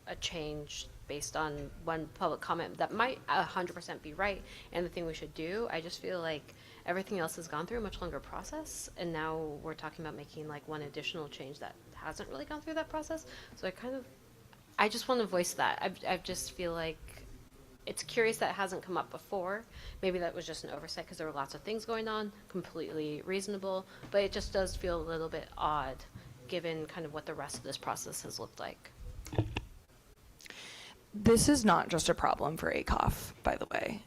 a change based on one public comment that might 100% be right and the thing we should do. I just feel like everything else has gone through a much longer process, and now we're talking about making one additional change that hasn't really gone through that process. So I just want to voice that. I just feel like it's curious that it hasn't come up before. Maybe that was just an oversight because there were lots of things going on, completely reasonable, but it just does feel a little bit odd given kind of what the rest of this process has looked like. This is not just a problem for ACOF, by the way.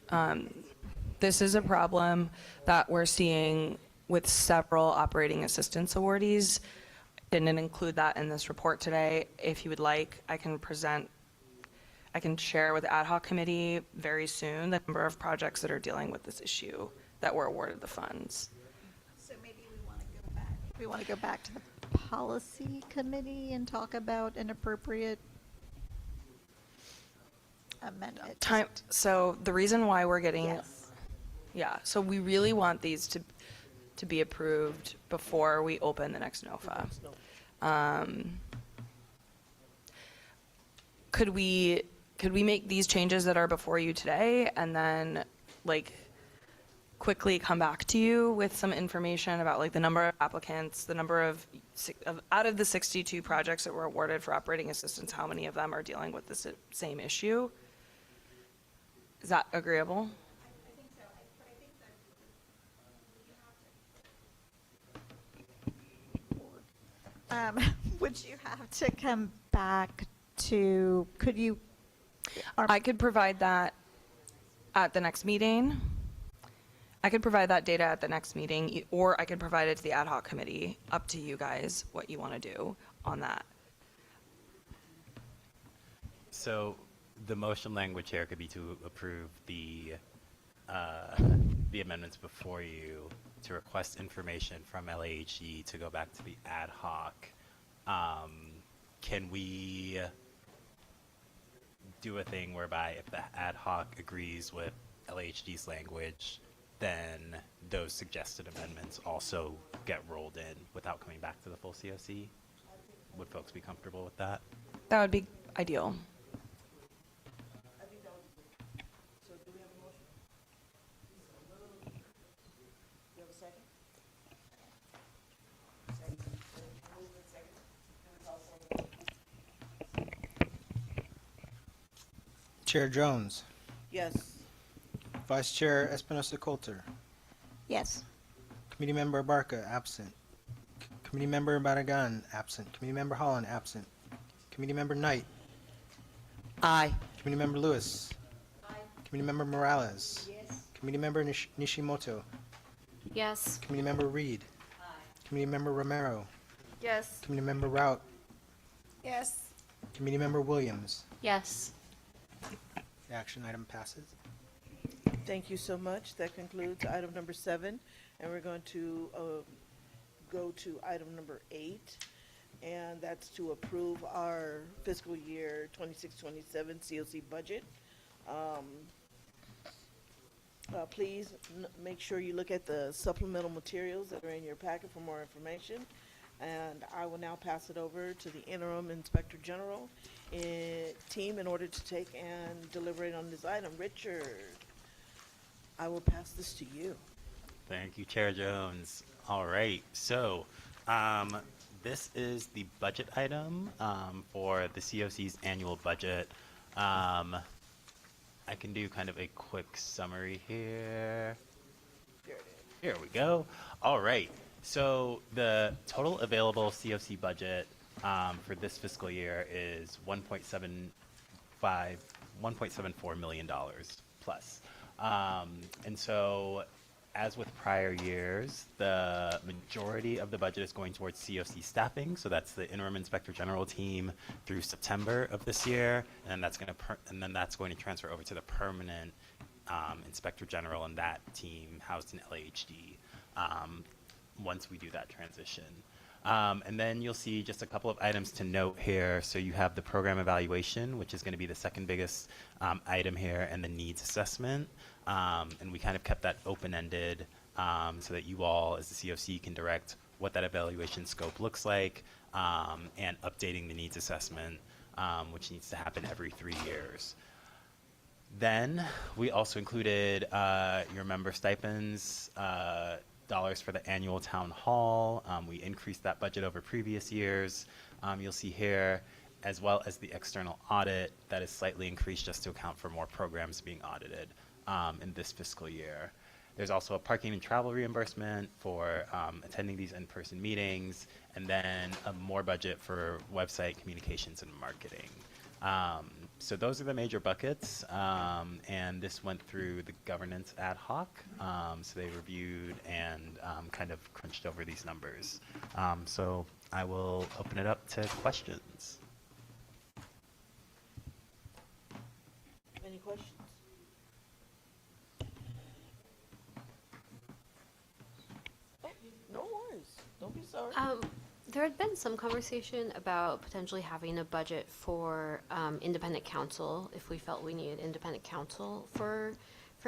This is a problem that we're seeing with several operating assistance awardees. Didn't include that in this report today. If you would like, I can share with the ad hoc committee very soon the number of projects that are dealing with this issue that were awarded the funds. So maybe we want to go back. We want to go back to the policy committee and talk about an appropriate amendment. So the reason why we're getting, so we really want these to be approved before we open the next NOFA. Could we make these changes that are before you today and then quickly come back to you with some information about the number of applicants, the number of out of the 62 projects that were awarded for operating assistance, how many of them are dealing with the same issue? Is that agreeable? I think so, but I think that would you have to come back to, could you? I could provide that at the next meeting. I could provide that data at the next meeting, or I could provide it to the ad hoc committee. Up to you guys what you want to do on that. So the motion language here could be to approve the amendments before you, to request information from LAHSA to go back to the ad hoc. Can we do a thing whereby if the ad hoc agrees with LAHSA's language, then those suggested amendments also get rolled in without coming back to the full COC? Would folks be comfortable with that? That would be ideal. So do we have a motion? Do you have a second? Chair Jones. Yes. Vice Chair Espinosa Coulter. Yes. Committee Member Barca, absent. Committee Member Barragan, absent. Committee Member Holland, absent. Committee Member Knight. Aye. Committee Member Lewis. Aye. Committee Member Morales. Yes. Committee Member Nishimoto. Yes. Committee Member Reed. Committee Member Romero. Yes. Committee Member Rout. Yes. Committee Member Williams. Yes. The action item passes. Thank you so much. That concludes item number 7, and we're going to go to item number 8, and that's to approve our fiscal year 26-27 COC budget. Please make sure you look at the supplemental materials that are in your packet for more information. And I will now pass it over to the Interim Inspector General team in order to take and deliberate on this item. Richard, I will pass this to you. Thank you, Chair Jones. All right, so this is the budget item for the COC's annual budget. I can do kind of a quick summary here. Here we go. All right, so the total available COC budget for this fiscal year is $1.74 million plus. And so, as with prior years, the majority of the budget is going towards COC staffing. So that's the Interim Inspector General team through September of this year, and that's going to transfer over to the permanent Inspector General and that team housed in LAHD once we do that transition. And then you'll see just a couple of items to note here. So you have the program evaluation, which is going to be the second biggest item here, and the needs assessment. And we kind of kept that open-ended so that you all, as the COC, can direct what that evaluation scope looks like, and updating the needs assessment, which needs to happen every 3 years. Then we also included your member stipends, dollars for the annual town hall. We increased that budget over previous years. You'll see here, as well as the external audit that is slightly increased just to account for more programs being audited in this fiscal year. There's also a parking and travel reimbursement for attending these in-person meetings, and then a more budget for website communications and marketing. So those are the major buckets, and this went through the governance ad hoc. So they reviewed and kind of crunched over these numbers. So I will open it up to questions. Any questions? Oh, no worries. Don't be sorry. There had been some conversation about potentially having a budget for independent counsel if we felt we needed independent counsel for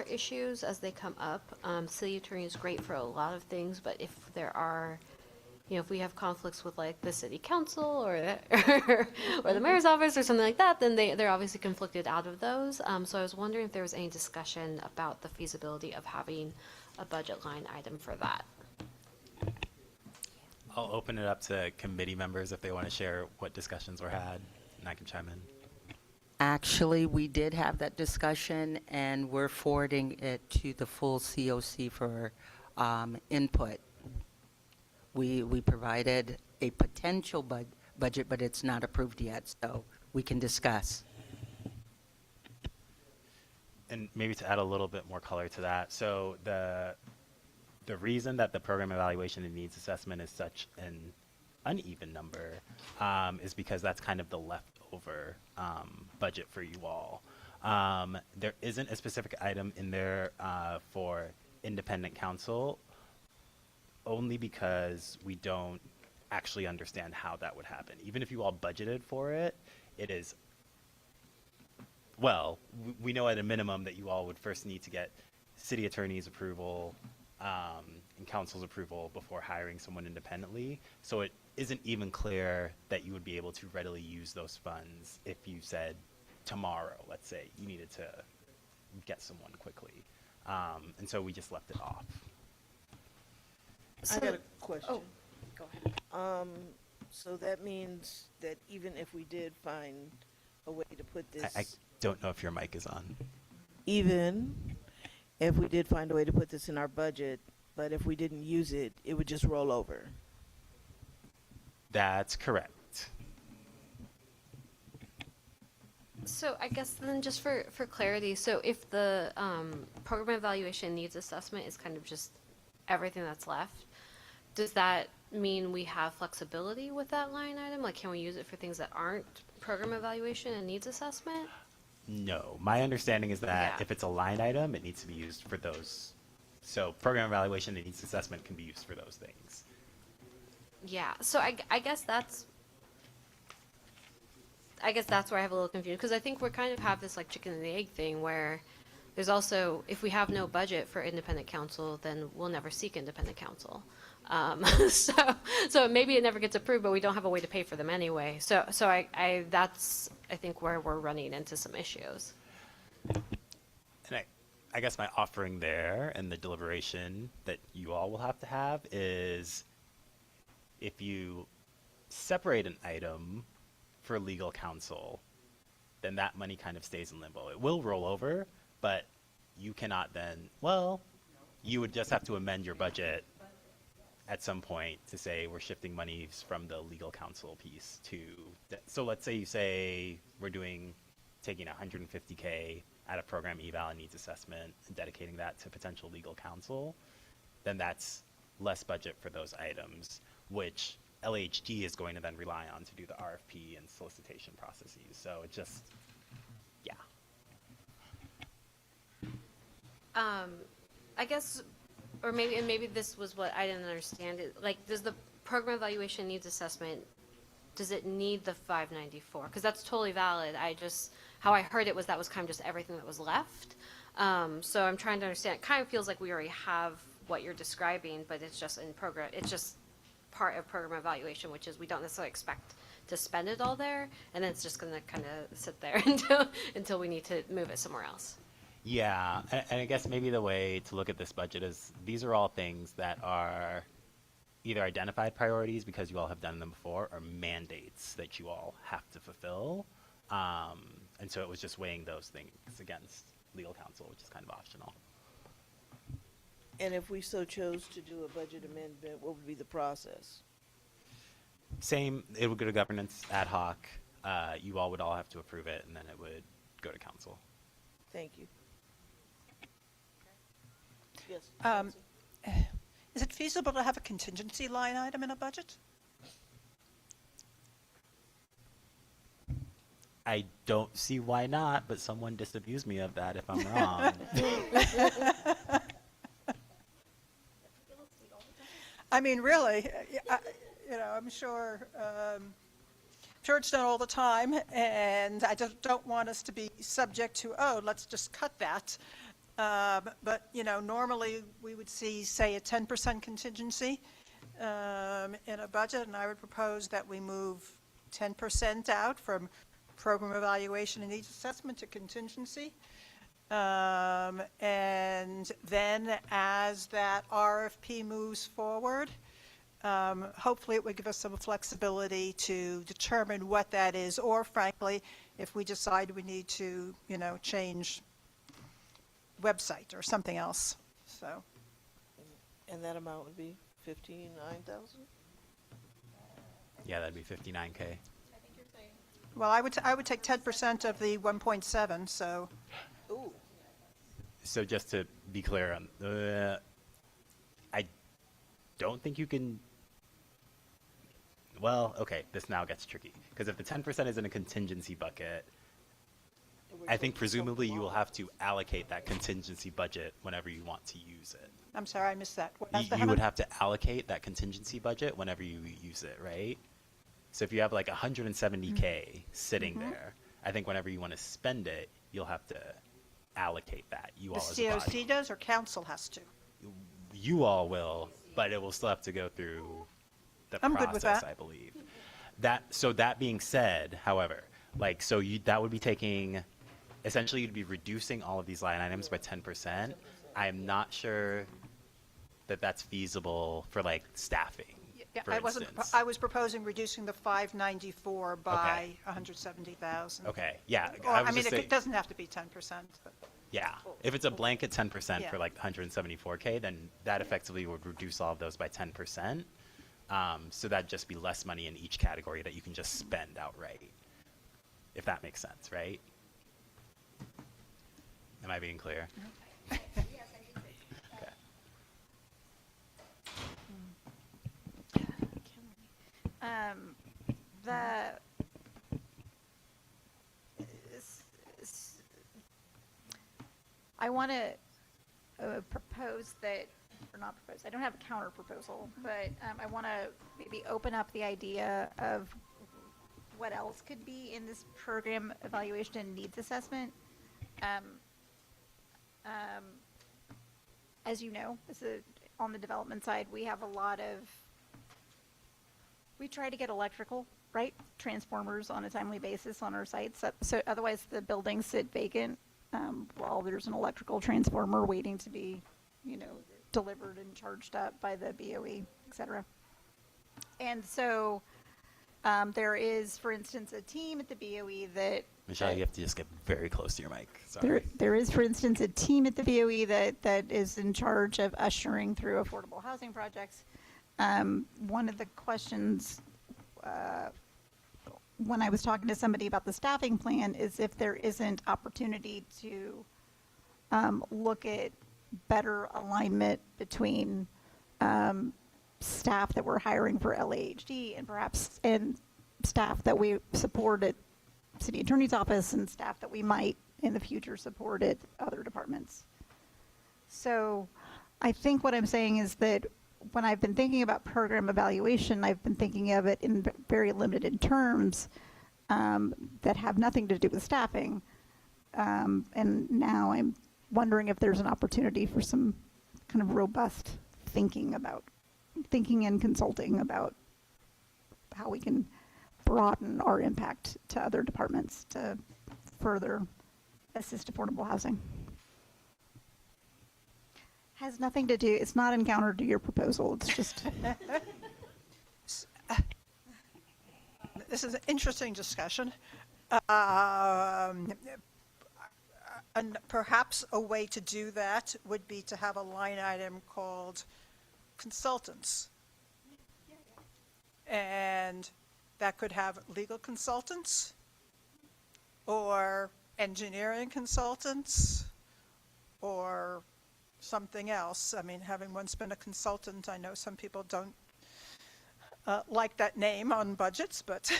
issues as they come up. City attorney is great for a lot of things, but if there are, if we have conflicts with like the city council or the mayor's office or something like that, then they're obviously conflicted out of those. So I was wondering if there was any discussion about the feasibility of having a budget line item for that. I'll open it up to committee members if they want to share what discussions were had, and I can chime in. Actually, we did have that discussion, and we're forwarding it to the full COC for input. We provided a potential budget, but it's not approved yet, so we can discuss. And maybe to add a little bit more color to that, so the reason that the program evaluation and needs assessment is such an uneven number is because that's kind of the leftover budget for you all. There isn't a specific item in there for independent counsel, only because we don't actually understand how that would happen. Even if you all budgeted for it, it is, well, we know at a minimum that you all would first need to get city attorney's approval and council's approval before hiring someone independently. So it isn't even clear that you would be able to readily use those funds if you said tomorrow, let's say, you needed to get someone quickly. And so we just left it off. I got a question. Oh, go ahead. So that means that even if we did find a way to put this... I don't know if your mic is on. Even if we did find a way to put this in our budget, but if we didn't use it, it would just roll over. That's correct. So I guess then just for clarity, so if the program evaluation needs assessment is kind of just everything that's left, does that mean we have flexibility with that line item? Like, can we use it for things that aren't program evaluation and needs assessment? No, my understanding is that Yeah. if it's a line item, it needs to be used for those. So program evaluation and needs assessment can be used for those things. Yeah, so I guess that's where I have a little confusion, because I think we're kind of have this like chicken and the egg thing where there's also, if we have no budget for independent counsel, then we'll never seek independent counsel. So maybe it never gets approved, but we don't have a way to pay for them anyway. So that's, I think, where we're running into some issues. And I guess my offering there and the deliberation that you all will have to have is if you separate an item for legal counsel, then that money kind of stays in limbo. It will roll over, but you cannot then, well, you would just have to amend your budget at some point to say we're shifting monies from the legal counsel piece to, so let's say you say we're taking $150K out of program eval and needs assessment and dedicating that to potential legal counsel, then that's less budget for those items, which LHD is going to then rely on to do the RFP and solicitation processes. So it just, yeah. I guess, or maybe this was what I didn't understand. Like, does the program evaluation needs assessment, does it need the 594? Because that's totally valid. How I heard it was that was kind of just everything that was left. So I'm trying to understand. It kind of feels like we already have what you're describing, but it's just in program. It's just part of program evaluation, which is we don't necessarily expect to spend it all there, and then it's just going to kind of sit there until we need to move it somewhere else. Yeah, and I guess maybe the way to look at this budget is these are all things that are either identified priorities because you all have done them before or mandates that you all have to fulfill. And so it was just weighing those things against legal counsel, which is kind of optional. And if we so chose to do a budget amendment, what would be the process? Same, it would go to governance ad hoc. You all would all have to approve it, and then it would go to council. Thank you. Yes. Is it feasible to have a contingency line item in a budget? I don't see why not, but someone disabuse me of that if I'm wrong. I mean, really, I'm sure, it's done all the time, and I just don't want us to be subject to, let's just cut that. But, normally we would see, say, a 10% contingency in a budget, and I would propose that we move 10% out from program evaluation and needs assessment to contingency. And then as that RFP moves forward, hopefully it would give us some flexibility to determine what that is, or frankly, if we decide we need to, change website or something else. So. And that amount would be 59,000? Yeah, that'd be 59K. Well, I would take 10% of the 1.7, so. Ooh. So just to be clear on, I don't think you can, well, okay, this now gets tricky. Because if the 10% is in a contingency bucket, I think presumably you will have to allocate that contingency budget whenever you want to use it. I'm sorry, I missed that. You would have to allocate that contingency budget whenever you use it, right? So if you have like 170K sitting there, I think whenever you want to spend it, you'll have to allocate that. You all as a body. The COC does, or council has to? You all will, but it will still have to go through the I'm process, good with that. I believe. So that being said, however, that would be taking, essentially you'd be reducing all of these line items by 10%. I'm not sure that that's feasible for staffing. Yeah, for instance. I was proposing reducing the 594 by 170,000. Okay, yeah. Or, it doesn't have to be 10%, but. Yeah, if it's a blanket 10% Yeah. for 174K, then that effectively would reduce all of those by 10%. So that'd just be less money in each category that you can just spend outright, if that makes sense, right? Am I being clear? I want to propose that, or not propose, I don't have a counter proposal, but I want to maybe open up the idea of what else could be in this program evaluation and needs assessment. As you know, on the development side, we have a lot of, we try to get electrical, right? Transformers on a timely basis on our sites. So otherwise the buildings sit vacant while there's an electrical transformer waiting to be, delivered and charged up by the BOE, et cetera. And so there is, for instance, a team at the BOE that Michelle, you have to just get very close to your mic. Sorry. there is, for instance, a team at the BOE that is in charge of ushering through affordable housing projects. One of the questions when I was talking to somebody about the staffing plan is if there isn't opportunity to look at better alignment between staff that we're hiring for LAHD and perhaps staff that we support at City Attorney's Office and staff that we might in the future support at other departments. So I think what I'm saying is that when I've been thinking about program evaluation, I've been thinking of it in very limited terms that have nothing to do with staffing. And now I'm wondering if there's an opportunity for some kind of robust thinking and consulting about how we can broaden our impact to other departments to further assist affordable housing. Has nothing to do, it's not in counter to your proposal, it's just. This is an interesting discussion. And perhaps a way to do that would be to have a line item called consultants. And that could have legal consultants or engineering consultants or something else. I mean, having once been a consultant, I know some people don't like that name on budgets, but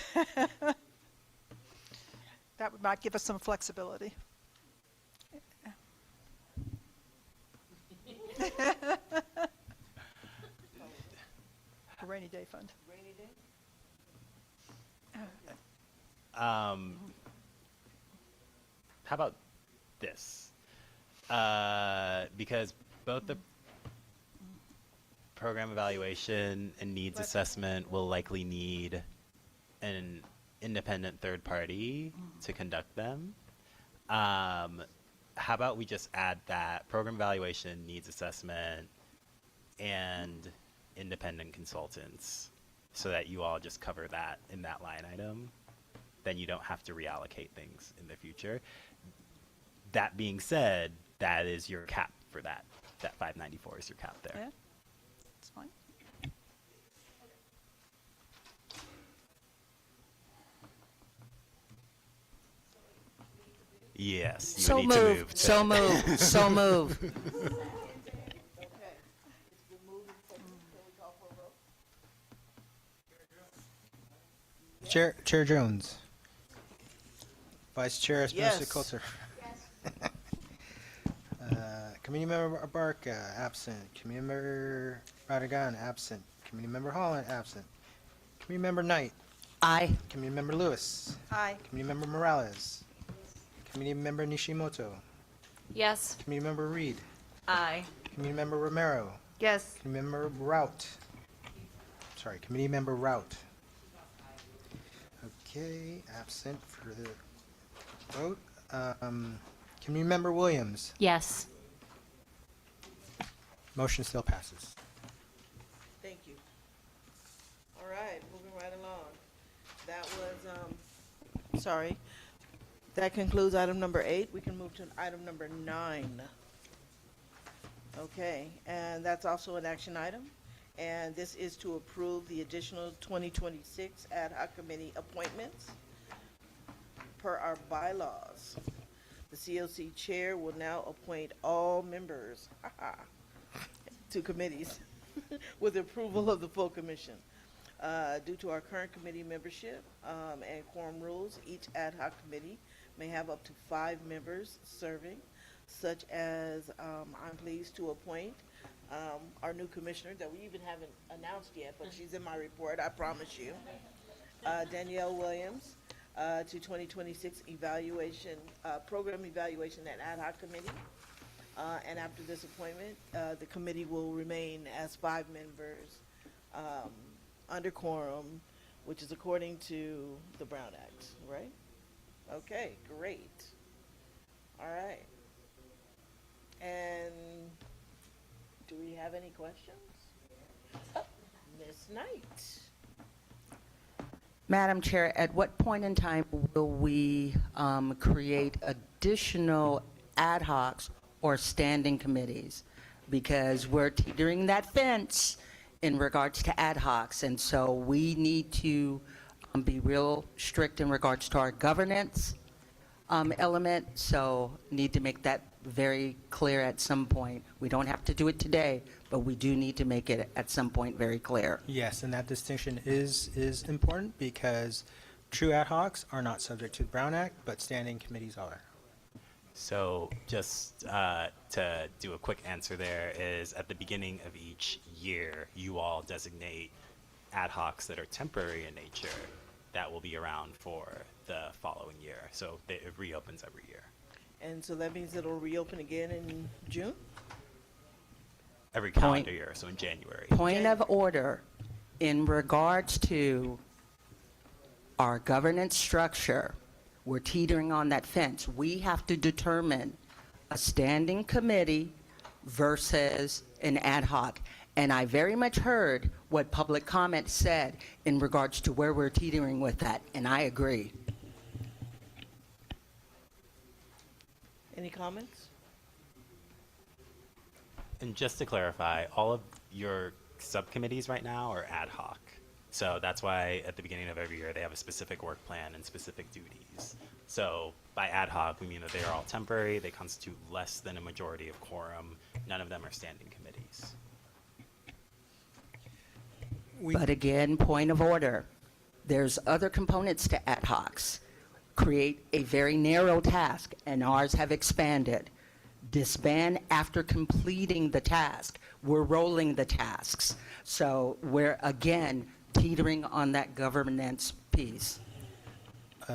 that might give us some flexibility. A rainy day fund. Rainy day? How about this? Because both the program evaluation and needs assessment will likely need an independent third party to conduct them. How about we just add that program evaluation, needs assessment, and independent consultants so that you all just cover that in that line item? Then you don't have to reallocate things in the future. That being said, that is your cap for that. That 594 is your cap there. Yeah, that's fine. Yes, you So need to move. moved, so moved, so moved. Chair Jones. Vice Chair Espinosa Yes. Coulter. Committee Member Barca, absent. Committee Member Radagan, absent. Committee Member Holland, absent. Committee Member Knight. Aye. Committee Member Lewis. Aye. Committee Member Morales. Committee Member Nishimoto. Yes. Committee Member Reed. Aye. Committee Member Romero. Yes. Committee Member Rout. Sorry, Committee Member Rout. Okay, absent for the vote. Committee Member Williams. Yes. Motion still passes. Thank you. All right, moving right along. That was, sorry. That concludes item number 8. We can move to item number 9. Okay, and that's also an action item. And this is to approve the additional 2026 ad hoc committee appointments per our bylaws. The COC chair will now appoint all members to committees with approval of the full commission. Due to our current committee membership and quorum rules, each ad hoc committee may have up to 5 members serving, such as I'm pleased to appoint our new commissioner that we even haven't announced yet, but she's in my report, I promise you, Danielle Williams, to 2026 evaluation, program evaluation and ad hoc committee. And after this appointment, the committee will remain as 5 members under quorum, which is according to the Brown Act, right? Okay, great. All right. And do we have any questions? Ms. Knight. Madam Chair, at what point in time will we create additional ad hocs or standing committees? Because we're teetering that fence in regards to ad hocs, and so we need to be real strict in regards to our governance element, so need to make that very clear at some point. We don't have to do it today, but we do need to make it at some point very clear. Yes, and that distinction is important because true ad hocs are not subject to the Brown Act, but standing committees are. So just to do a quick answer there is at the beginning of each year, you all designate ad hocs that are temporary in nature that will be around for the following year. So it reopens every year. And so that means it'll reopen again in June? Every calendar year, so in January. Point of order in regards to our governance structure. We're teetering on that fence. We have to determine a standing committee versus an ad hoc. And I very much heard what public comment said in regards to where we're teetering with that, and I agree. Any comments? And just to clarify, all of your subcommittees right now are ad hoc. So that's why at the beginning of every year they have a specific work plan and specific duties. So by ad hoc, we mean that they are all temporary, they constitute less than a majority of quorum, none of them are standing committees. But again, point of order. There's other components to ad hocs. Create a very narrow task, and ours have expanded. Disband after completing the task. We're rolling the tasks. So we're, again, teetering on that governance piece.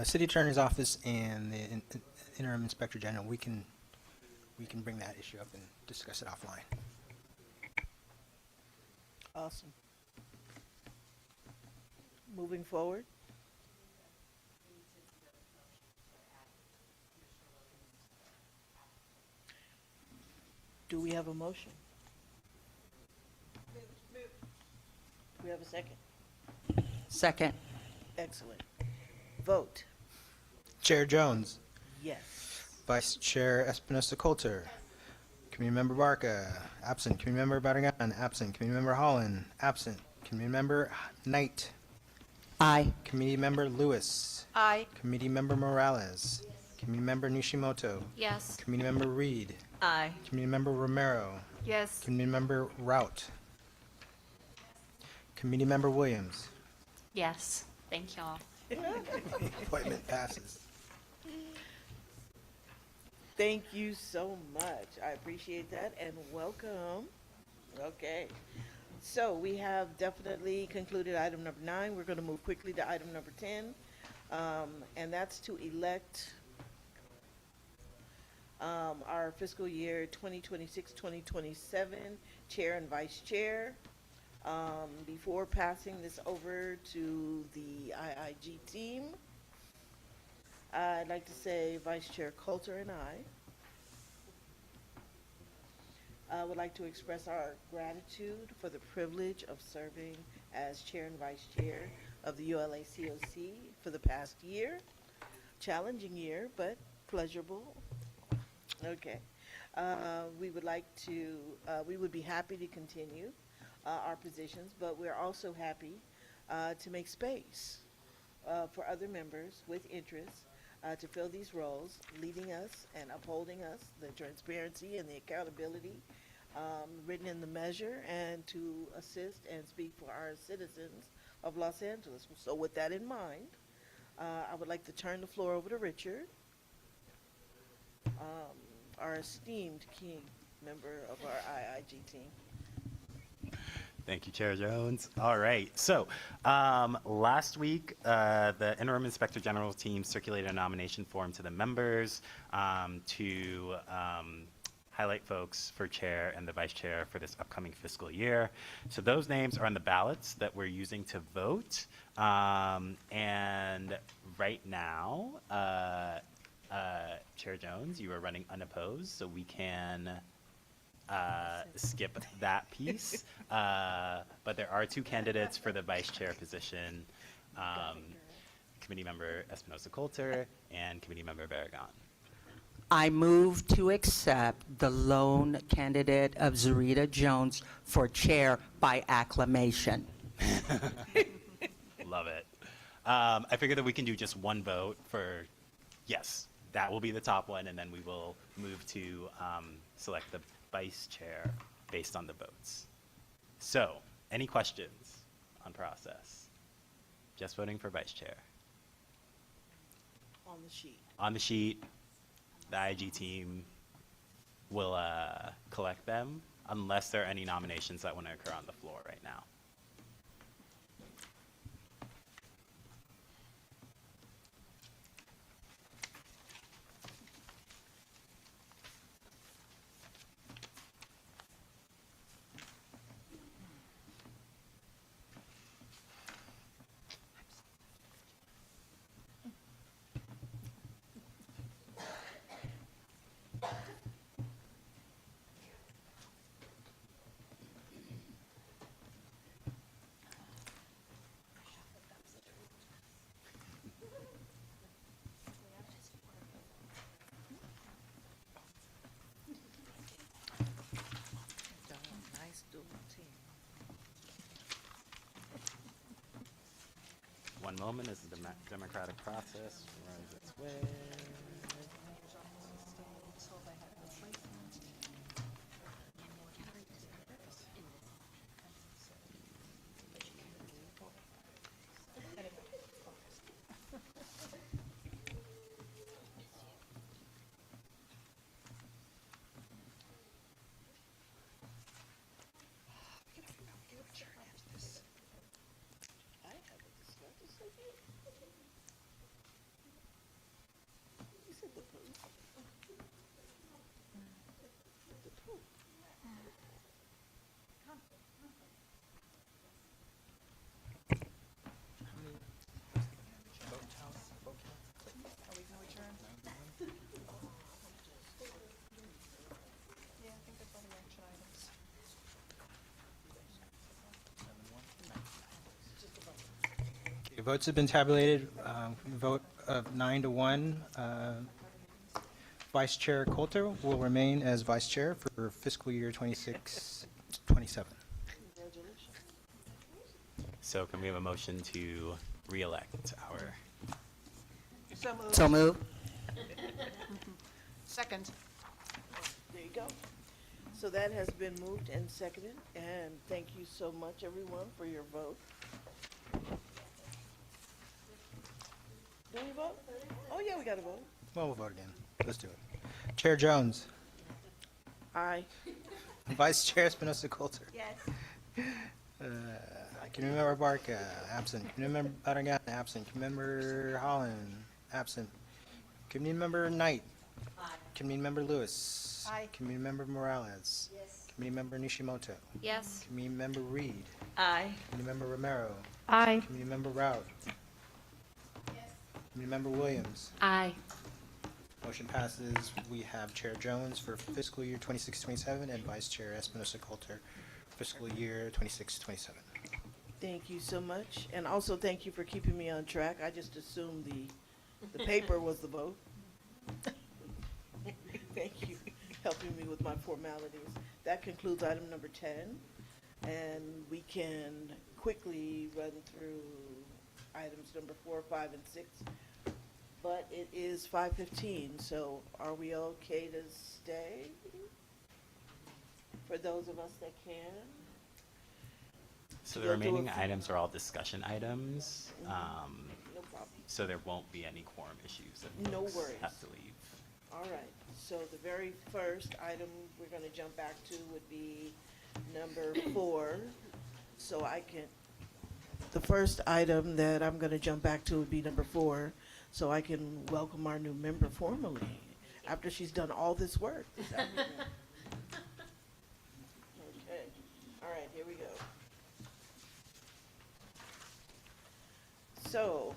City Attorney's Office and the Interim Inspector General, we can bring that issue up and discuss it offline. Awesome. Moving forward. Do we have a motion? Do we have a second? Second. Excellent. Vote. Chair Jones. Yes. Vice Chair Espinosa Coulter. Committee Member Barca, absent. Committee Member Barragan, absent. Committee Member Holland, absent. Committee Member Knight. Aye. Committee Member Lewis. Aye. Committee Member Morales. Committee Member Nishimoto. Yes. Committee Member Reed. Aye. Committee Member Romero. Yes. Committee Member Rout. Committee Member Williams. Yes. Thank y'all. Appointment passes. Thank you so much. I appreciate that and welcome. Okay. So we have definitely concluded item number 9. We're going to move quickly to item number 10. And that's to elect our fiscal year 2026-2027 chair and vice chair. Before passing this over to the IIG team, I'd like to say Vice Chair Coulter and I would like to express our gratitude for the privilege of serving as chair and vice chair of the ULA COC for the past year. Challenging year, but pleasurable. Okay. We would be happy to continue our positions, but we're also happy to make space for other members with interest to fill these roles, leading us and upholding us, the transparency and the accountability written in the measure, and to assist and speak for our citizens of Los Angeles. So with that in mind, I would like to turn the floor over to Richard, our esteemed key member of our IIG team. Thank you, Chair Jones. All right. So last week, the Interim Inspector General team circulated a nomination form to the members to highlight folks for chair and the vice chair for this upcoming fiscal year. So those names are on the ballots that we're using to vote. And right now, Chair Jones, you are running unopposed, so we can skip that piece. But there are two candidates for the vice chair position, Committee Member Espinosa-Coulter and Committee Member Barragan. I move to accept the lone candidate of Zarita Jones for chair by acclamation. Love it. I figure that we can do just one vote for, yes, that will be the top one, and then we will move to select the vice chair based on the votes. So, any questions on process? Just voting for vice chair. On the sheet. On the sheet, the IG team will collect them unless there are any nominations that want to occur on the floor right now. One moment as the democratic process runs its way. Okay, votes have been tabulated. Vote of 9-1. Vice Chair Coulter will remain as vice chair for fiscal year 26-27. So can we have a motion to re-elect our? So moved. So move. Second. There you go. So that has been moved and seconded, and thank you so much, everyone, for your vote. Do we vote? Oh, yeah, we got to vote. Well, we'll vote again. Let's do it. Chair Jones. Aye. Vice Chair Espinosa-Coulter. Yes. Committee Member Barca, absent. Committee Member Barragan, absent. Committee Member Holland, absent. Committee Member Knight. Aye. Committee Member Lewis. Aye. Committee Member Morales. Yes. Committee Member Nishimoto. Yes. Committee Member Reed. Aye. Committee Member Romero. Aye. Committee Member Rout. Yes. Committee Member Williams. Aye. Motion passes. We have Chair Jones for fiscal year 26-27 and Vice Chair Espinosa-Coulter fiscal year 26-27. Thank you so much, and also thank you for keeping me on track. I just assumed the paper was the vote. Thank you, helping me with my formalities. That concludes item number 10, and we can quickly run through items number 4, 5, and 6 but it is 5:15, so are we okay to stay? For those of us that can? So the We'll do remaining it. items are all discussion items. No problem. So there won't be any quorum issues that No folks worries. have to leave. All right, so the very first item we're gonna jump back to would be number 4. So I can, the first item that I'm gonna jump back to would be number 4, so I can welcome our new member formally, after she's done all this work. This afternoon. Okay, all right, here we go. So,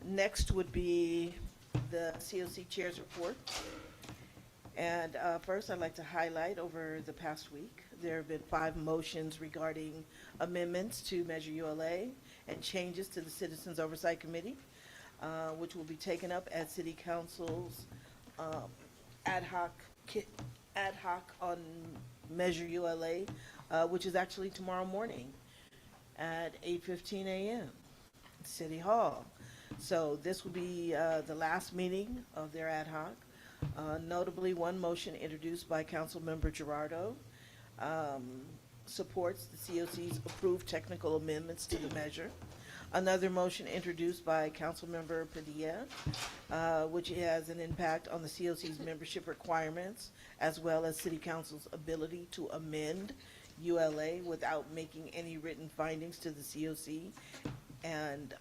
next would be the COC Chair's report. And first, I'd like to highlight over the past week, there have been 5 motions regarding amendments to Measure ULA and changes to the Citizens Oversight Committee, which will be taken up at City Council's ad hoc on Measure ULA, which is actually tomorrow morning at 8:15 a.m. City Hall. So this will be the last meeting of their ad hoc. Notably, one motion introduced by Councilmember Gerardo supports the COC's approved technical amendments to the measure. Another motion introduced by Councilmember Padilla, which has an impact on the COC's membership requirements, as well as City Council's ability to amend ULA without making any written findings to the COC, and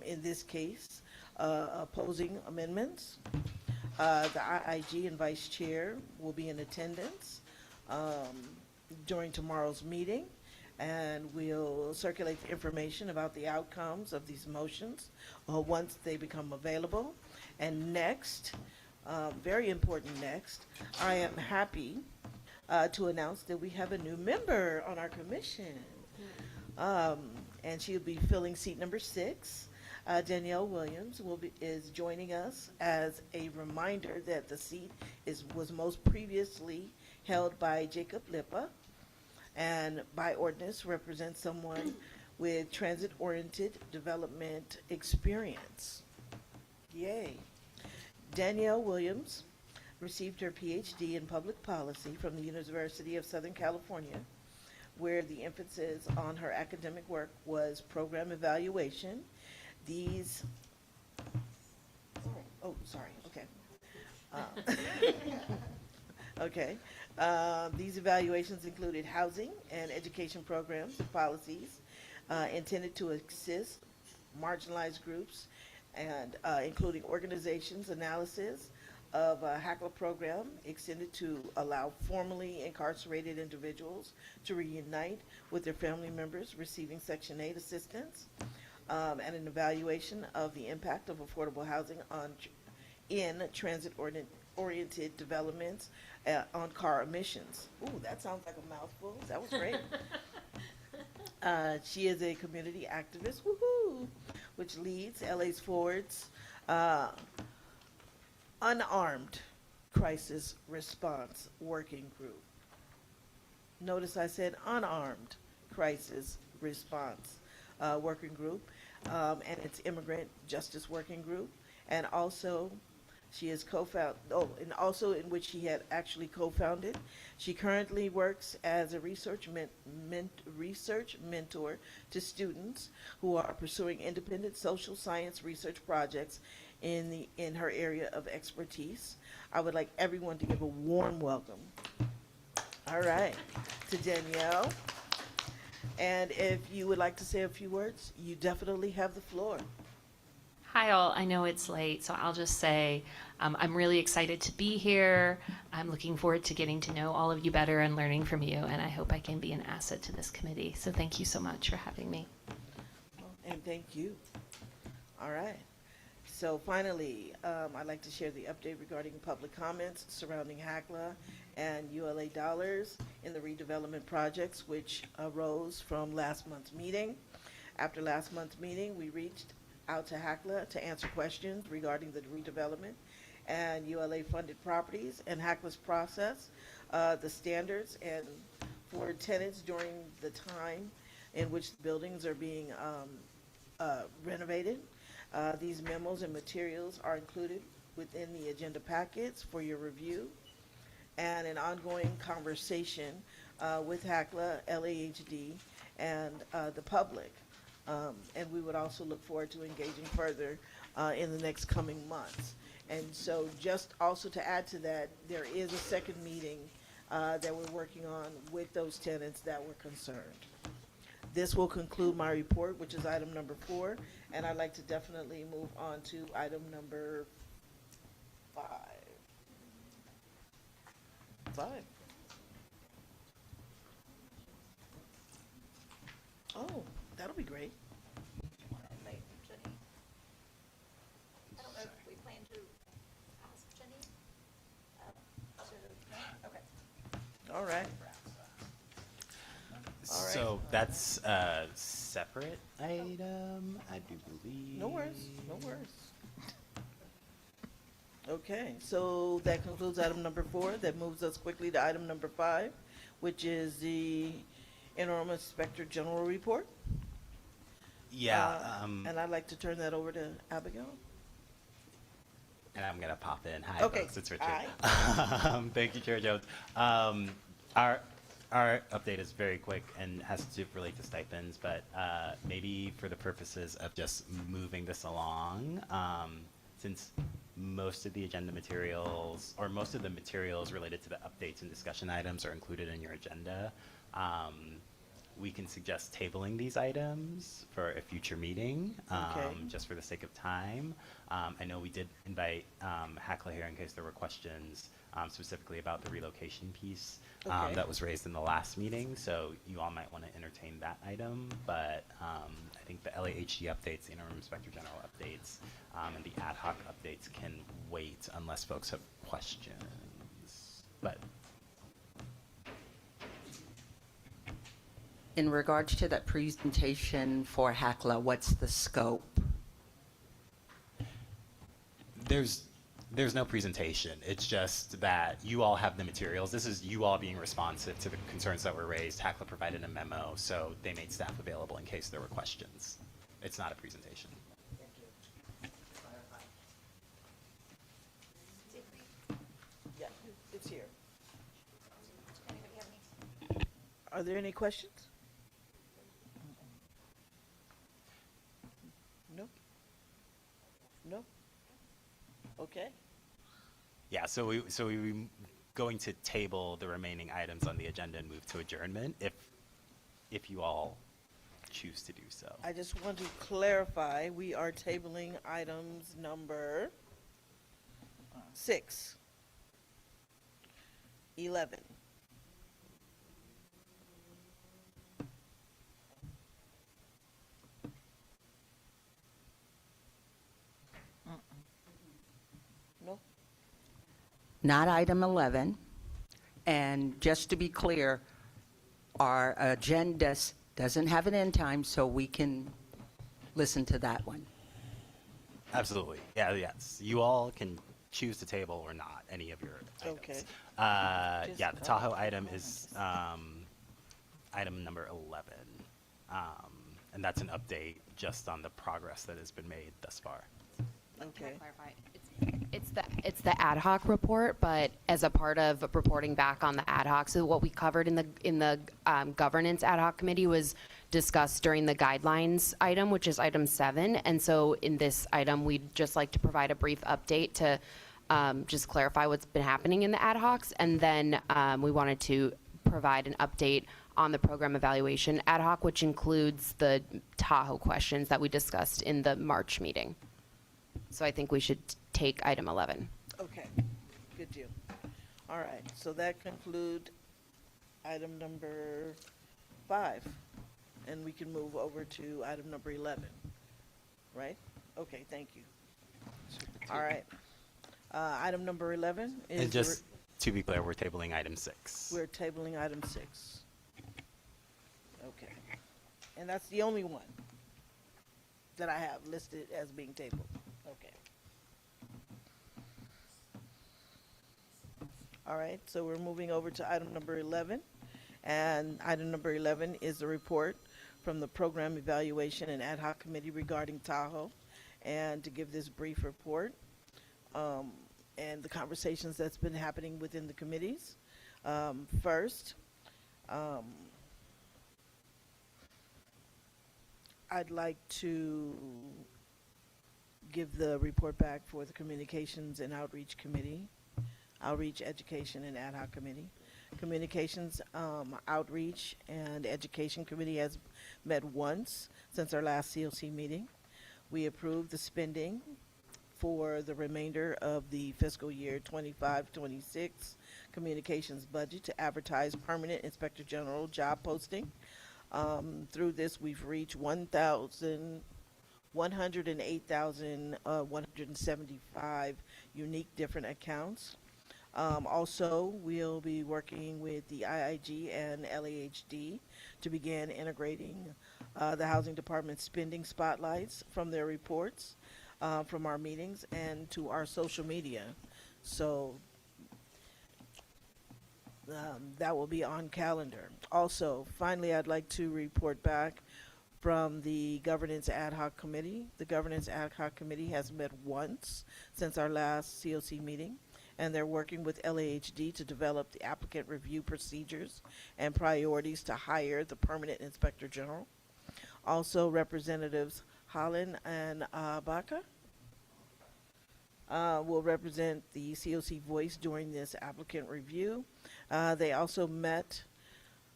in this case, opposing amendments. The IIG and Vice Chair will be in attendance during tomorrow's meeting, and we'll circulate the information about the outcomes of these motions once they become available. And next, very important next, I am happy to announce that we have a new member on our commission. And she'll be filling seat number 6. Danielle Williams is joining us. As a reminder that the seat was most previously held by Jacob Lippa, and by ordinance represents someone with transit-oriented development experience. Yay. Danielle Williams received her PhD in public policy from the University of Southern California, where the emphasis on her academic work was program evaluation. These, okay. Okay. These evaluations included housing and education programs and policies intended to assist marginalized groups, and including organizations, analysis of a HACLA program extended to allow formerly incarcerated individuals to reunite with their family members receiving Section 8 assistance, and an evaluation of the impact of affordable housing in transit-oriented developments on car emissions. Ooh, that sounds like a mouthful. That was great. She is a community activist, woohoo, which leads LA's Ford's Unarmed Crisis Response Working Group. Notice I said Unarmed Crisis Response Working Group, and it's Immigrant Justice Working Group, and also she is and also in which she had actually co-founded. She currently works as a research mentor to students who are pursuing independent social science research projects in her area of expertise. I would like everyone to give a warm welcome. All right, to Danielle. And if you would like to say a few words, you definitely have the floor. Hi all, I know it's late, so I'll just say I'm really excited to be here. I'm looking forward to getting to know all of you better and learning from you, and I hope I can be an asset to this committee. So thank you so much for having me. And thank you. All right. So finally, I'd like to share the update regarding public comments surrounding HACLA and ULA dollars in the redevelopment projects, which arose from last month's meeting. After last month's meeting, we reached out to HACLA to answer questions regarding the redevelopment and ULA funded properties and HACLA's process, the standards and for tenants during the time in which the buildings are being renovated, These memos and materials are included within the agenda packets for your review and an ongoing conversation with HACLA, LAHD, and the public. And we would also look forward to engaging further in the next coming months. And so just also to add to that, there is a second meeting that we're working on with those tenants that were concerned. This will conclude my report, which is item number 4, and I'd like to definitely move on to item number 5. 5. Oh, that'll be great. I don't know if we plan to ask Jenny. Okay. All right. So that's a separate item, I do believe. No worries, no worries. Okay, so that concludes item number 4. That moves us quickly to item number 5, which is the Interim Inspector General Report. Yeah. And I'd like to turn that over to Abigail. And I'm gonna pop in. Hi, Okay. folks. It's Richard. Hi. Thank you, Chair Jones. Our update is very quick and has to relate to stipends, but maybe for the purposes of just moving this along, since most of the agenda materials, or most of the materials related to the updates and discussion items are included in your agenda, we can suggest tabling these items for a future meeting, just for the sake of time. I know we did invite HACLA here in case there were questions specifically about the relocation piece that was raised in the last meeting, so you all might want to entertain that item, but I think the LAHD updates, the Interim Inspector General updates, and the ad hoc updates can wait unless folks have questions. But In regards to that presentation for HACLA, what's the scope? there's no presentation. It's just that you all have the materials. This is you all being responsive to the concerns that were raised. HACLA provided a memo, so they made staff available in case there were questions. It's not a presentation. Yeah, it's here. Are there any questions? No? No? Okay. Yeah, so we were going to table the remaining items on the agenda and move to adjournment if you all choose to do so. I just want to clarify, we are tabling items number 6, 11. No? Not item 11. And just to be clear, our agenda doesn't have an end time, so we can listen to that one. Absolutely. Yeah, yes. You all can choose to table or not any of your items. Okay. Yeah, the Tahoe item is item number 11. And that's an update just on the progress that has been made thus far. Okay. It's the ad hoc report, but as a part of reporting back on the ad hoc. So what we covered in the governance ad hoc committee was discussed during the guidelines item, which is item 7. And so in this item, we'd just like to provide a brief update to just clarify what's been happening in the ad hocs. And then we wanted to provide an update on the program evaluation ad hoc, which includes the Tahoe questions that we discussed in the March meeting. So I think we should take item 11. Okay, good deal. All right, so that concludes item number 5, and we can move over to item number 11, right? Okay, thank you. All right. Item number 11 is... And just to be clear, we're tabling item 6. We're tabling item 6. Okay. And that's the only one that I have listed as being tabled. Okay. All right, so we're moving over to item number 11. And item number 11 is the report from the Program Evaluation and Ad Hoc Committee regarding Tahoe. and to give this brief report and the conversations that's been happening within the committees. First, I'd like to give the report back for the Communications and Outreach Committee, Outreach, Education, and Ad Hoc Committee. Communications, Outreach, and Education Committee has met once since our last COC meeting. We approved the spending for the remainder of the fiscal year 25-26 communications budget to advertise permanent Inspector General job posting. Through this, we've reached 108,175 unique different accounts. Also, we'll be working with the IIG and LAHD to begin integrating the Housing Department's spending spotlights from their reports, from our meetings, and to our social media. So that will be on calendar. Also, finally, I'd like to report back from the Governance Ad Hoc Committee. The Governance Ad Hoc Committee has met once since our last COC meeting, and they're working with LAHD to develop the applicant review procedures and priorities to hire the permanent Inspector General. Also, Representatives Holland and Baca will represent the COC voice during this applicant review. They also met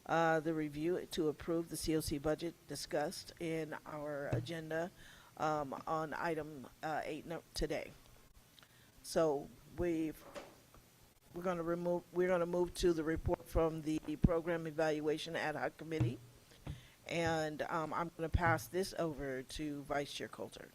the review to approve the COC budget discussed in our agenda on item 8 today. So we're going to move to the report from the Program Evaluation Ad Hoc Committee, and I'm going to pass this over to Vice Chair Coulter.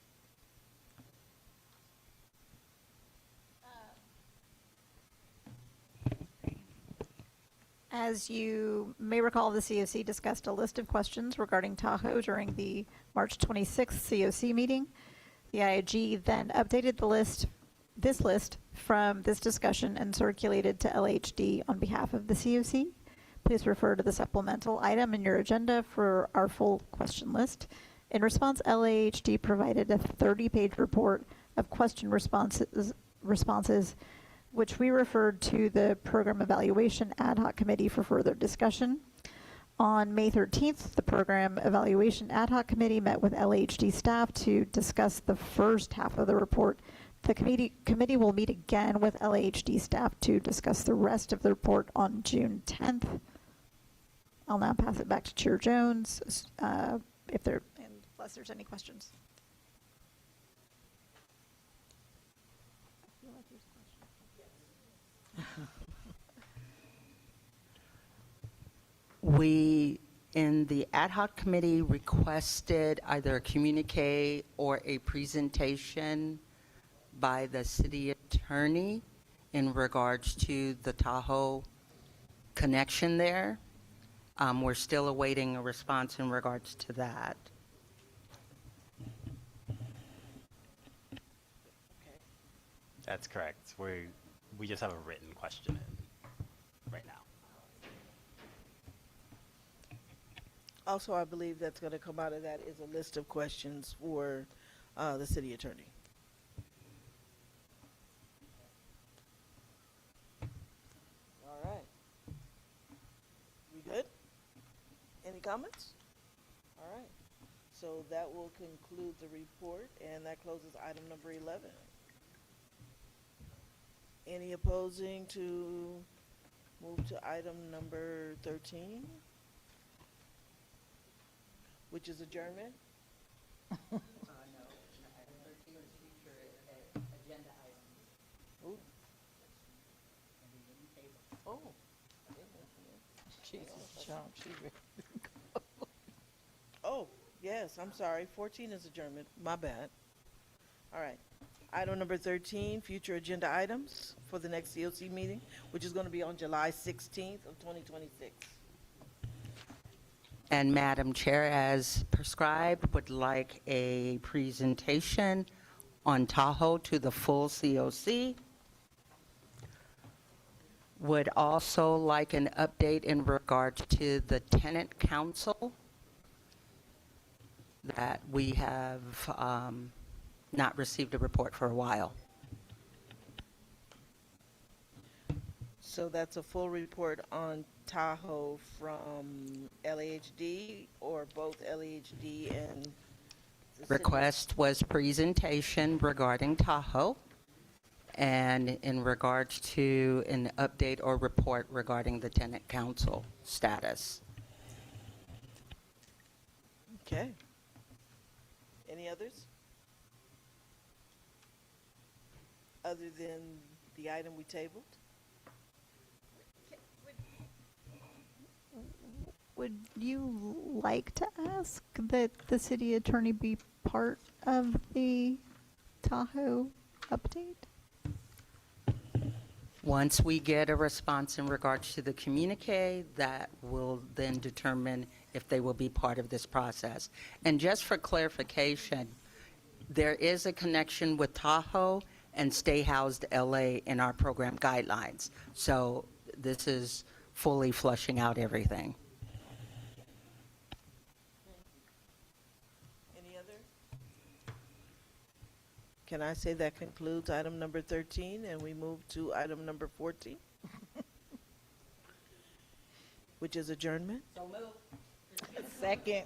As you may recall, the COC discussed a list of questions regarding Tahoe during the March 26th COC meeting. The IIG then updated this list from this discussion and circulated to LHD on behalf of the COC. Please refer to the supplemental item in your agenda for our full question list. In response, LAHD provided a 30-page report of question responses, which we referred to the Program Evaluation Ad Hoc Committee for further discussion. On May 13th, the Program Evaluation Ad Hoc Committee met with LHD staff to discuss the first half of the report. The committee will meet again with LHD staff to discuss the rest of the report on June 10th. I'll now pass it back to Chair Jones, unless there's any questions. We, in the ad hoc committee, requested either a communique or a presentation by the city attorney in regards to the Tahoe connection there. We're still awaiting a response in regards to that. That's correct. We just have a written question in right now. Also, I believe that's going to come out of that is a list of questions for the city attorney. All right. We good? Any comments? All right. So that will conclude the report, and that closes item number 11. Any opposing to move to item number 13? Which is adjournment? No, item 13 is future agenda items. Ooh. Oh. Jesus, John, she's ready to go. Oh, yes, I'm sorry. 14 is adjournment. My bad. All right. Item number 13, future agenda items for the next COC meeting, which is going to be on July 16th of 2026. And Madam Chair, as prescribed, would like a presentation on Tahoe to the full COC. Would also like an update in regards to the tenant council that we have not received a report for a while. So that's a full report on Tahoe from LAHD or both LAHD and the city? Request was presentation regarding Tahoe and in regards to an update or report regarding the tenant council status. Okay. Any others? Other than the item we tabled? Would you like to ask that the city attorney be part of the Tahoe update? Once we get a response in regards to the communique, that will then determine if they will be part of this process. And just for clarification, there is a connection with Tahoe and Stay Housed LA in our program guidelines. So this is fully flushing out everything. Any other? Can I say that concludes item number 13 and we move to item number 14? Which is adjournment? So moved. Second.